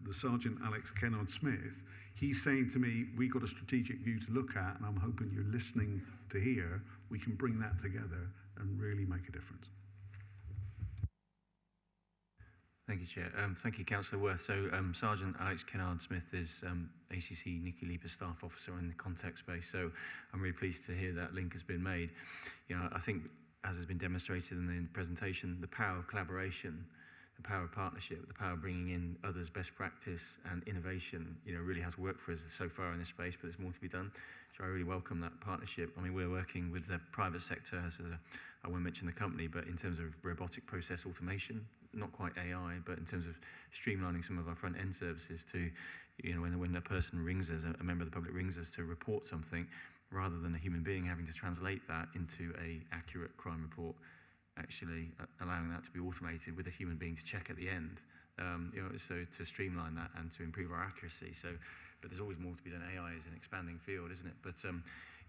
the Sergeant Alex Kennard-Smith, he's saying to me, we've got a strategic view to look at, and I'm hoping you're listening to hear, we can bring that together and really make a difference. Thank you, Chair. Thank you, Councillor Worth. So Sergeant Alex Kennard-Smith is ACC Nikki Leeper staff officer in the contact space, so I'm really pleased to hear that link has been made. You know, I think, as has been demonstrated in the presentation, the power of collaboration, the power of partnership, the power of bringing in others' best practice and innovation, you know, really has worked for us so far in this space, but there's more to be done. So I really welcome that partnership. I mean, we're working with the private sector, I won't mention the company, but in terms of robotic process automation, not quite AI, but in terms of streamlining some of our front end services to, you know, when a person rings us, a member of the public rings us to report something, rather than a human being having to translate that into an accurate crime report, actually allowing that to be automated with a human being to check at the end, you know, so to streamline that and to improve our accuracy. So, but there's always more to be done. AI is an expanding field, isn't it? But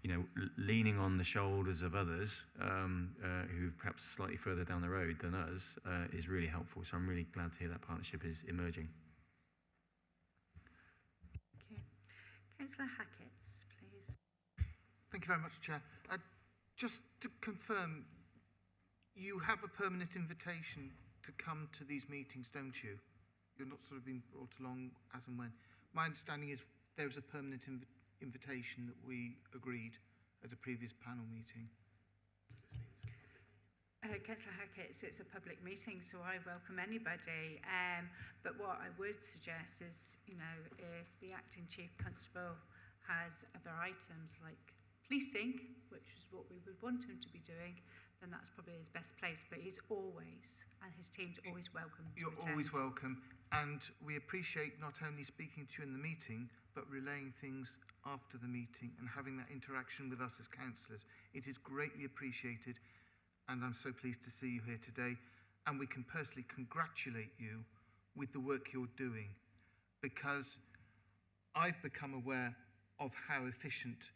you know, leaning on the shoulders of others who perhaps slightly further down the road than us is really helpful. So I'm really glad to hear that partnership is emerging. Okay. Councillor Hackett, please. Thank you very much, Chair. Just to confirm, you have a permanent invitation to come to these meetings, don't you? You're not sort of being brought along as and when. My understanding is there is a permanent invitation that we agreed at a previous panel meeting. Councillor Hackett, it's a public meeting, so I welcome anybody. But what I would suggest is, you know, if the acting chief constable has other items like policing, which is what we would want him to be doing, then that's probably his best place. But he's always, and his team's always welcome to You're attend. always welcome, and we appreciate not only speaking to you in the meeting, but relaying things after the meeting and having that interaction with us as councillors. It is greatly appreciated, and I'm so pleased to see you here today. And we can personally congratulate you with the work you're doing, because I've become aware of how efficient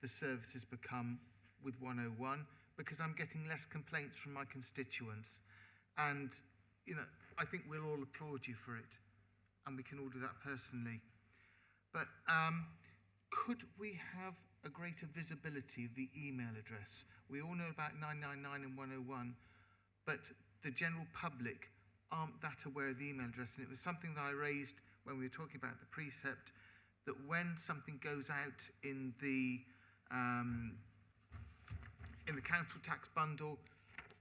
the services become with 101, because I'm getting less complaints from my constituents. And, you know, I think we'll all applaud you for it, and we can all do that personally. But could we have a greater visibility of the email address? We all know about 999 and 101, but the general public aren't that aware of the email address. And it was something that I raised when we were talking about the precept, that when something goes out in the council tax bundle,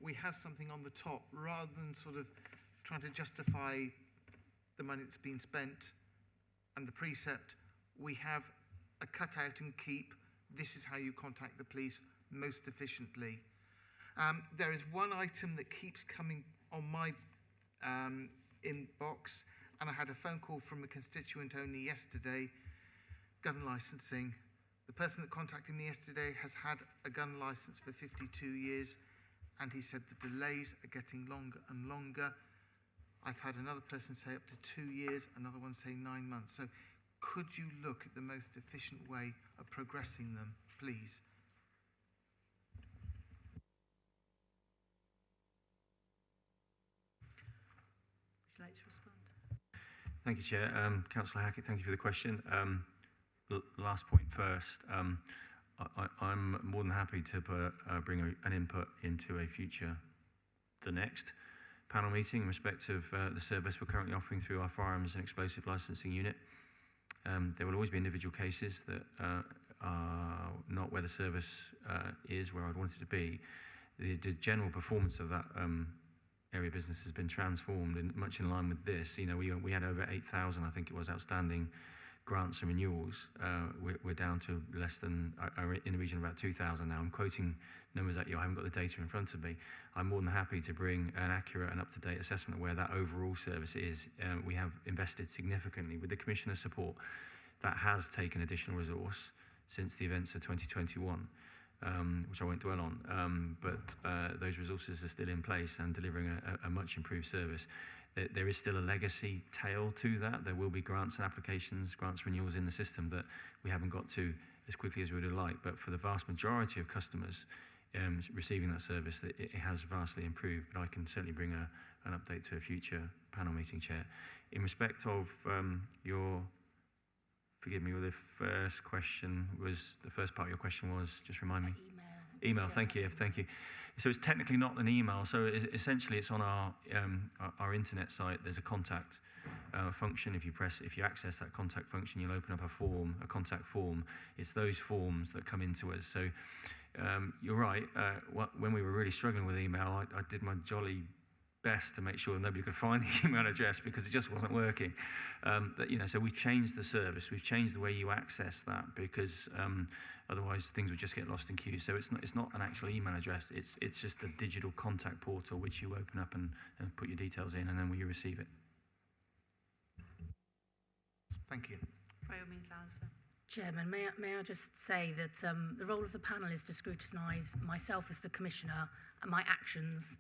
we have something on the top, rather than sort of trying to justify the money that's been spent and the precept. We have a cutout and keep, this is how you contact the police most efficiently. There is one item that keeps coming on my inbox, and I had a phone call from a constituent only yesterday, gun licensing. The person that contacted me yesterday has had a gun license for 52 years, and he said the delays are getting longer and longer. I've had another person say up to 2 years, another one say 9 months. So could you look at the most efficient way of progressing them, please? Would you like to respond? Thank you, Chair. Councillor Hackett, thank you for the question. Last point first. I'm more than happy to bring an input into the next panel meeting in respect of the service we're currently offering through our firearms and explosive licensing unit. There will always be individual cases that are not where the service is where I'd want it to be. The general performance of that area of business has been transformed, and much in line with this. You know, we had over 8,000, I think it was, outstanding grants and renewals. We're down to less than, in the region of about 2,000 now. I'm quoting numbers at you. I haven't got the data in front of me. I'm more than happy to bring an accurate and up-to-date assessment of where that overall service is. We have invested significantly with the Commissioner's support. That has taken additional resource since the events of 2021, which I won't dwell on. But those resources are still in place and delivering a much improved service. There is still a legacy tail to that. There will be grants and applications, grants renewals in the system that we haven't got to as quickly as we would like. But for the vast majority of customers receiving that service, it has vastly improved. But I can certainly bring an update to a future panel meeting, Chair. In respect of forgive me, the first question was, the first part of your question was, just remind me. Email, thank you. So it's technically not an email. So essentially, it's on our internet site. There's a contact function. If you access that contact function, you'll open up a contact form. It's those forms that come into us. So you're right. When we were really struggling with email, I did my jolly best to make sure that nobody could find the email address because it just wasn't working. So we've changed the service. We've changed the way you access that because otherwise things would just get lost in queues. So it's not an actual email address. It's just a digital contact portal which you open up and put your details in, and then you receive it. Thank you. By all means, Alison. Chairman, may I just say that the role of the panel is to scrutinise myself as the Commissioner and my actions,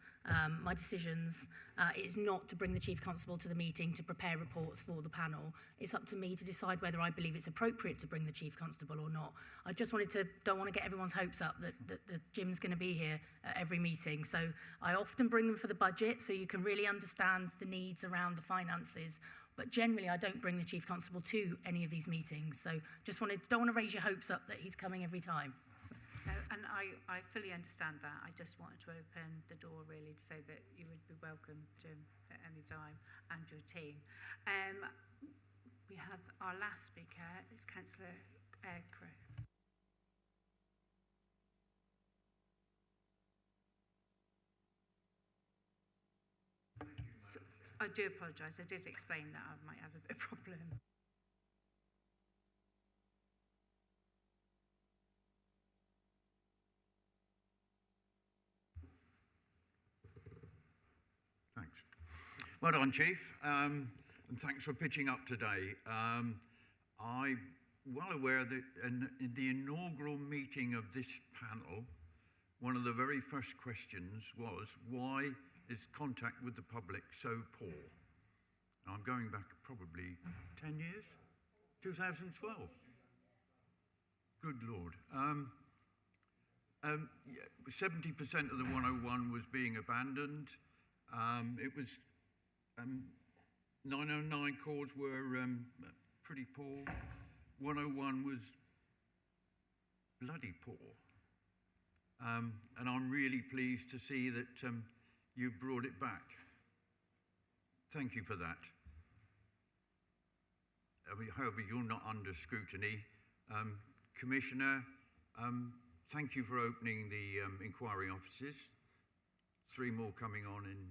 my decisions. It is not to bring the Chief Constable to the meeting to prepare reports for the panel. It's up to me to decide whether I believe it's appropriate to bring the Chief Constable or not. I just don't want to get everyone's hopes up that Jim's going to be here at every meeting. So I often bring them for the budget so you can really understand the needs around the finances. But generally, I don't bring the Chief Constable to any of these meetings. So don't want to raise your hopes up that he's coming every time. No, and I fully understand that. I just wanted to open the door really to say that you would be welcome, Jim, at any time, and your team. We have our last speaker is Councillor Crew. I do apologise. I did explain that I might have a bit of a problem. Thanks. Well done, Chief, and thanks for pitching up today. I'm well aware that in the inaugural meeting of this panel, one of the very first questions was, why is contact with the public so poor? And I'm going back probably 10 years, 2012. Good Lord. 70% of the 101 was being abandoned. It was 909 calls were pretty poor. 101 was bloody poor. And I'm really pleased to see that you've brought it back. Thank you for that. I mean, however, you're not under scrutiny. Commissioner, thank you for opening the inquiry offices. 3 more coming on in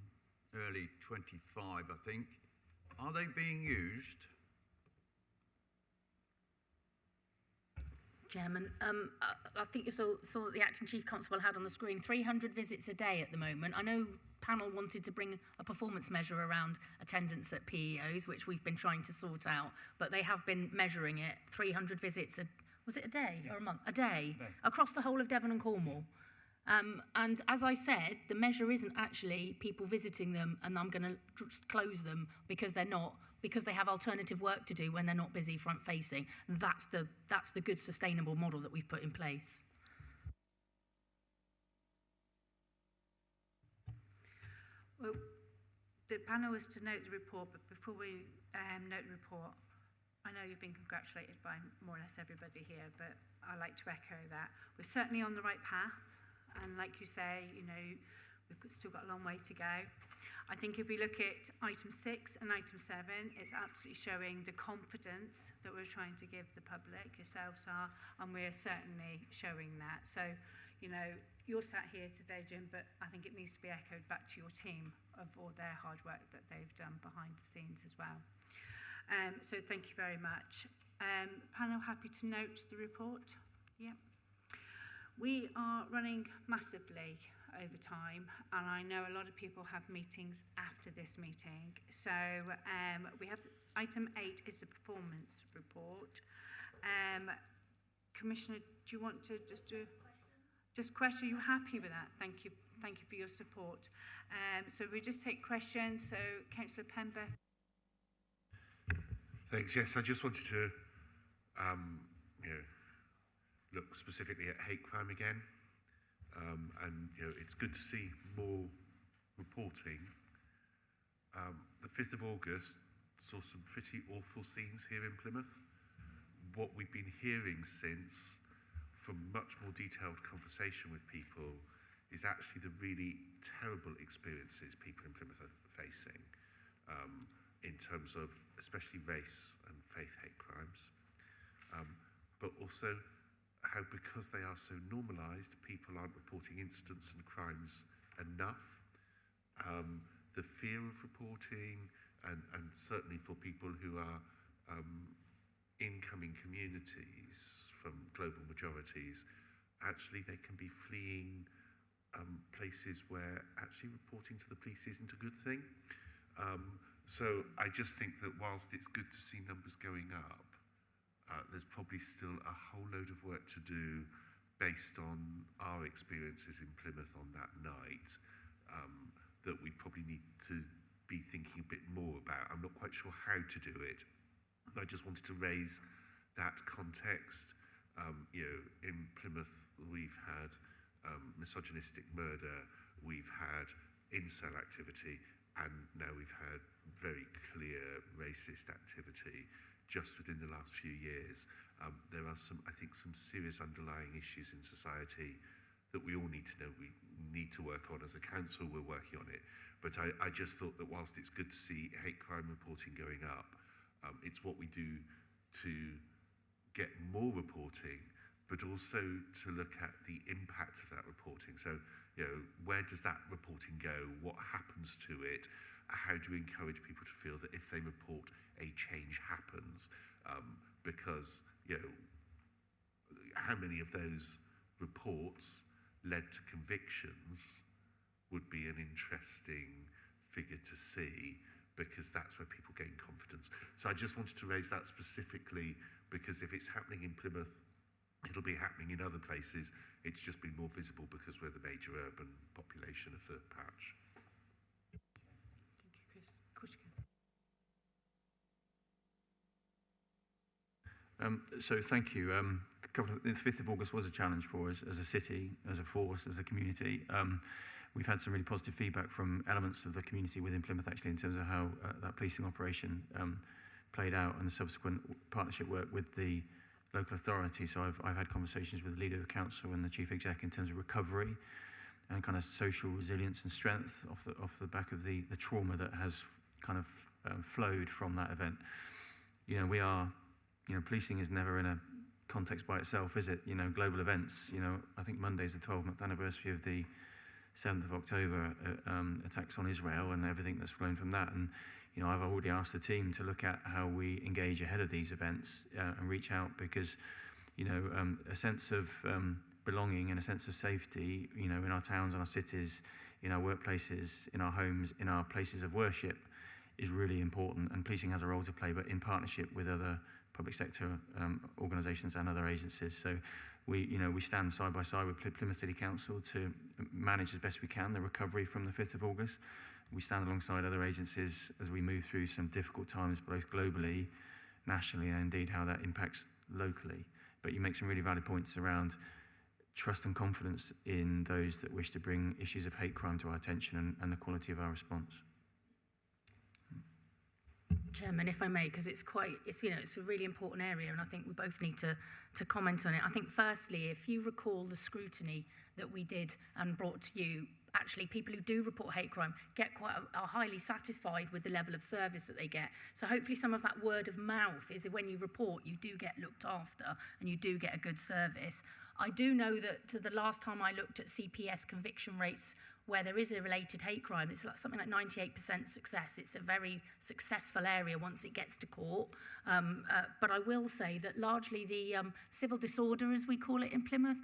early 25, I think. Are they being used? Chairman, I think you saw that the Acting Chief Constable had on the screen 300 visits a day at the moment. I know panel wanted to bring a performance measure around attendance at PEOs, which we've been trying to sort out, but they have been measuring it. 300 visits, was it a day or a month? A day, across the whole of Devon and Cornwall. And as I said, the measure isn't actually people visiting them and I'm going to just close them because they're not, because they have alternative work to do when they're not busy front facing. That's the good sustainable model that we've put in place. Well, the panel was to note the report, but before we note the report, I know you've been congratulated by more or less everybody here, but I'd like to echo that. We're certainly on the right path, and like you say, you know, still got a long way to go. I think if we look at item 6 and item 7, it's absolutely showing the confidence that we're trying to give the public, yourselves are, and we're certainly showing that. So, you know, you're sat here today, Jim, but I think it needs to be echoed back to your team of all their hard work that they've done behind the scenes as well. So thank you very much. Panel happy to note the report? Yeah. We are running massively over time, and I know a lot of people have meetings after this meeting. So we have item 8 is the performance report. Commissioner, do you want to just question? Are you happy with that? Thank you for your support. So we just take questions. So Councillor Penbeth. Thanks. Yes, I just wanted to, you know, look specifically at hate crime again. And you know, it's good to see more reporting. The 5th of August saw some pretty awful scenes here in Plymouth. What we've been hearing since, from much more detailed conversation with people, is actually the really terrible experiences people in Plymouth are facing in terms of especially race and faith hate crimes, but also how, because they are so normalised, people aren't reporting incidents and crimes enough. The fear of reporting, and certainly for people who are incoming communities from global majorities, actually they can be fleeing places where actually reporting to the police isn't a good thing. So I just think that whilst it's good to see numbers going up, there's probably still a whole load of work to do based on our experiences in Plymouth on that night, that we probably need to be thinking a bit more about. I'm not quite sure how to do it, but I just wanted to raise that context. You know, in Plymouth we've had misogynistic murder, we've had incel activity, and now we've had very clear racist activity just within the last few years. There are I think some serious underlying issues in society that we all need to know we need to work on. As a council, we're working on it. But I just thought that whilst it's good to see hate crime reporting going up, it's what we do to get more reporting, but also to look at the impact of that reporting. So, you know, where does that reporting go? What happens to it? How do we encourage people to feel that if they report, a change happens? Because, you know, how many of those reports led to convictions would be an interesting figure to see, because that's where people gain confidence. So I just wanted to raise that specifically, because if it's happening in Plymouth, it'll be happening in other places. It's just been more visible because we're the major urban population of the patch. So thank you. the 5th of August was a challenge for us as a city, as a force, as a community. We've had some really positive feedback from elements of the community within Plymouth, actually, in terms of how that policing operation played out and the subsequent partnership work with the local authority. So I've had conversations with the leader of the council and the chief exec in terms of recovery and kind of social resilience and strength off the back of the trauma that has kind of flowed from that event. You know, we are, you know, policing is never in a context by itself, is it? You know, global events, you know, I think Monday's the 12th anniversary of the 7th of October attacks on Israel and everything that's flown from that. And, you know, I've already asked the team to look at how we engage ahead of these events and reach out because, you know, a sense of belonging and a sense of safety, you know, in our towns and our cities, in our workplaces, in our homes, in our places of worship is really important. And policing has a role to play, but in partnership with other public sector organisations and other agencies. So we stand side by side with Plymouth City Council to manage as best we can the recovery from the 5th of August. We stand alongside other agencies as we move through some difficult times, both globally, nationally, and indeed how that impacts locally. But you make some really valid points around trust and confidence in those that wish to bring issues of hate crime to our attention and the quality of our response. Chairman, if I may, because it's a really important area, and I think we both need to comment on it. I think firstly, if you recall the scrutiny that we did and brought to you, actually people who do report hate crime are highly satisfied with the level of service that they get. So hopefully some of that word of mouth is that when you report, you do get looked after and you do get a good service. I do know that to the last time I looked at CPS conviction rates where there is a related hate crime, it's like something like 98% success. It's a very successful area once it gets to court. But I will say that largely the civil disorder, as we call it in Plymouth,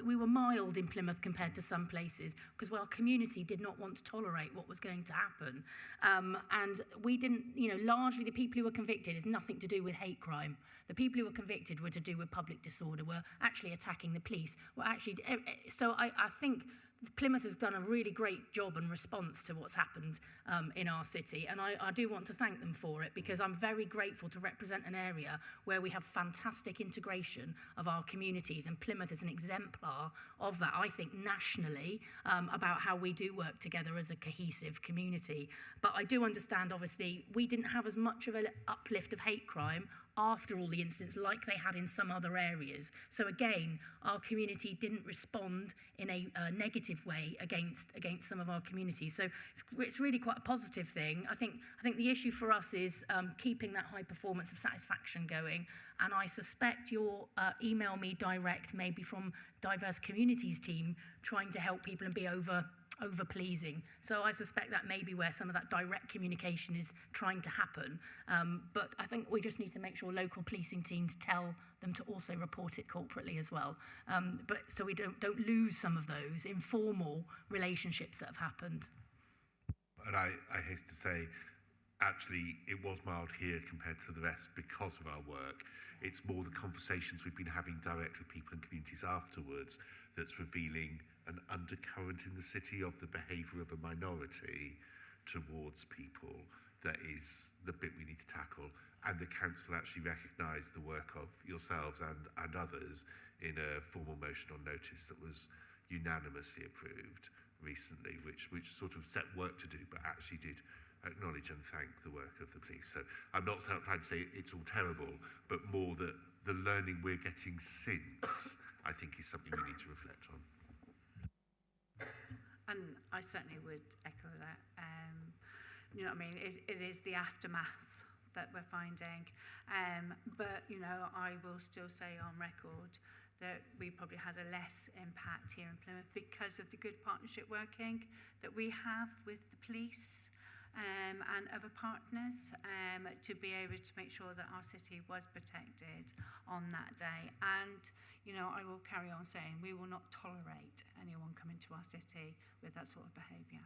we were mild in Plymouth compared to some places because our community did not want to tolerate what was going to happen. And we didn't, largely the people who were convicted is nothing to do with hate crime. The people who were convicted were to do with public disorder, were actually attacking the police. So I think Plymouth has done a really great job and response to what's happened in our city, and I do want to thank them for it because I'm very grateful to represent an area where we have fantastic integration of our communities, and Plymouth is an exemplar of that, I think, nationally, about how we do work together as a cohesive community. But I do understand, obviously, we didn't have as much of an uplift of hate crime after all the incidents like they had in some other areas. So again, our community didn't respond in a negative way against some of our communities. So it's really quite a positive thing. I think the issue for us is keeping that high performance of satisfaction going. And I suspect you'll email me direct, maybe from Diverse Communities team, trying to help people and be over-pleasing. So I suspect that may be where some of that direct communication is trying to happen. But I think we just need to make sure local policing teams tell them to also report it corporately as well. But so we don't lose some of those informal relationships that have happened. And I hasten to say, actually, it was mild here compared to the rest because of our work. It's more the conversations we've been having direct with people and communities afterwards that's revealing an undercurrent in the city of the behaviour of a minority towards people that is the bit we need to tackle. And the council actually recognised the work of yourselves and others in a formal motion on notice that was unanimously approved recently, which sort of set work to do, but actually did acknowledge and thank the work of the police. So I'm not trying to say it's all terrible, but more that the learning we're getting since, I think, is something we need to reflect on. And I certainly would echo that. You know what I mean? It is the aftermath that we're finding. But, I will still say on record that we probably had a less impact here in Plymouth because of the good partnership working that we have with the police and other partners to be able to make sure that our city was protected on that day. And, I will carry on saying we will not tolerate anyone coming to our city with that sort of behaviour.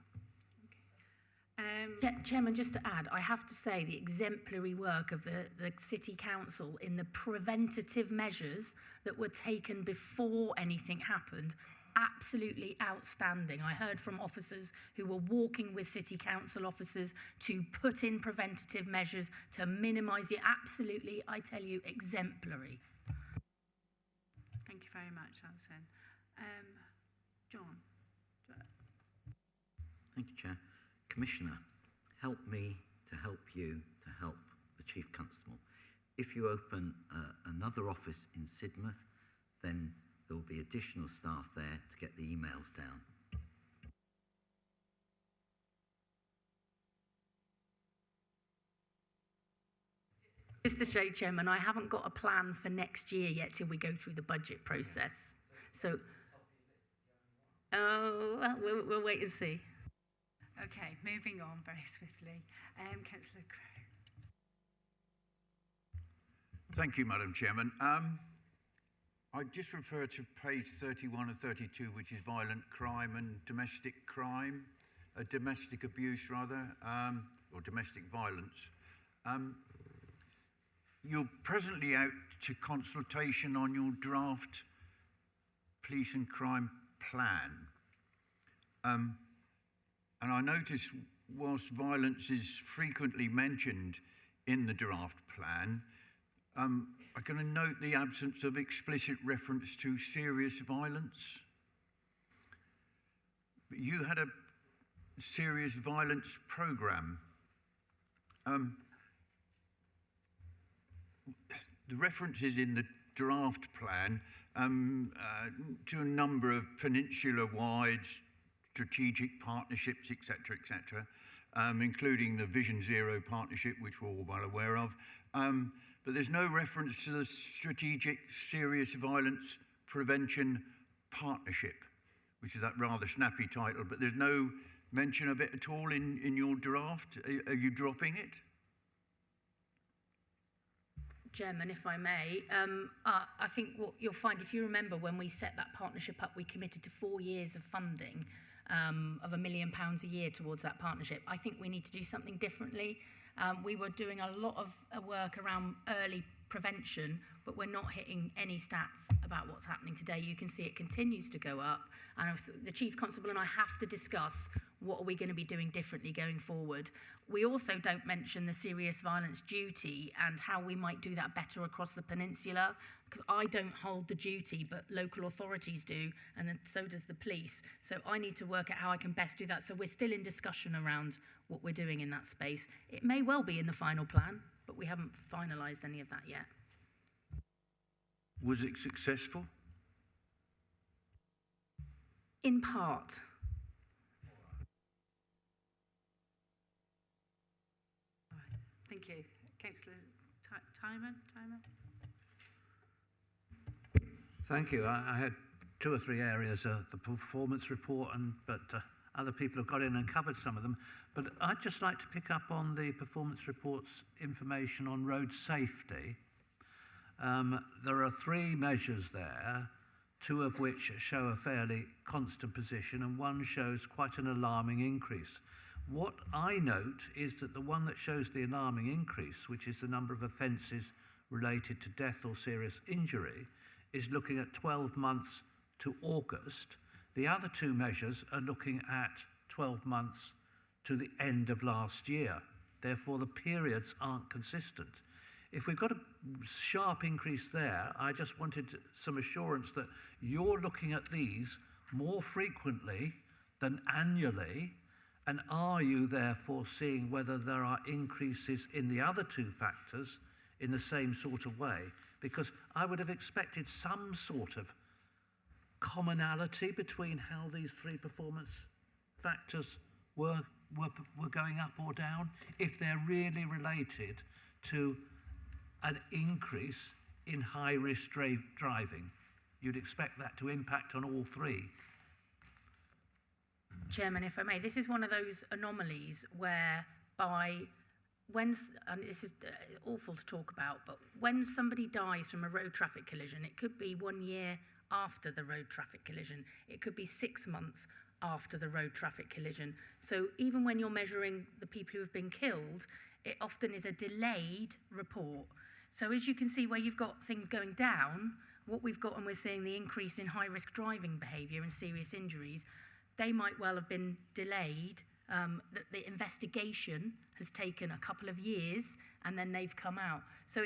Chairman, just to add, I have to say the exemplary work of the City Council in the preventative measures that were taken before anything happened, absolutely outstanding. I heard from officers who were walking with City Council officers to put in preventative measures to minimise it. Absolutely, I tell you, exemplary. you very much, Alison. John. Thank you, Chair. Commissioner, help me to help you to help the Chief Constable. If you open another office in Sidmouth, then there will be additional staff there to get the emails down. Just to show, Chairman, I haven't got a plan for next year yet till we go through the budget process. So, well, we'll wait and see. Okay, moving on very swiftly. Councillor Crowe. Thank you, Madam Chairman. I just refer to page 31 and 32, which is violent crime and domestic crime, domestic abuse rather, or domestic violence. You're presently out to consultation on your draft police and crime plan. And I notice whilst violence is frequently mentioned in the draft plan, I can note the absence of explicit reference to serious violence. You had a serious violence programme. The references in the draft plan to a number of peninsula-wide strategic partnerships, etc., etc., including the Vision Zero partnership, which we're all well aware of. But there's no reference to the Strategic Serious Violence Prevention Partnership, which is that rather snappy title, but there's no mention of it at all in your draft. Are you dropping it? Chairman, if I may, I think what you'll find, if you remember when we set that partnership up, we committed to 4 years of funding of £1 million a year towards that partnership. I think we need to do something differently. We were doing a lot of work around early prevention, but we're not hitting any stats about what's happening today. You can see it continues to go up, and the Chief Constable and I have to discuss what are we going to be doing differently going forward. We also don't mention the serious violence duty and how we might do that better across the peninsula, because I don't hold the duty, but local authorities do, and then so does the police. So I need to work out how I can best do that. So we're still in discussion around what we're doing in that space. It may well be in the final plan, but we haven't finalised any of that yet. Was it successful? In part. Thank you. Councillor Timon? Thank you. I had 2 or 3 areas of the performance report, but other people have got in and covered some of them. But I'd just like to pick up on the performance report's information on road safety. There are 3 measures there, 2 of which show a fairly constant position, and 1 shows quite an alarming increase. What I note is that the one that shows the alarming increase, which is the number of offences related to death or serious injury, is looking at 12 months to August. The other 2 measures are looking at 12 months to the end of last year. Therefore, the periods aren't consistent. If we've got a sharp increase there, I just wanted some assurance that you're looking at these more frequently than annually, and are you therefore seeing whether there are increases in the other 2 factors in the same sort of way? Because I would have expected some sort of commonality between how these 3 performance factors were going up or down, if they're really related to an increase in high-risk driving. You'd expect that to impact on all 3. Chairman, if I may, this is one of those anomalies whereby when, and this is awful to talk about, but when somebody dies from a road traffic collision, it could be 1 year after the road traffic collision. It could be 6 months after the road traffic collision. So even when you're measuring the people who have been killed, it often is a delayed report. So as you can see where you've got things going down, what we've got, and we're seeing the increase in high-risk driving behaviour and serious injuries, they might well have been delayed that the investigation has taken a couple of years and then they've come out. So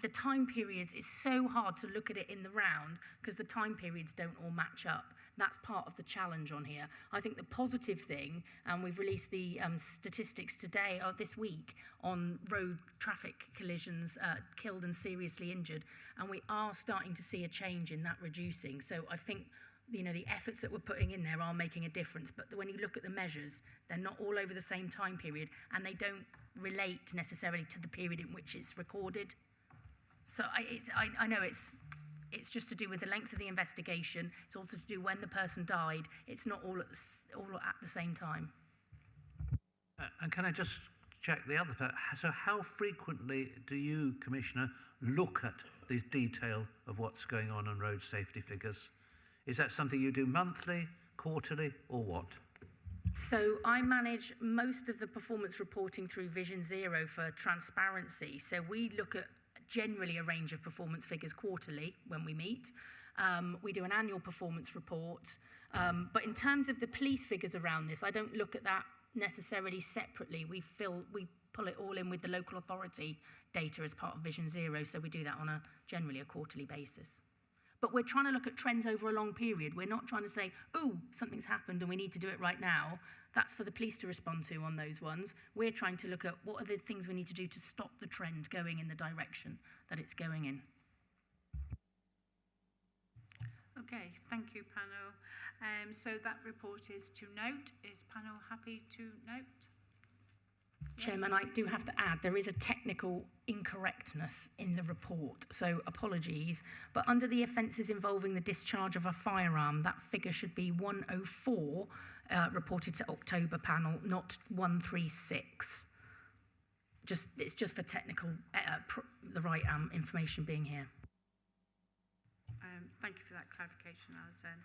the time periods, it's so hard to look at it in the round because the time periods don't all match up. That's part of the challenge on here. I think the positive thing, and we've released the statistics today or this week on road traffic collisions, killed and seriously injured, and we are starting to see a change in that reducing. So I think the efforts that we're putting in there are making a difference, but when you look at the measures, they're not all over the same time period, and they don't relate necessarily to the period in which it's recorded. So I know it's just to do with the length of the investigation. It's also to do when the person died. It's not all at the same time. And can I just check the other part? So how frequently do you, Commissioner, look at the detail of what's going on road safety figures? Is that something you do monthly, quarterly, or what? So I manage most of the performance reporting through Vision Zero for transparency. So we look at generally a range of performance figures quarterly when we meet. We do an annual performance report. But in terms of the police figures around this, I don't look at that necessarily separately. We pull it all in with the local authority data as part of Vision Zero. So we do that on generally a quarterly basis. But we're trying to look at trends over a long period. We're not trying to say, oh, something's happened and we need to do it right now. That's for the police to respond to on those ones. We're trying to look at what are the things we need to do to stop the trend going in the direction that it's going in. Okay, thank you, panel. So that report is to note. Is panel happy to note? Chairman, I do have to add, there is a technical incorrectness in the report, so apologies. But under the offences involving the discharge of a firearm, that figure should be 104, reported to October panel, not 136. It's just for technical, the right information being here. Thank you for that clarification, Alison.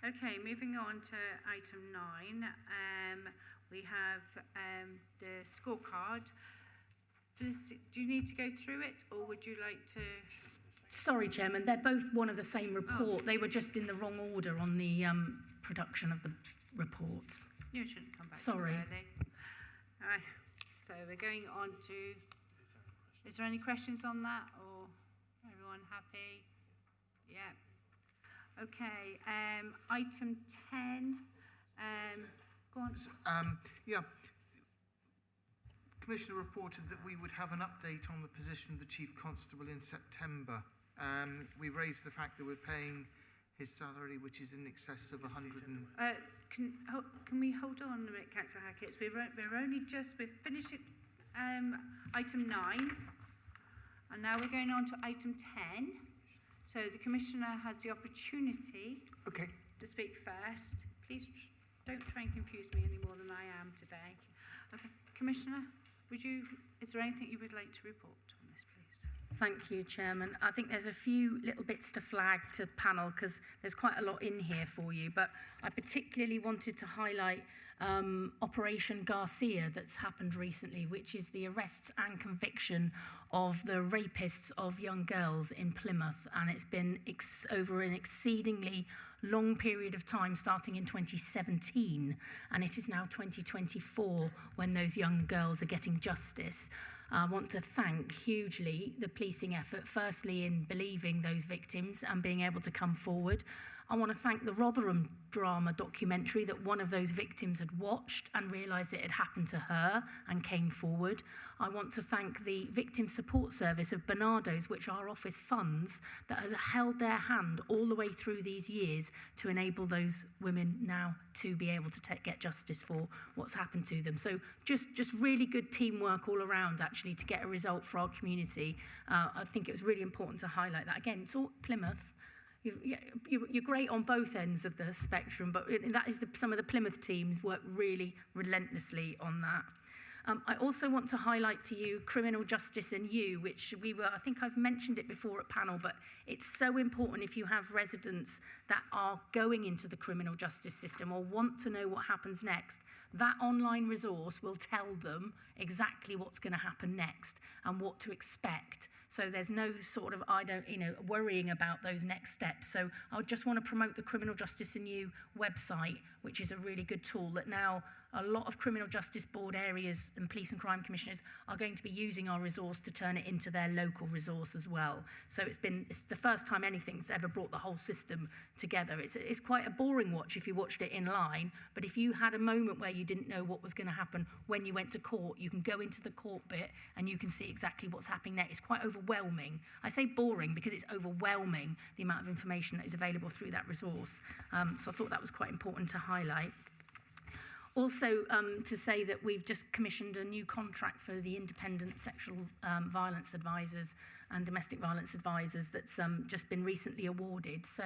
Okay, moving on to item 9. We have the scorecard. Felicity, do you need to go through it, or would you like to? Sorry, Chairman, they're both one of the same report. Oh. They were just in the wrong order on the production of the reports. You shouldn't come back Sorry. too early. All right, so we're going on to, is there any questions on that, or everyone happy? Yeah. Okay, item 10. Go on. Yeah. Commissioner reported that we would have an update on the position of the Chief Constable in September. We raised the fact that we're paying his salary, which is in excess of 100 and... Can we hold on a minute, Councillor Hackett? We've finished it, item 9, and now we're going on to item 10. So the Commissioner has the opportunity to speak first. Please don't try and confuse me any more than I am today. Okay, Commissioner, is there anything you would like to report on this, please? Thank you, Chairman. I think there's a few little bits to flag to panel because there's quite a lot in here for you, but I particularly wanted to highlight Operation Garcia that's happened recently, which is the arrests and conviction of the rapists of young girls in Plymouth, and it's been over an exceedingly long period of time, starting in 2017, and it is now 2024 when those young girls are getting justice. I want to thank hugely the policing effort, firstly in believing those victims and being able to come forward. I want to thank the Rotherham drama documentary that one of those victims had watched and realised it had happened to her and came forward. I want to thank the Victim Support Service of Barnardo's, which our office funds, that has held their hand all the way through these years to enable those women now to be able to get justice for what's happened to them. So just really good teamwork all around, actually, to get a result for our community. I think it was really important to highlight that. Again, it's all Plymouth. You're great on both ends of the spectrum, but that is some of the Plymouth teams work really relentlessly on that. I also want to highlight to you Criminal Justice and You, which I think I've mentioned it before at panel, but it's so important if you have residents that are going into the criminal justice system or want to know what happens next. That online resource will tell them exactly what's going to happen next and what to expect. So there's no sort of, worrying about those next steps. So I just want to promote the Criminal Justice and You website, which is a really good tool that now a lot of criminal justice board areas and police and crime commissioners are going to be using our resource to turn it into their local resource as well. So it's the first time anything's ever brought the whole system together. It's quite a boring watch if you watched it in line, but if you had a moment where you didn't know what was going to happen when you went to court, you can go into the court bit and you can see exactly what's happening next. It's quite overwhelming. I say boring because it's overwhelming, the amount of information that is available through that resource. So I thought that was quite important to highlight. Also, to say that we've just commissioned a new contract for the independent sexual violence advisors and domestic violence advisors that's just been recently awarded. So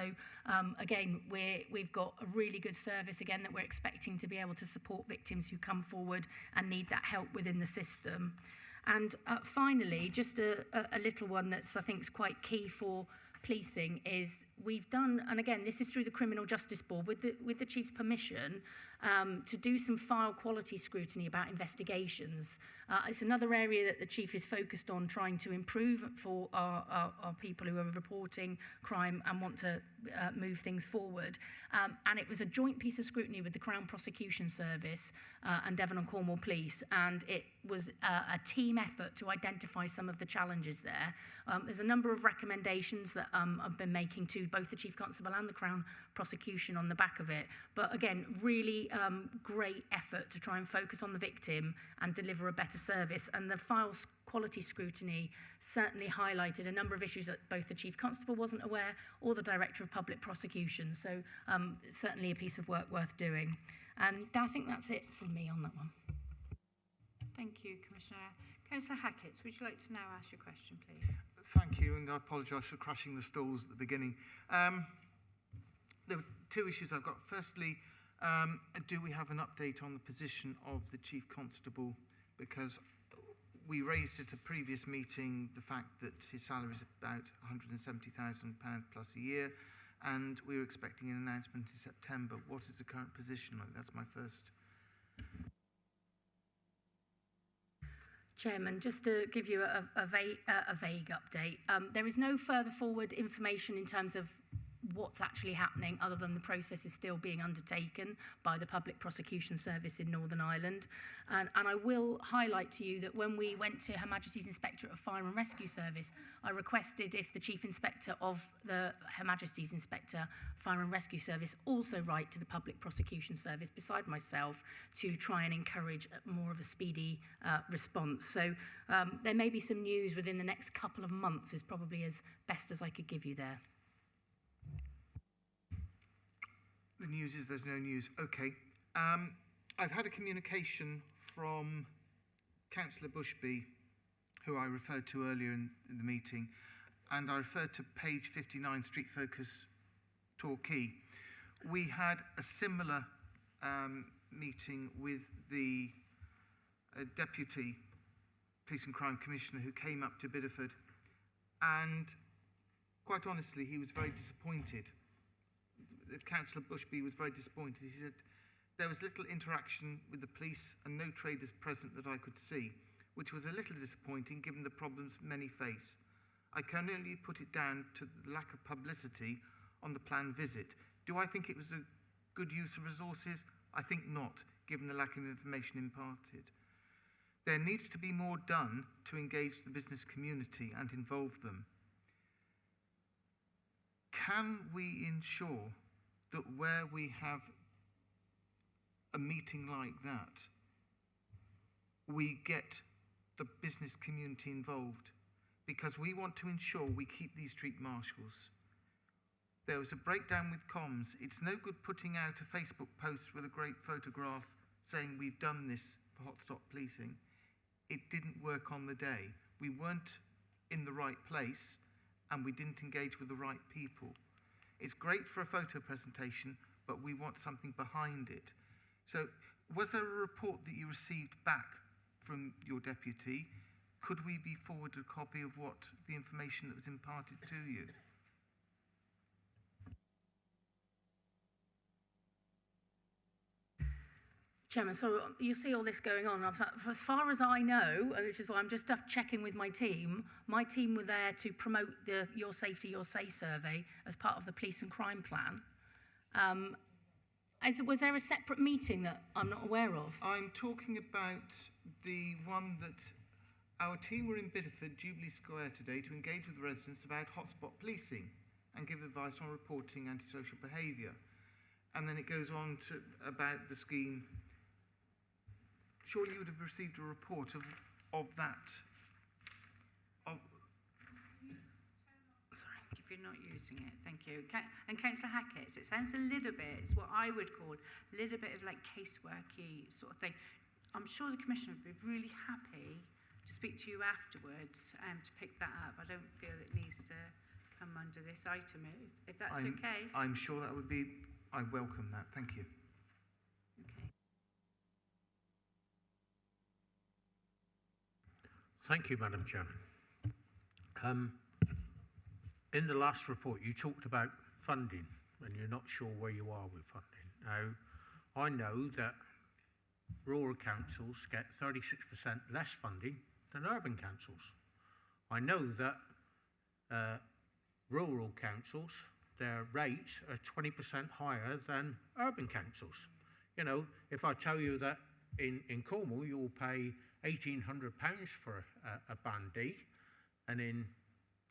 again, we've got a really good service again that we're expecting to be able to support victims who come forward and need that help within the system. And finally, just a little one that's I think is quite key for policing is we've done, and again this is through the Criminal Justice Board with the Chief's permission, to do some file quality scrutiny about investigations. It's another area that the Chief is focused on trying to improve for our people who are reporting crime and want to move things forward. And it was a joint piece of scrutiny with the Crown Prosecution Service and Devon and Cornwall Police, and it was a team effort to identify some of the challenges there. There's a number of recommendations that I've been making to both the Chief Constable and the Crown Prosecution on the back of it. But again, really great effort to try and focus on the victim and deliver a better service. And the file quality scrutiny certainly highlighted a number of issues that both the Chief Constable wasn't aware or the Director of Public Prosecution. So certainly a piece of work worth doing. And I think that's it from me on that one. Thank you, Commissioner. Councillor Hackett, would you like to now ask your question, please? Thank you, and I apologise for crashing the stalls at the beginning. There were two issues I've got. Firstly, do we have an update on the position of the Chief Constable? Because we raised at a previous meeting the fact that his salary is about £170,000 plus a year, and we were expecting an announcement in September. What is the current position? That's my first. Chairman, just to give you a vague update, there is no further forward information in terms of what's actually happening other than the process is still being undertaken by the Public Prosecution Service in Northern Ireland. And I will highlight to you that when we went to Her Majesty's Inspectorate of Fire and Rescue Service, I requested if the Chief Inspector of the Her Majesty's Inspector Fire and Rescue Service also write to the Public Prosecution Service beside myself to try and encourage more of a speedy response. So there may be some news within the next couple of months is probably as best as I could give you there. The news is there's no news. Okay. I've had a communication from Councillor Bushby, who I referred to earlier in the meeting, and I referred to page 59, Street Focus Torquay. We had a similar meeting with the Deputy Police and Crime Commissioner who came up to Bideford, and quite honestly, he was very disappointed. Councillor Bushby was very disappointed. He said, there was little interaction with the police and no traders present that I could see, which was a little disappointing given the problems many face. I can only put it down to the lack of publicity on the planned visit. Do I think it was a good use of resources? I think not, given the lack of information imparted. There needs to be more done to engage the business community and involve them. Can we ensure that where we have a meeting like that, we get the business community involved? Because we want to ensure we keep these street marshals. There was a breakdown with comms. It's no good putting out a Facebook post with a great photograph saying we've done this for Hotspot policing. It didn't work on the day. We weren't in the right place and we didn't engage with the right people. It's great for a photo presentation, but we want something behind it. So was there a report that you received back from your deputy? Could we be forwarded a copy of what the information that was imparted to you? Chairman, so you see all this going on. As far as I know, which is why I'm just checking with my team were there to promote the Your Safety, Your Say survey as part of the police and crime plan. Was there a separate meeting that I'm not aware of? I'm talking about the one that our team were in Bideford, Jubilee Square today, to engage with residents about hotspot policing and give advice on reporting antisocial behaviour. And then it goes on to about the scheme. Surely you would have received a report of that. Sorry, if you're not using it, thank you. And Councillor Hackett, it sounds a little bit, it's what I would call a little bit of like caseworky sort of thing. I'm sure the Commissioner would be really happy to speak to you afterwards to pick that up. I don't feel it needs to come under this item, if that's okay. I'm sure that would be, I welcome that, thank you. Okay. Thank you, Madam Chairman. In the last report, you talked about funding, and you're not sure where you are with funding. Now, I know that rural councils get 36% less funding than urban councils. I know that rural councils, their rates are 20% higher than urban councils. You know, if I tell you that in Cornwall you'll pay £1,800 for a Band D, and in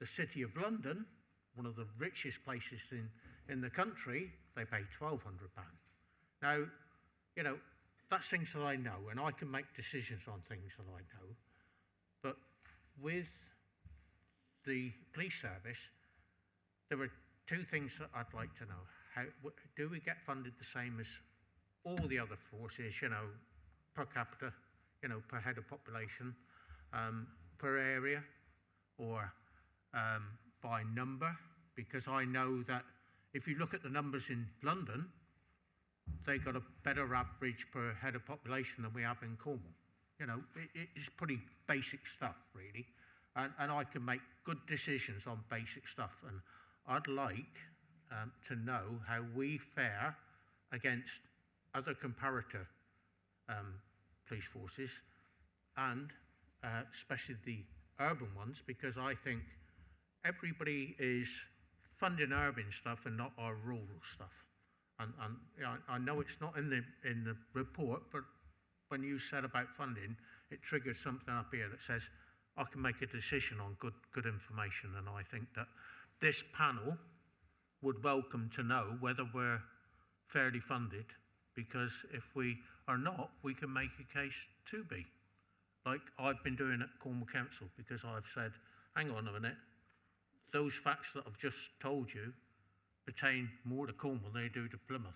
the City of London, one of the richest places in the country, they pay £1,200. Now, you know, that's things that I know, and I can make decisions on things that I know. But with the police service, there are two things that I'd like to know. How do we get funded the same as all the other forces, you know, per capita, you know, per head of population, per area, or by number? Because I know that if you look at the numbers in London, they got a better average per head of population than we have in Cornwall. You know, it's pretty basic stuff, really. And I can make good decisions on basic stuff. And I'd like to know how we fare against other comparator police forces, and especially the urban ones, because I think everybody is funding urban stuff and not our rural stuff. And I know it's not in the report, but when you said about funding, it triggered something up here that says I can make a decision on good information, and I think that this panel would welcome to know whether we're fairly funded, because if we are not, we can make a case to be, like I've been doing at Cornwall Council, because I've said, hang on a minute, those facts that I've just told you pertain more to Cornwall than they do to Plymouth.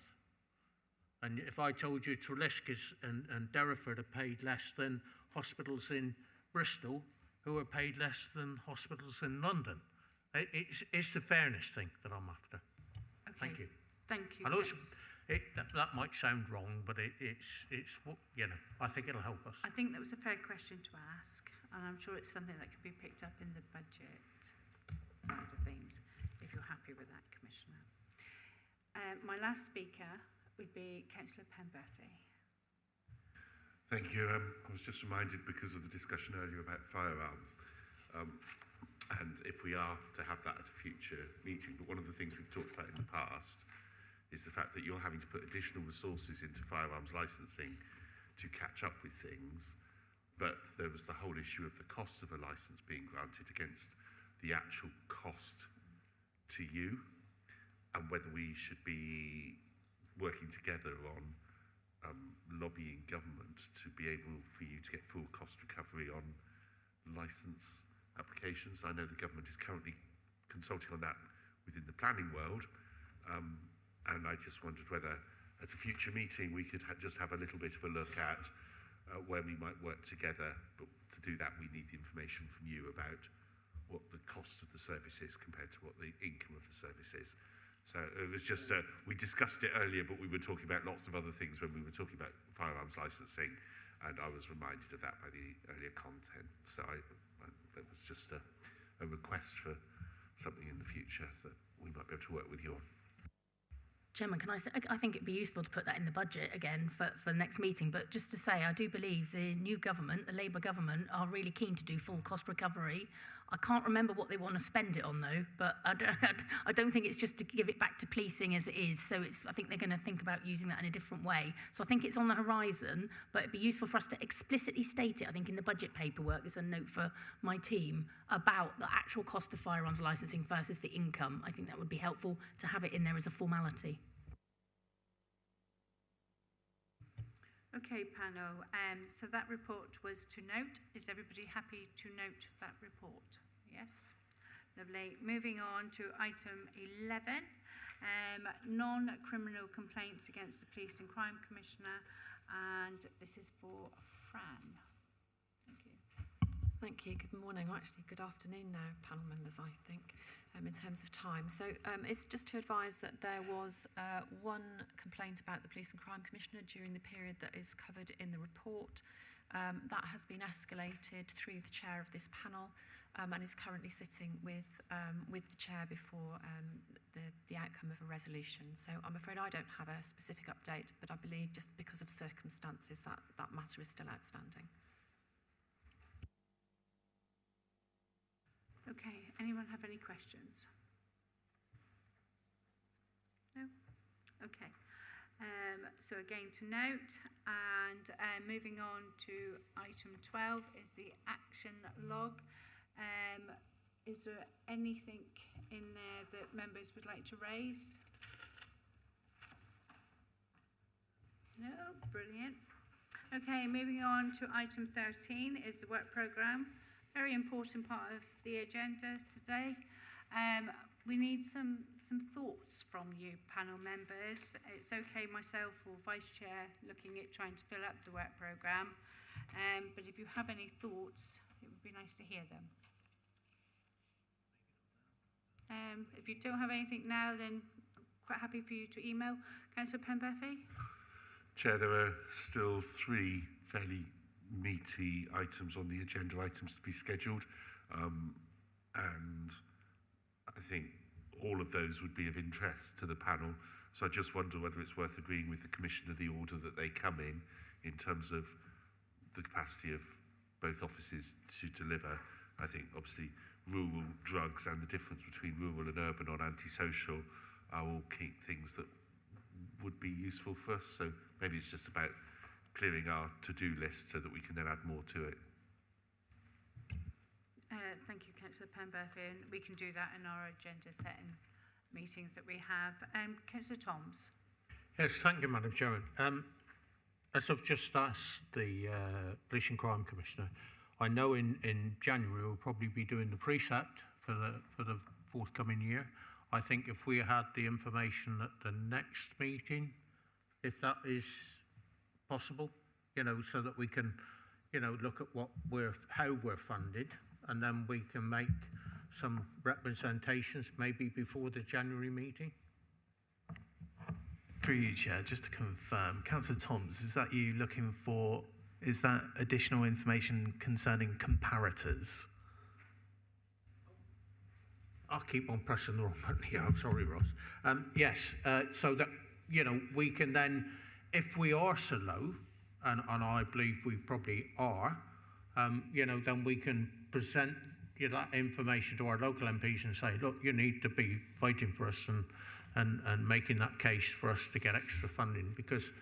And if I told you Treliskis and Derriford are paid less than hospitals in Bristol, who are paid less than hospitals in London, it's the fairness thing that I'm after. Okay. Thank you. Thank you. And also, that might sound wrong, but it's you know, I think it'll help us. I think that was a fair question to ask, and I'm sure it's something that can be picked up in the budget side of things, if you're happy with that, Commissioner. My last speaker would be Councillor Penberthy. Thank you. I was just reminded, because of the discussion earlier about firearms, and if we are to have that at a future meeting, but one of the things we've talked about in the past is the fact that you're having to put additional resources into firearms licensing to catch up with things, but there was the whole issue of the cost of a license being granted against the actual cost to you, and whether we should be working together on lobbying government to be able for you to get full cost recovery on licence applications. I know the government is currently consulting on that within the planning world, and I just wondered whether at a future meeting we could just have a little bit of a look at where we might work together, but to do that we need the information from you about what the cost of the service is compared to what the income of the service is. So it was just, we discussed it earlier, but we were talking about lots of other things when we were talking about firearms licensing, and I was reminded of that by the earlier content. So that was just a request for something in the future that we might be able to work with you on. Chairman, can I say, I think it'd be useful to put that in the budget again for the next meeting, but just to say, I do believe the new government, the Labour government, are really keen to do full cost recovery I can't remember what they want to spend it on though, but I don't think it's just to give it back to policing as it is. So I think they're going to think about using that in a different way. So I think it's on the horizon, but it'd be useful for us to explicitly state it. I think in the budget paperwork, there's a note for my team about the actual cost of firearms licensing versus the income. I think that would be helpful to have it in there as a formality. Okay, panel. So that report was to note. Is everybody happy to note that report? Yes. Lovely. Moving on to item 11, non-criminal complaints against the Police and Crime Commissioner, and this is for Fran. Thank you. Thank you. Good morning, or actually good afternoon now, panel members, I think, in terms of time. So it's just to advise that there was one complaint about the Police and Crime Commissioner during the period that is covered in the report. That has been escalated through the chair of this panel and is currently sitting with the chair before the outcome of a resolution. So I'm afraid I don't have a specific update, but I believe just because of circumstances that matter is still outstanding. Okay, anyone have any questions? No? Okay. So again to note, and moving on to item 12 is the action log. Is there anything in there that members would like to raise? No? Brilliant. Okay, moving on to item 13 is the work programme. Very important part of the agenda today. We need some thoughts from you, panel members. It's okay, myself or Vice Chair, looking at trying to fill up the work programme. But if you have any thoughts, it would be nice to hear them. If you don't have anything now, then I'm quite happy for you to email. Councillor Penberthy? Chair, there are still 3 fairly meaty items on the agenda, items to be scheduled, and I think all of those would be of interest to the panel. So I just wonder whether it's worth agreeing with the Commissioner the order that they come in terms of the capacity of both offices to deliver. I think obviously rural drugs and the difference between rural and urban on antisocial are all key things that would be useful for us. So maybe it's just about clearing our to-do list so that we can then add more to it. Thank you, Councillor Penberthy, and we can do that in our agenda setting meetings that we have. Councillor Toms. Yes, thank you, Madam Chairman. As I've just asked the Police and Crime Commissioner, I know in January we'll probably be doing the precept for the forthcoming year. I think if we had the information at the next meeting, if that is possible, so that we can, look at how we're funded, and then we can make some representations maybe before the January meeting. Through you, Chair, just to confirm, Councillor Toms, is that you looking for, is that additional information concerning comparators? I'll keep on pressing the wrong button here, I'm sorry, Ross. Yes, so that, we can then, if we are so low, and I believe we probably are, then we can present that information to our local MPs and say, look, you need to be fighting for us and making that case for us to get extra funding, because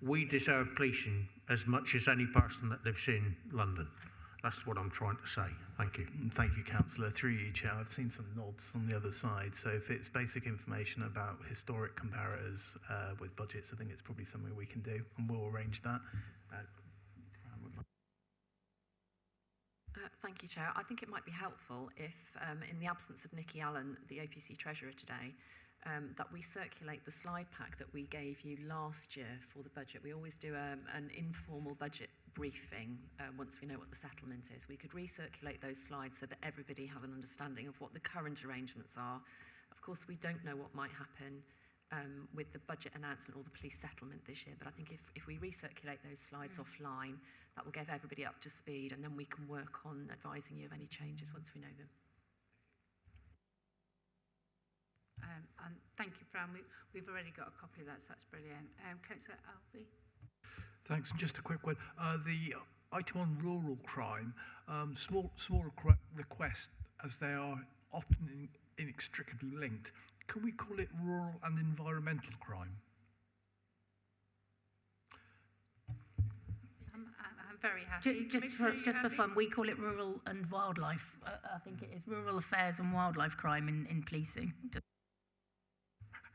we deserve policing as much as any person that lives in London. That's what I'm trying to say. Thank you. Thank you, Councillor. Through you, Chair, I've seen some nods on the other side. So if it's basic information about historic comparators with budgets, I think it's probably something we can do, and we'll arrange that. Thank you, Chair. I think it might be helpful if, in the absence of Nikki Allen, the OPC Treasurer today, that we circulate the slide pack that we gave you last year for the budget. We always do an informal budget briefing once we know what the settlement is. We could recirculate those slides so that everybody has an understanding of what the current arrangements are. Of course, we don't know what might happen with the budget announcement or the police settlement this year, but I think if we recirculate those slides offline, that will get everybody up to speed, and then we can work on advising you of any changes once we know them. And thank you, Fran. We've already got a copy of that, so that's brilliant. Councillor Alvey. Thanks. And just a quick one. The item on rural crime, small request as they are often inextricably linked. Can we call it rural and environmental crime? I'm very happy. Just for fun, we call it rural and wildlife. I think it is rural affairs and wildlife crime in policing.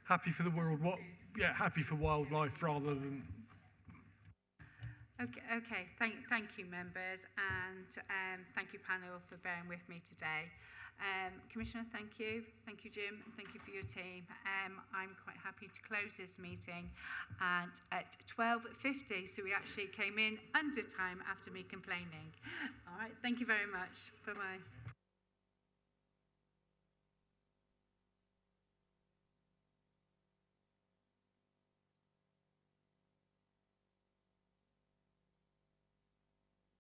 Happy for the world. What? Yeah, happy for wildlife rather than. Okay. Thank you, members, and thank you, panel, for bearing with me today. Commissioner, thank you. Thank you, Jim, and thank you for your team. I'm quite happy to close this meeting at 12:50, so we actually came in under time after me complaining. All right, thank you very much. Bye-bye.